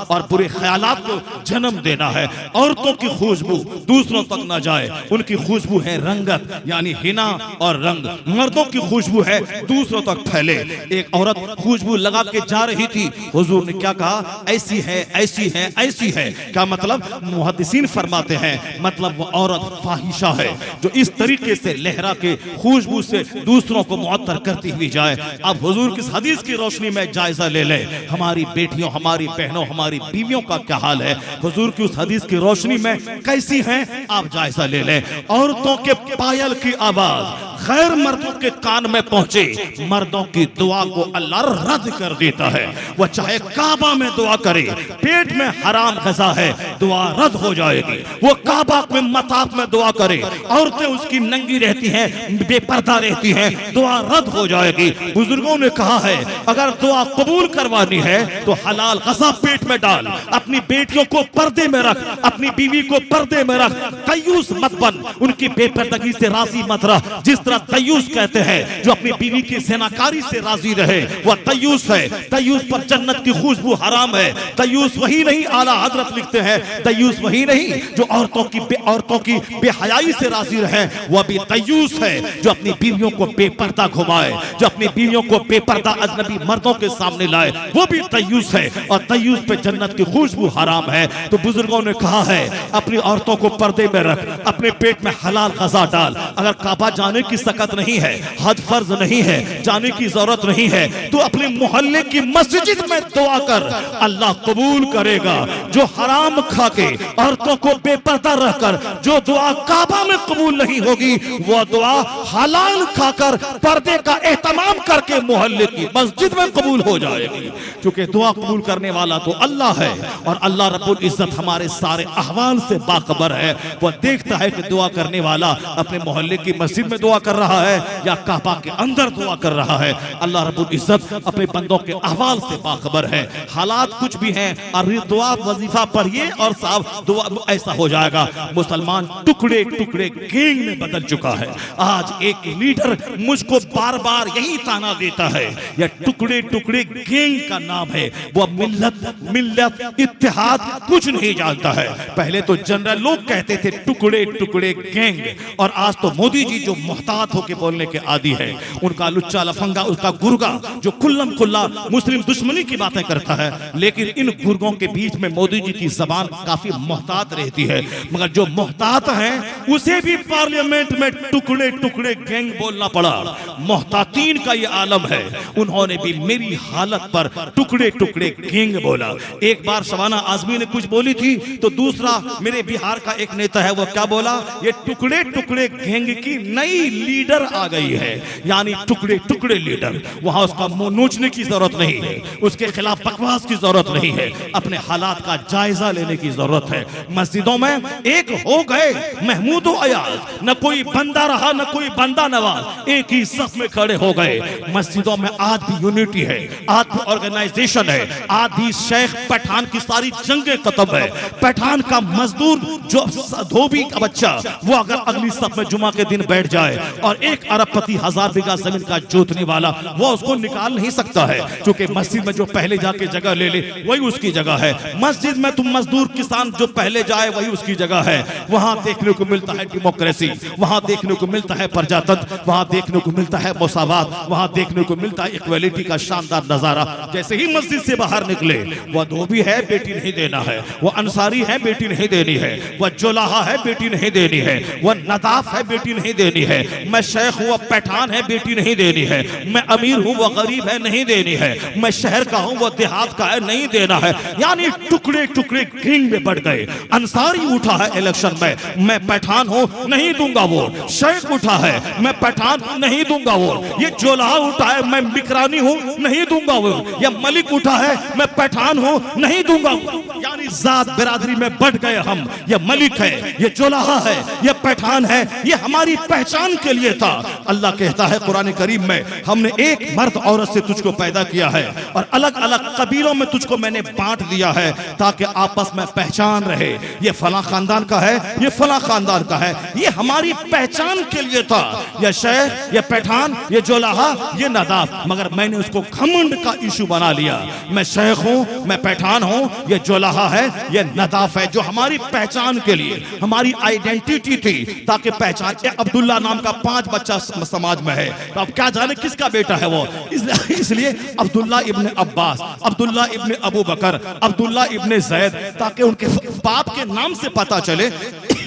और बुरे ख्यालात को जन्म देना है। औरतों की खुशबू दूसरों तक ना जाए, उनकी खुशबू है रंगत यानी हिना और रंग, मर्दों की खुशबू है दूसरों तक फैले। एक औरत खुशबू लगा के जा रही थी, हुजूर ने क्या कहा, ऐसी है ऐसी है ऐसी है। क्या मतलब? मुहद्दिसीन फरमाते हैं मतलब वो औरत फाहिशा है जो इस तरीके से लहरा के खुशबू से दूसरों को मुअत्तर करती हुई जाए। अब हुजूर की हदीस की रोशनी में जायजा ले ले, हमारी बेटियों, हमारी बहनों, हमारी बीवियों का क्या हाल है, हुजूर की उस हदीस की रोशनी में कैसी हैं, आप जायजा ले ले। औरतों के पायल की आवाज गैर मर्दों के कान में पहुंचे, मर्दों की दुआ को अल्लाह रद्द कर देता है। वह चाहे काबा में दुआ करे, पेट में हराम ग़िज़ा है, दुआ रद्द हो जाएगी। वो काबा में मताफ में दुआ करे, औरतें उसकी नंगी रहती हैं, बेपर्दा रहती हैं, दुआ रद्द हो जाएगी। बुजुर्गों ने कहा है अगर दुआ कबूल करवानी है तो हलाल ग़िज़ा पेट में डाल, अपनी बेटियों को पर्दे में रख, अपनी बीवी को पर्दे में रख, तय्यूस मत बन, उनकी बेपर्दगी से राजी मत रह। जिस तरह तय्यूस कहते हैं जो अपनी बीवी की ज़िनाकारी से राजी रहे वह तय्यूस है। तय्यूस पर जन्नत की खुशबू हराम है। तय्यूस वही नहीं, आला हजरत लिखते हैं, तय्यूस वही नहीं जो औरतों की बेहयाई से राजी रहे, वह भी तय्यूस है जो अपनी बीवियों को बेपर्दा घुमाए, जो अपनी बीवियों को बेपर्दा अजनबी मर्दों के सामने लाए, वो भी तय्यूस है। और तय्यूस पे जन्नत की खुशबू हराम है। तो बुजुर्गों ने कहा है अपनी औरतों को पर्दे में रख, अपने पेट में हलाल ग़िज़ा डाल। अगर काबा जाने की सकत नहीं है, हज फर्ज नहीं है, जाने की जरूरत नहीं है, तो अपने मोहल्ले की मस्जिद में दुआ कर, अल्लाह कबूल करेगा। जो हराम खा के औरतों को बेपर्दा रहकर जो दुआ काबा में कबूल नहीं होगी, वह दुआ हलाल खाकर पर्दे का एहतमाम करके मोहल्ले की मस्जिद में कबूल हो जाएगी। क्योंकि दुआ कबूल करने वाला तो अल्लाह है और अल्लाह रब्बुल इज्जत हमारे सारे अहवाल से बाखबर है। वह देखता है कि दुआ करने वाला अपने मोहल्ले की मस्जिद में दुआ कर रहा है या काबा के अंदर दुआ कर रहा है। अल्लाह रब्बुल इज्जत अपने बंदों के अहवाल से बाखबर है। हालात कुछ भी हैं और दुआ वजीफा पढ़िए और साहब दुआ ऐसा हो जाएगा। मुसलमान टुकड़े टुकड़े गैंग में बदल चुका है। आज एक लीडर मुझको बार बार यही ताना देता है, यह टुकड़े टुकड़े गैंग का नाम है। वह मिल्लत इत्तेहाद कुछ नहीं जानता है। पहले तो जनरल लोग कहते थे टुकड़े टुकड़े गैंग, और आज तो मोदी जी जो मोहतात होके बोलने के आदी है, उनका लुच्चा लफंगा, उसका गुर्गा जो कुल्लम कुल्ला मुस्लिम दुश्मनी की बातें करता है। लेकिन इन गुर्गों के बीच में मोदी जी की जबान काफी मोहतात रहती है, मगर जो मोहतात हैं उसे भी पार्लियामेंट में टुकड़े टुकड़े गैंग बोलना पड़ा। मोहतातीन का ये आलम है, उन्होंने भी मेरी हालत पर टुकड़े टुकड़े गैंग बोला। एक बार शबाना आजमी ने कुछ बोली थी तो दूसरा मेरे बिहार का एक नेता है, वो क्या बोला, ये टुकड़े टुकड़े गैंग की नई लीडर आ गई है, यानी टुकड़े टुकड़े लीडर। वहां उसका मुंह नोचने की जरूरत नहीं है, उसके खिलाफ बकवास की जरूरत नहीं है, अपने हालात का जायजा लेने की जरूरत है। मस्जिदों में एक हो गए महमूद व अयाज, न कोई बंदा रहा न कोई बंदा नवाज, एक ही सफ में खड़े हो गए। मस्जिदों में आज भी यूनिटी है, आज भी ऑर्गेनाइजेशन है, आज भी शेख पठान की सारी जंगें खत्म है। पठान का मजदूर जो धोबी का बच्चा, वो अगर अगली सफ में जुमा के दिन बैठ जाए और एक अरबपति 1000 बीघा जमीन का जोतने वाला, वो उसको निकाल नहीं सकता है, क्योंकि मस्जिद में जो पहले जाके जगह ले ले वही उसकी जगह है। मस्जिद में तुम मजदूर किसान जो पहले जाए वही उसकी जगह है। वहां देखने को मिलता है डेमोक्रेसी, वहां देखने को मिलता है प्रजातंत्र, वहां देखने को मिलता है मसावात, वहां देखने को मिलता है इक्वालिटी का शानदार नजारा। जैसे ही मस्जिद से बाहर निकले, वह धोबी है बेटी नहीं देना है, वह अंसारी है बेटी नहीं देनी है, वह जोलाहा है बेटी नहीं देनी है, वह नदाफ है बेटी नहीं देनी है, मैं शेख हूँ वह पठान है बेटी नहीं देनी है, मैं अमीर हूँ वह गरीब है नहीं देनी है, मैं शहर का हूँ वह देहात का है नहीं देना है। यानी टुकड़े टुकड़े गैंग में बढ़ गए। अंसारी उठा है इलेक्शन में, मैं पठान हूँ नहीं दूंगा वोट। शेख उठा है मैं पठान हूँ नहीं दूंगा वोट। ये जोलाहा उठा है मैं बिकरानी हूँ नहीं दूंगा वोट। यह मलिक उठा है मैं पठान हूँ नहीं दूंगा वोट। यानी जात बिरादरी में बढ़ गए हम। यह मलिक है, ये जोलाहा है, यह पठान है, ये हमारी पहचान के लिए था। अल्लाह कहता है कुरान करीम में, हमने एक मर्द औरत से तुझको पैदा किया है और अलग अलग कबीलों में तुझको मैंने बांट दिया है ताकि आपस में पहचान रहे। ये फला खानदान का है, ये फला खानदान का है, ये हमारी पहचान के लिए था। ये शेख, ये पठान, ये जोलाहा, ये नदाफ, मगर मैंने उसको घमंड का इशू बना लिया। मैं शेख हूँ, मैं पठान हूँ, ये जोलाहा है, ये नदाफ है, जो हमारी पहचान के लिए हमारी आइडेंटिटी थी, ताकि पहचान। अब्दुल्ला नाम का 5 बच्चा समाज में है, तो अब क्या जाने किसका बेटा है वो। इसलिए अब्दुल्ला इब्ने अब्बास, अब्दुल्ला इब्ने अबू बकर, अब्दुल्ला इब्ने जैद, ताकि उनके बाप के नाम से पता चले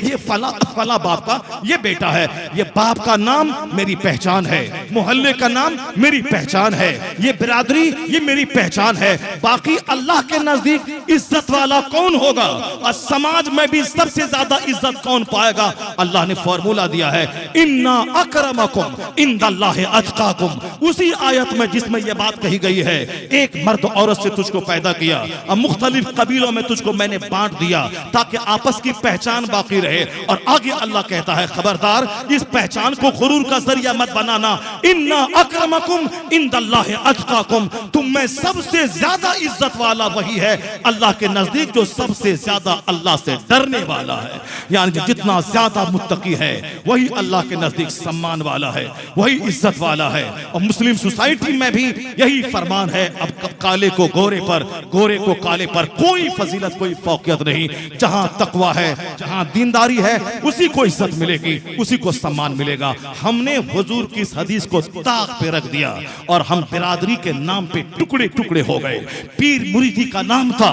ये फला फला बाप का ये बेटा है। ये बाप का नाम मेरी पहचान है, मोहल्ले का नाम मेरी पहचान है, ये बिरादरी ये मेरी पहचान है। बाकी अल्लाह के नजदीक इज्जत वाला कौन होगा और समाज में भी सबसे ज्यादा इज्जत कौन पाएगा? अल्लाह ने फॉर्मूला दिया है, इन्ना अकरमकुम इंदल्लाहि अतकाकुम। उसी आयत में जिसमें यह बात कही गई है, एक मर्द औरत से तुझको पैदा किया और मुख्तलिफ कबीलों में तुझको मैंने बांट दिया ताकि आपस की पहचान बाकी रहे। और आगे अल्लाह कहता है, खबरदार इस पहचान को गुरूर का जरिया मत बनाना। इन्ना अकरमकुम इंदल्लाहि अतकाकुम, तुम में सबसे ज्यादा इज्जत वाला वही है अल्लाह के नजदीक जो सबसे ज्यादा अल्लाह से डरने वाला है। यानी जितना ज्यादा मुत्तकी है वही अल्लाह के नजदीक सम्मान वाला है, वही इज्जत वाला है। और मुस्लिम सोसाइटी में भी यही फरमान है, अब काले को गोरे पर, गोरे को काले पर कोई फजीलत कोई फौकियत नहीं। जहां तकवा है, जहां दीनदारी है, उसी को इज्जत मिलेगी, उसी को सम्मान मिलेगा। हमने हुजूर की इस हदीस को ताक पे रख दिया और हम बिरादरी के नाम पे टुकड़े टुकड़े हो गए। पीर मुरीदी का नाम था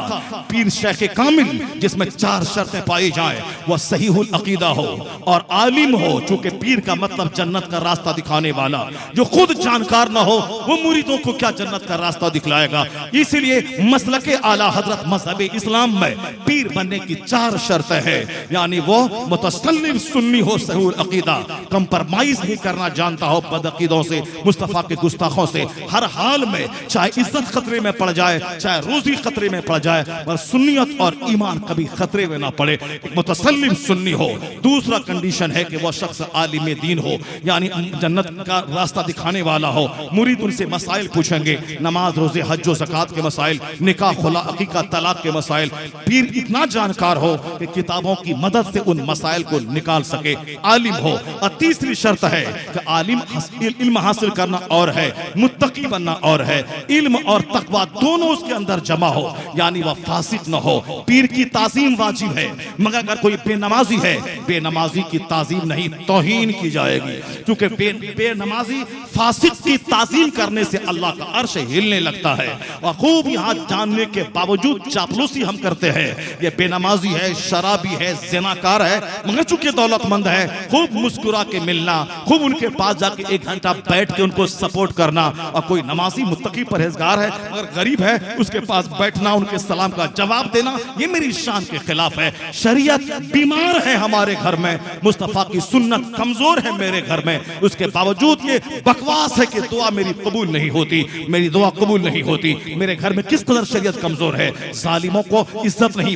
पीर शेख कामिल, जिसमें 4 शर्तें पाई जाए, वह सहीहुल अकीदा हो और आलिम हो। चूंकि पीर का मतलब जन्नत का रास्ता दिखाने वाला, जो खुद जानकार ना हो वो मुरीदों को क्या जन्नत का रास्ता दिखलाएगा। इसलिए मसलके आला हजरत मजहब इस्लाम में पीर बनने की 4 शर्तें हैं। यानी वो मुतसल्लिम सुन्नी हो, सहीहुल अकीदा, कंप्रोमाइज नहीं करना जानता हो बदअकीदों से, मुस्तफा के गुस्ताखों से। हर हाल में चाहे इज्जत खतरे में पड़ जाए, चाहे रोजी खतरे में पड़ जाए, पर सुन्नियत और ईमान कभी खतरे में ना पड़े। मुतसल्लिम सुन्नी हो। दूसरा कंडीशन है कि वह शख्स आलिम दीन हो, यानी जन्नत का रास्ता दिखाने वाला हो। मुरीद उनसे मसाइल पूछेंगे, नमाज रोजे हज व ज़कात के मसाइल, निकाह खुला अकीका तलाक के मसाइल। पीर इतना जानकार हो कि किताबों की मदद से उन मसाइल को निकाल सके, आलिम हो। और तीसरी शर्त है कि आलिम इल्म हासिल करना और है, मुत्तकी बनना और है। इल्म और तकवा दोनों उसके अंदर जमा हो, यानी वह फासिक न हो। पीर की ताज़ीम वाजिब है, मगर अगर कोई बेनमाजी है, बेनमाजी की ताज़ीम नहीं, तौहीन की जाएगी। क्योंकि बेनमाजी फासिक की ताज़ीम करने से अल्लाह का अर्श हिलने लगता है। और खूब यहाँ जानने के बावजूद चापलूसी हम करते हैं, ये बेनमाजी है, शराबी है, ज़िनाकार है, मगर चूंकि दौलतमंद है, खूब मुस्कुरा के मिलना, खूब उनके पास जाके 1 घंटा बैठ के उनको सपोर्ट करना। और कोई नमाजी मुत्तकी परहेजगार है मगर गरीब है, उसके पास बैठना, उनके सलाम का जवाब देना, ये मेरी शान के खिलाफ है। शरीयत बीमार है हमारे घर में, मुस्तफा की सुन्नत कमजोर है मेरे घर में, उसके बावजूद ये बकवास है कि दुआ मेरी कबूल नहीं होती, मेरी दुआ कबूल नहीं होती। मेरे घर में किस कदर शरीयत कमजोर है। जालिमों को इज्जत नहीं,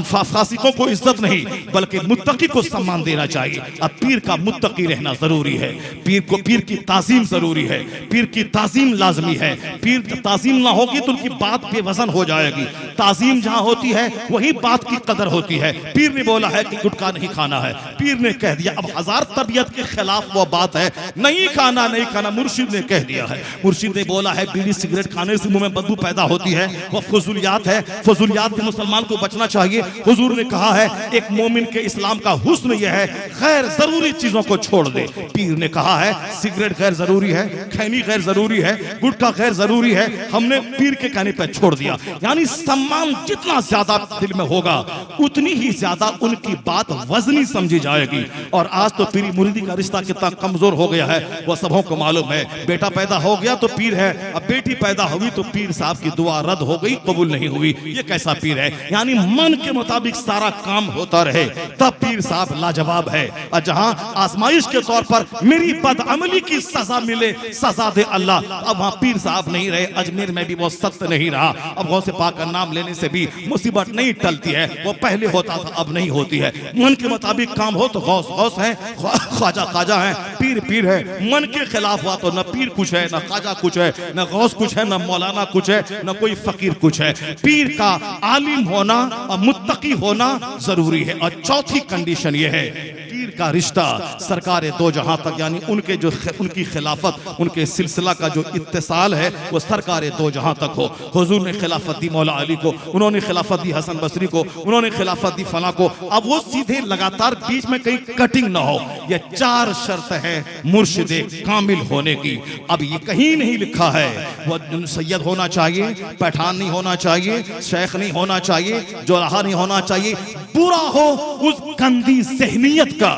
फासिकों को इज्जत नहीं, बल्कि मुत्तकी को सम्मान देना चाहिए। अब पीर का मुत्तकी रहना जरूरी है, पीर की ताज़ीम जरूरी है, पीर की ताज़ीम लाजमी है। पीर ताज़ीम ना होगी तो उनकी बात बेवजन हो जाएगी। ताज़ीम जहां होती है वही बात की कदर होती है। पीर ने बोला है कि गुटखा नहीं खाना है, पीर ने कह दिया। अब हजार तबीयत के खिलाफ वो बात है, नहीं खाना नहीं खाना, मुर्शिद ने कह दिया है। मुर्शिद ने बोला है बीड़ी सिगरेट खाने से मुंह में बदबू पैदा होती है, वह फजूलियात है, फजूलियात से मुसलमान को बचना चाहिए। हुजूर ने कहा है एक मोमिन के इस्लाम का हुस्न यह है गैर जरूरी चीजों को छोड़ दे। पीर ने कहा है सिगरेट गैर जरूरी है, खैनी गैर जरूरी है, गुटखा गैर जरूरी है, हमने पीर के कहने पर छोड़ दिया। यानी सम्मान जितना ज्यादा दिल में होगा उतनी ही ज्यादा उनकी बात वजनी समझी जाएगी। और आज तो पीरी मुरीदी का रिश्ता कितना कमजोर हो गया है वो सबों को मालूम है। बेटा पैदा हो गया तो पीर है, अब बेटी पैदा हुई तो पीर साहब की दुआ रद्द हो गई, कबूल नहीं हुई। ये कैसा पीर है? यानी मन के मुताबिक सारा काम होता रहे तब पीर साहब लाजवाब है। और जहां आजमाइश के तौर पर मेरी बदअमली की सजा मिले, सजा दे अल्लाह, अब वहां पीर साहब नहीं रहे। अजमेर में भी वो सत्य नहीं रहा। अब गौसे पाक का नाम लेने से भी मुसीबत नहीं टलती है, वो पहले होता था अब नहीं होती है। मन के मुताबिक काम हो तो गौस गौस है, ख्वाजा ख्वाजा है, पीर पीर है। मन के खिलाफ हुआ तो न पीर कुछ है, न ख्वाजा कुछ है, न गौस कुछ है, न मौलाना कुछ है, न कोई फकीर कुछ है। पीर का आलिम होना और मुत्तकी होना जरूरी है। और चौथी कंडीशन यह है पीर का रिश्ता सरकार दो जहां तक, यानी उनके जो उनकी खिलाफत, उनके सिलसिला का जो इत्तिसाल है वो सरकार दो जहां तक हो। हुजूर ने खिलाफत दी मौला अली को, उन्होंने खिलाफत दी हसन बसरी को, उन्होंने खिलाफत दी फला को। अब वो सीधे लगातार बीच में कहीं कटिंग ना हो। ये 4 शर्त है मुर्शिदे कामिल होने की। अब ये कहीं नहीं लिखा है वो सैयद होना चाहिए, पठान नहीं होना चाहिए, शेख नहीं होना चाहिए, जोराहा नहीं होना चाहिए। बुरा हो उस गंदी ज़हनियत का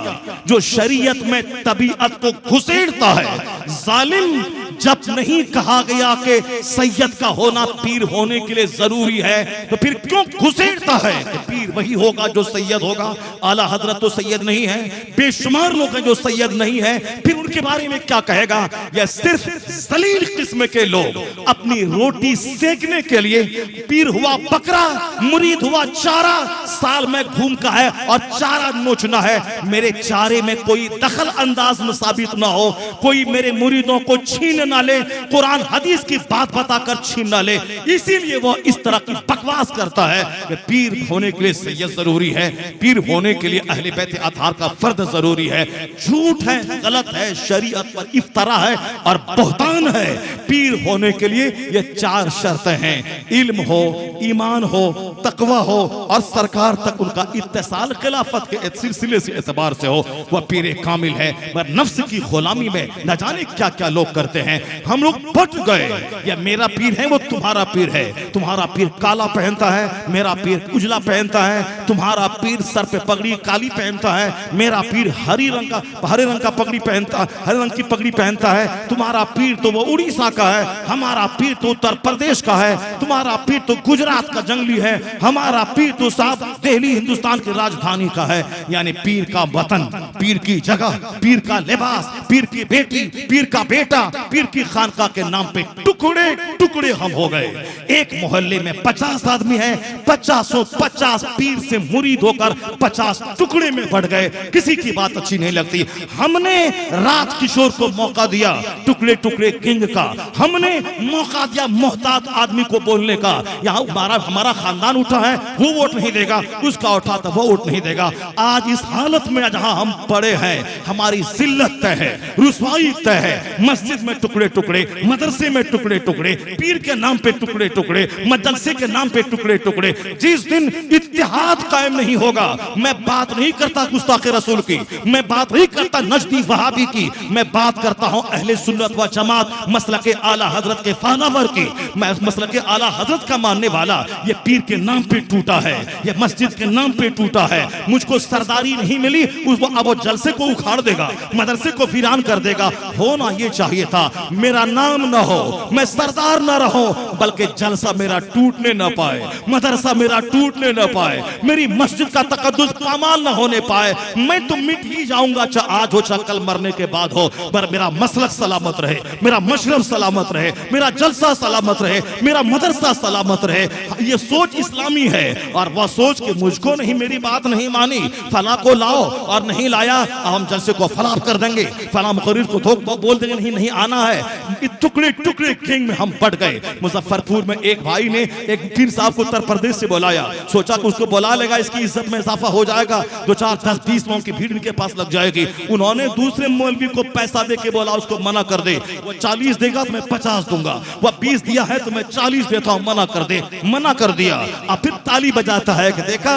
जो शरीयत में तबीयत को घुसेड़ता है। जालिम जब नहीं कहा गया कि सैयद का होना पीर होने के लिए जरूरी है, तो फिर क्यों घुसेड़ता है कि पीर वही होगा जो सैयद होगा। आला हजरत तो सैयद नहीं है, बेशुमार लोग हैं जो सैयद नहीं है, फिर उनके बारे में क्या कहेगा। यह सिर्फ जलील किस्म के लोग अपनी रोटी सेकने के लिए, पीर हुआ बकरा, मुरीद हुआ चारा, साल में घूमता है और चारा नोचना है। मेरे चारे में कोई दखल अंदाज में साबित ना हो, कोई मेरे मुरीदों को छीन ना ले, कुरान हदीस की बात बताकर छीन ना ले। इसीलिए वो इस तरह की बकवास करता है कि पीर होने के लिए सैयद जरूरी है, पीर होने के लिए अहले बैत अतहार का फर्द जरूरी है। झूठ है, गलत है, शरीयत पर इफ्तरा है और बहतान है। पीर होने के लिए ये 4 शर्तें हैं, इल्म हो, ईमान हो, तकवा हो और सरकार तक उनका इत्तिसाल खिलाफत के सिलसिले से एतबार से हो, वह पीर कामिल है। पर नफ्स की गुलामी में न जाने क्या क्या लोग करते हैं। हम लोग बच गए, या मेरा पीर है वो तुम्हारा पीर है। तुम्हारा पीर काला पहनता है, मेरा पीर उजला पहनता है। तुम्हारा पीर सर पे पगड़ी काली पहनता है, मेरा पीर हरे रंग का पगड़ी पहनता, हरे रंग की पगड़ी पहनता है। तुम्हारा पीर तो वो उड़ीसा का है, हमारा पीर तो उत्तर प्रदेश का है। तुम्हारा पीर तो गुजरात का जंगली है, हमारा पीर तो साहब दिल्ली हिंदुस्तान की राजधानी का है। यानी पीर का वतन, पीर की जगह, पीर का लिबास, पीर की बेटी, पीर का बेटा, पीर की खानका के नाम पे टुकड़े टुकड़े हम हो गए। एक मोहल्ले में 50 आदमी है, 50 पीर से मुरीद होकर 50 टुकड़े में बढ़ गए। किसी की बात अच्छी नहीं लगती। हमने रात किशोर को मौका दिया टुकड़े टुकड़े किंग का, हमने मौका दिया मोहताज आदमी को बोलने का। यहाँ हमारा खानदान उठा है, वो वोट नहीं देगा, उसका उठा तो वो वोट नहीं देगा। आज इस हालत में जहां हम पड़े हैं, हमारी जिल्लत तय है, रुसवाई तय है। मस्जिद में टुकड़े टुकड़े, मदरसे में टुकड़े टुकड़े, पीर के नाम पे टुकड़े टुकड़े, मदरसे के नाम पे टुकड़े टुकड़े। जिस दिन इत्तेहाद कायम नहीं होगा, मैं बात नहीं करता गुस्ताखे रसूल की, मैं बात नहीं करता नजदी वहाबी की, मैं बात करता हूं अहले सुन्नत व जमात मसलके आला हजरत के फॉलोवर की। मैं मसलके आला हजरत का मानने वाला। ये पीर के नाम पे टूटा है, ये मस्जिद के नाम पे टूटा है। मुझको सरदारी नहीं मिली, अब वो जलसे को उखाड़ देगा, मदरसे को वीरान कर देगा। होना ये चाहिए था मेरा नाम ना हो, मैं सरदार ना रहूं, बल्कि जलसा मेरा टूटने ना पाए, मदरसा मेरा टूटने ना पाए, मेरी मस्जिद का तकद्दुस पामाल ना होने पाए। मैं तो मिट ही जाऊंगा, चाहे आज हो चाहे कल मरने के बाद हो, पर मेरा मसलक सलामत रहे, मेरा मशरब सलामत रहे, मेरा जलसा सलामत रहे, मेरा मदरसा सलामत रहे। ये सोच इस्लामी है। और वह सोच के मुझको नहीं, मेरी बात नहीं मानी, फला को लाओ, और नहीं लाया हम जलसे को फलाप कर देंगे, फला मुकर्रिर को धोख बोल देंगे, नहीं आना है। टुकड़े टुकड़े किंग में हम बढ़ गए। मुजफ्फरपुर में एक भाई ने एक पीर साहब को उत्तर प्रदेश से बुलाया, सोचा कि उसको बुला लेगा, इसकी इज्जत में इजाफा हो जाएगा, 2 4 10 20 लोगों की भीड़ इनके पास लग जाएगी। उन्होंने दूसरे मौलवी को पैसा दे के बोला उसको मना कर दे, वो 40 देगा तो मैं 50 दूंगा, वह 20 दिया है तो मैं 40 देता हूं, मना कर दे। मना कर दिया। अब फिर ताली बजाता है कि देखा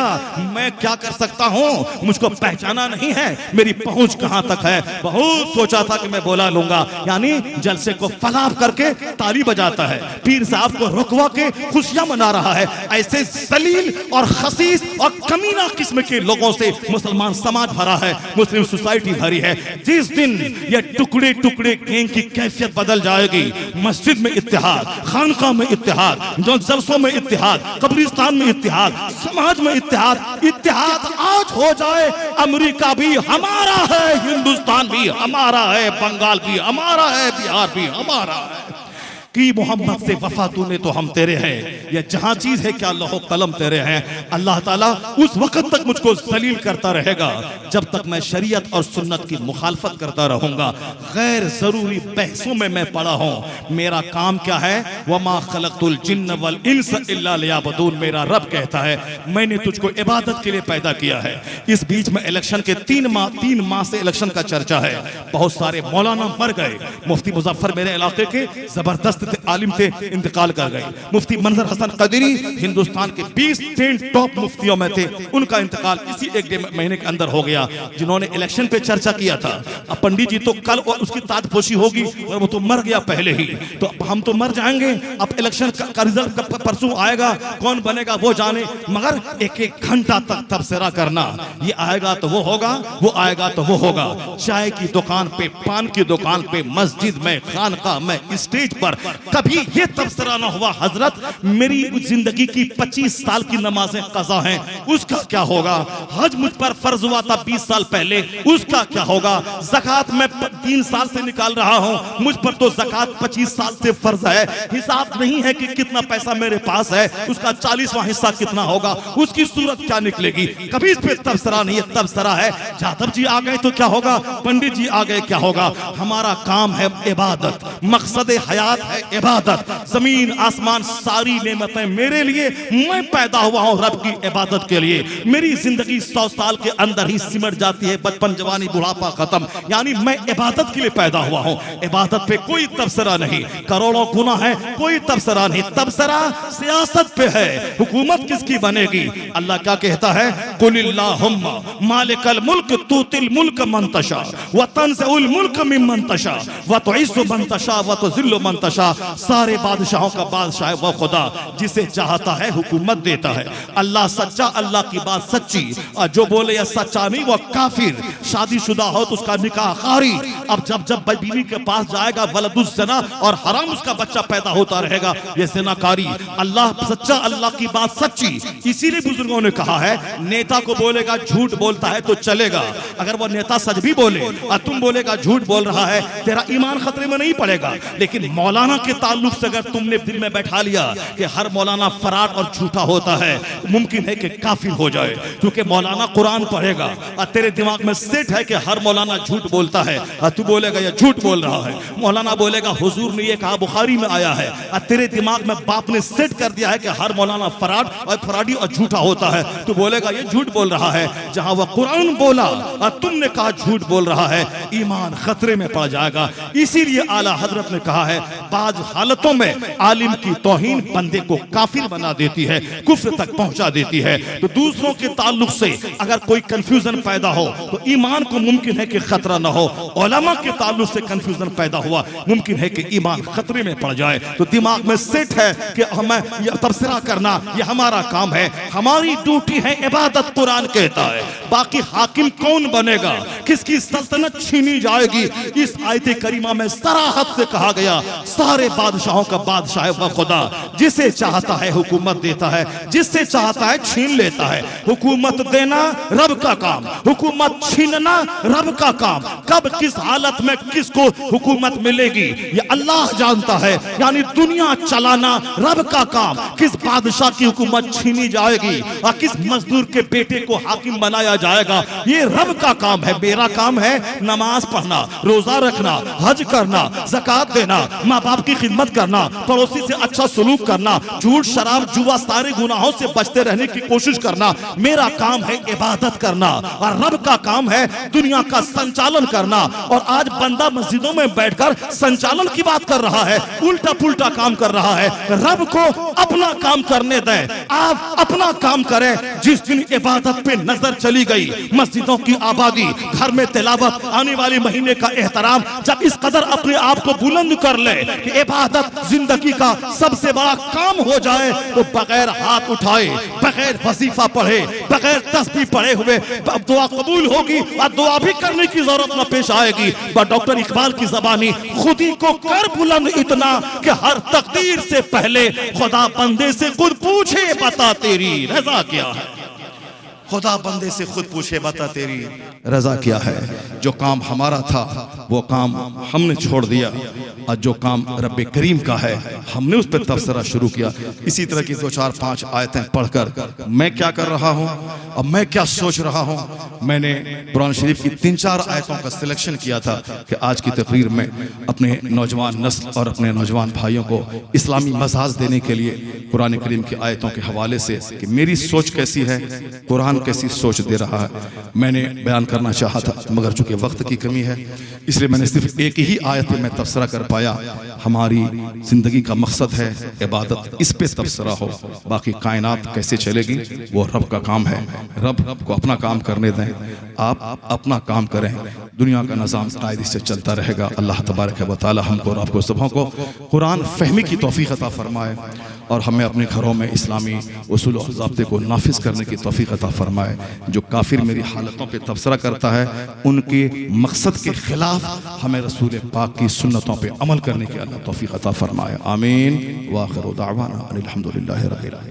मैं क्या कर सकता हूं, मुझको पहचाना नहीं है, मेरी पहुंच कहां तक है। बहुत सोचा था कि मैं बोला लूंगा, यानी जलसे को फलाप करके ताली बजाता है, पीर साहब को रुकवा के खुशियां मना रहा है। ऐसे जलील और खसीस और कमीना किस्म के लोगों से मुसलमान समाज भरा है, मुस्लिम सोसाइटी भरी है। जिस दिन ये टुकड़े टुकड़े गैंग की कैफियत बदल जाएगी, मस्जिद में इत्तेहाद, खानका में इत्तेहाद, जलसों में इत्तेहाद, कब्रिस्तान में इत्तेहाद, समाज में इत्तेहाद। इत्तेहाद आज हो जाए, अमेरिका भी हमारा है, हिंदुस्तान भी हमारा है, बंगाल भी हमारा है, बिहार भी हमारा है। कि मोहम्मद से वफा तूने तो हम तेरे हैं, ये जहां चीज है क्या लौह कलम तेरे हैं। अल्लाह ताला उस वक्त तक मुझको जलील करता रहेगा जब तक मैं शरीयत और सुन्नत की मुखालफत करता रहूंगा। गैर जरूरी बहसों में मैं पड़ा हूं। मेरा काम क्या है, वमा खलक़तुल जिन्न वल इंस इल्ला लियाबुदून। मेरा रब कहता है मैंने तुझको इबादत के लिए पैदा किया है। इस बीच में इलेक्शन के 3 माह से इलेक्शन का चर्चा है। बहुत सारे मौलाना मर गए। मुफ्ती मुजफ्फर मेरे इलाके के जबरदस्त जबरदस्त आलिम थे, इंतकाल कर गए। मुफ्ती मंजर हसन कदरी हिंदुस्तान के 20 टॉप मुफ्तियों में थे, उनका इंतकाल इसी एक महीने के अंदर हो गया। जिन्होंने इलेक्शन पे चर्चा किया था, अब पंडित जी तो कल और उसकी ताजपोशी होगी और वो तो मर गया पहले ही, तो हम तो मर जाएंगे। अब इलेक्शन का रिजल्ट परसों आएगा, कौन बनेगा वो जाने, मगर एक एक घंटा तक तबसरा करना, ये आएगा तो वो होगा, वो आएगा तो वो होगा। चाय की दुकान पे, पान की दुकान पे, मस्जिद में, खानका में, स्टेज पर कभी ये तबसरा ना हुआ हजरत मेरी जिंदगी की 25 साल की नमाजें कज़ा हैं, उसका क्या होगा। हज मुझ पर फर्ज हुआ था 20 साल पहले, उसका क्या होगा। ज़कात मैं 3 साल से निकाल रहा हूं, मुझ पर तो ज़कात 25 साल से फर्ज है। हिसाब नहीं है कि कितना पैसा मेरे पास है, उसका 40वां हिस्सा कितना होगा, उसकी सूरत क्या निकलेगी। कभी इस पे तबसरा नहीं है। तबसरा है जादव जी आ गए तो क्या होगा, पंडित जी आ गए क्या होगा। हमारा काम है इबादत, मकसद हयात है इबादत। जमीन आसमान सारी नेमतें मेरे लिए, मैं पैदा हुआ हूं रब की इबादत के लिए। मेरी जिंदगी 100 साल के अंदर ही सिमट जाती है, बचपन जवानी बुढ़ापा खत्म, यानी मैं इबादत के लिए पैदा हुआ हूं। इबादत पे कोई तबसरा नहीं, करोड़ों गुना है, कोई तबसरा नहीं। तबसरा सियासत पे है, हुकूमत किसकी बनेगी। अल्लाह क्या कहता है, कुलिल्लाहुम्मा मालिकल मुल्क तूतिल मुल्क मन तशा व तंज़िउल मुल्क मिम्मन तशा व तुइज़्ज़ु मन तशा व तुज़िल्लु मन तशा। सारे बादशाहों का बादशाह है वो खुदा, जिसे चाहता है हुकूमत देता है। अल्लाह सच्चा, अल्लाह की बात सच्ची, और जो बोले या सच्चा नहीं वो काफिर। शादीशुदा हो तो उसका निकाह खारी। अब जब बीवी के पास जाएगा वलदुस ज़ना, और हराम उसका बच्चा पैदा होता रहेगा, ये ज़िनाकारी। अल्लाह सच्चा, अल्लाह की बात सच्ची। इसीलिए बुजुर्गों ने कहा है, नेता को बोलेगा झूठ बोलता है तो चलेगा, अगर वो नेता सच भी बोले और तुम बोलेगा झूठ बोल रहा है, तेरा ईमान खतरे में नहीं पड़ेगा। लेकिन मौलाना के ताल्लुक से अगर तुमने दिल में बैठा लिया कि हर मौलाना फराड और झूठा होता है, मुमकिन है कि काफिर हो जाए। क्योंकि मौलाना कुरान पढ़ेगा और तेरे दिमाग में सेट है कि हर मौलाना झूठ बोलता है, और तू बोलेगा ये झूठ बोल रहा है। मौलाना बोलेगा हुजूर ने ये कहा, बुखारी में आया है, और तेरे दिमाग में बाप ने सेट कर दिया है कि हर मौलाना फराड और फराडी और झूठा होता है, तू बोलेगा ये झूठ बोल रहा है। जहां वह कुरान बोला और तुमने कहा झूठ बोल रहा है, ईमान खतरे में पड़ जाएगा। इसीलिए आला हजरत ने कहा है, बाज हालतों में आलिम की तौहीन बंदे को काफिर बना देती है, कुफ्र तक पहुंचा देती है। तो दूसरों के ताल्लुक से अगर कोई कंफ्यूजन पैदा हो तो ईमान को मुमकिन है कि खतरा ना हो। उलमा के ताल्लुक से कंफ्यूजन पैदा हुआ, मुमकिन है कि ईमान खतरे में पड़ जाए। तो दिमाग में सेट है कि हमें तबसरा करना ये हमारा काम है, हमारी ड्यूटी है इबादत। कुरान कहता है, बाकी हाकिम कौन बनेगा, किसकी सल्तनत छीनी जाएगी, इस आयत करीमा में सराहत से कहा गया, सारे बादशाहों का बादशाह है वह खुदा, जिसे चाहता है हुकूमत देता है, जिससे चाहता है छीन लेता है। हुकूमत देना रब का काम, हुकूमत छीनना रब का काम। कब किस हालत में किसको हुकूमत मिलेगी ये अल्लाह जानता है, यानी दुनिया चलाना रब का काम। किस बादशाह की हुकूमत छीनी जाएगी और किस मजदूर के बेटे को हाकिम बनाया जाएगा, ये रब का काम है। मेरा काम है नमाज पढ़ना, रोजा रखना, हज करना, ज़कात देना, माँ बाप की खिदमत करना, पड़ोसी से अच्छा सलूक करना, झूठ शराब जुआ सारे गुनाहों से बचते रहने की कोशिश करना। मेरा काम है इबादत करना, और रब का काम है दुनिया का संचालन करना। और आज बंदा मस्जिदों में बैठकर संचालन की बात कर रहा है, उल्टा पुल्टा काम कर रहा है। रब को अपना काम करने दें, आप अपना काम करें। जिस दिन इबादत पे नजर चली गई, मस्जिदों की आबादी, घर में तिलावत, आने वाले महीने का एहतराम, जब इस कदर अपने आप को बुलंद कर ले कि इबादत जिंदगी का सबसे बड़ा काम हो जाए, तो बगैर हाथ उठाए, बगैर वजीफा पढ़े, बगैर तस्बीह पढ़े हुए दुआ कबूल होगी, और दुआ भी करने की जरूरत न पेश आएगी। पर डॉक्टर इकबाल की ज़बानी, खुद ही को कर बुलंद इतना कि हर तकदीर से पहले खुदा बंदे से खुद पूछे, बता तेरी रजा क्या है। खुदा बंदे से खुद पूछे, बता तेरी रजा क्या है। जो काम हमारा था वो काम हमने छोड़ दिया, और जो काम रब्बे करीम का है हमने उस पर तबसरा शुरू किया। इसी तरह की 2, 4, 5 आयतें पढ़कर मैं क्या कर रहा हूँ और मैं क्या सोच रहा हूँ। मैंने कुरान शरीफ की 3-4 आयतों का सिलेक्शन किया था कि आज की तकरीर में अपने नौजवान नस्ल और अपने नौजवान भाइयों को इस्लामी मजाज देने के लिए कुरान करीम की आयतों के हवाले से कि मेरी सोच कैसी है, कुरान कुरान कैसी सोच दे रहा है। मैंने बयान करना चाहा था मगर चूंकि वक्त की कमी है इसलिए मैंने सिर्फ एक ही आयत पे मैं तबसरा कर पाया। हमारी जिंदगी का मकसद है इबादत, इस पे तबसरा हो, बाकी कायनात कैसे चलेगी वो रब का काम है। रब को अपना काम करने दें, आप अपना काम करें, दुनिया का निज़ाम कायदे से चलता रहेगा। अल्लाह तबारक व तआला हमको और आपको सबों को कुरान फहमी की तौफीक अता फरमाए और हमें अपने घरों में इस्लामी उसूल और ज़ाब्ते को नाफिज करने की तौफीक अता फरमाए। जो काफिर मेरी हालतों पे तबसरा करता है उनके मकसद के खिलाफ हमें रसूल पाक की सुन्नतों पे अमल करने की अल्लाह तौफीक अता फरमाए। आमीन। व आखिर दावाना अनिल हम्दुलिल्लाहि रब्बिल आलमीन।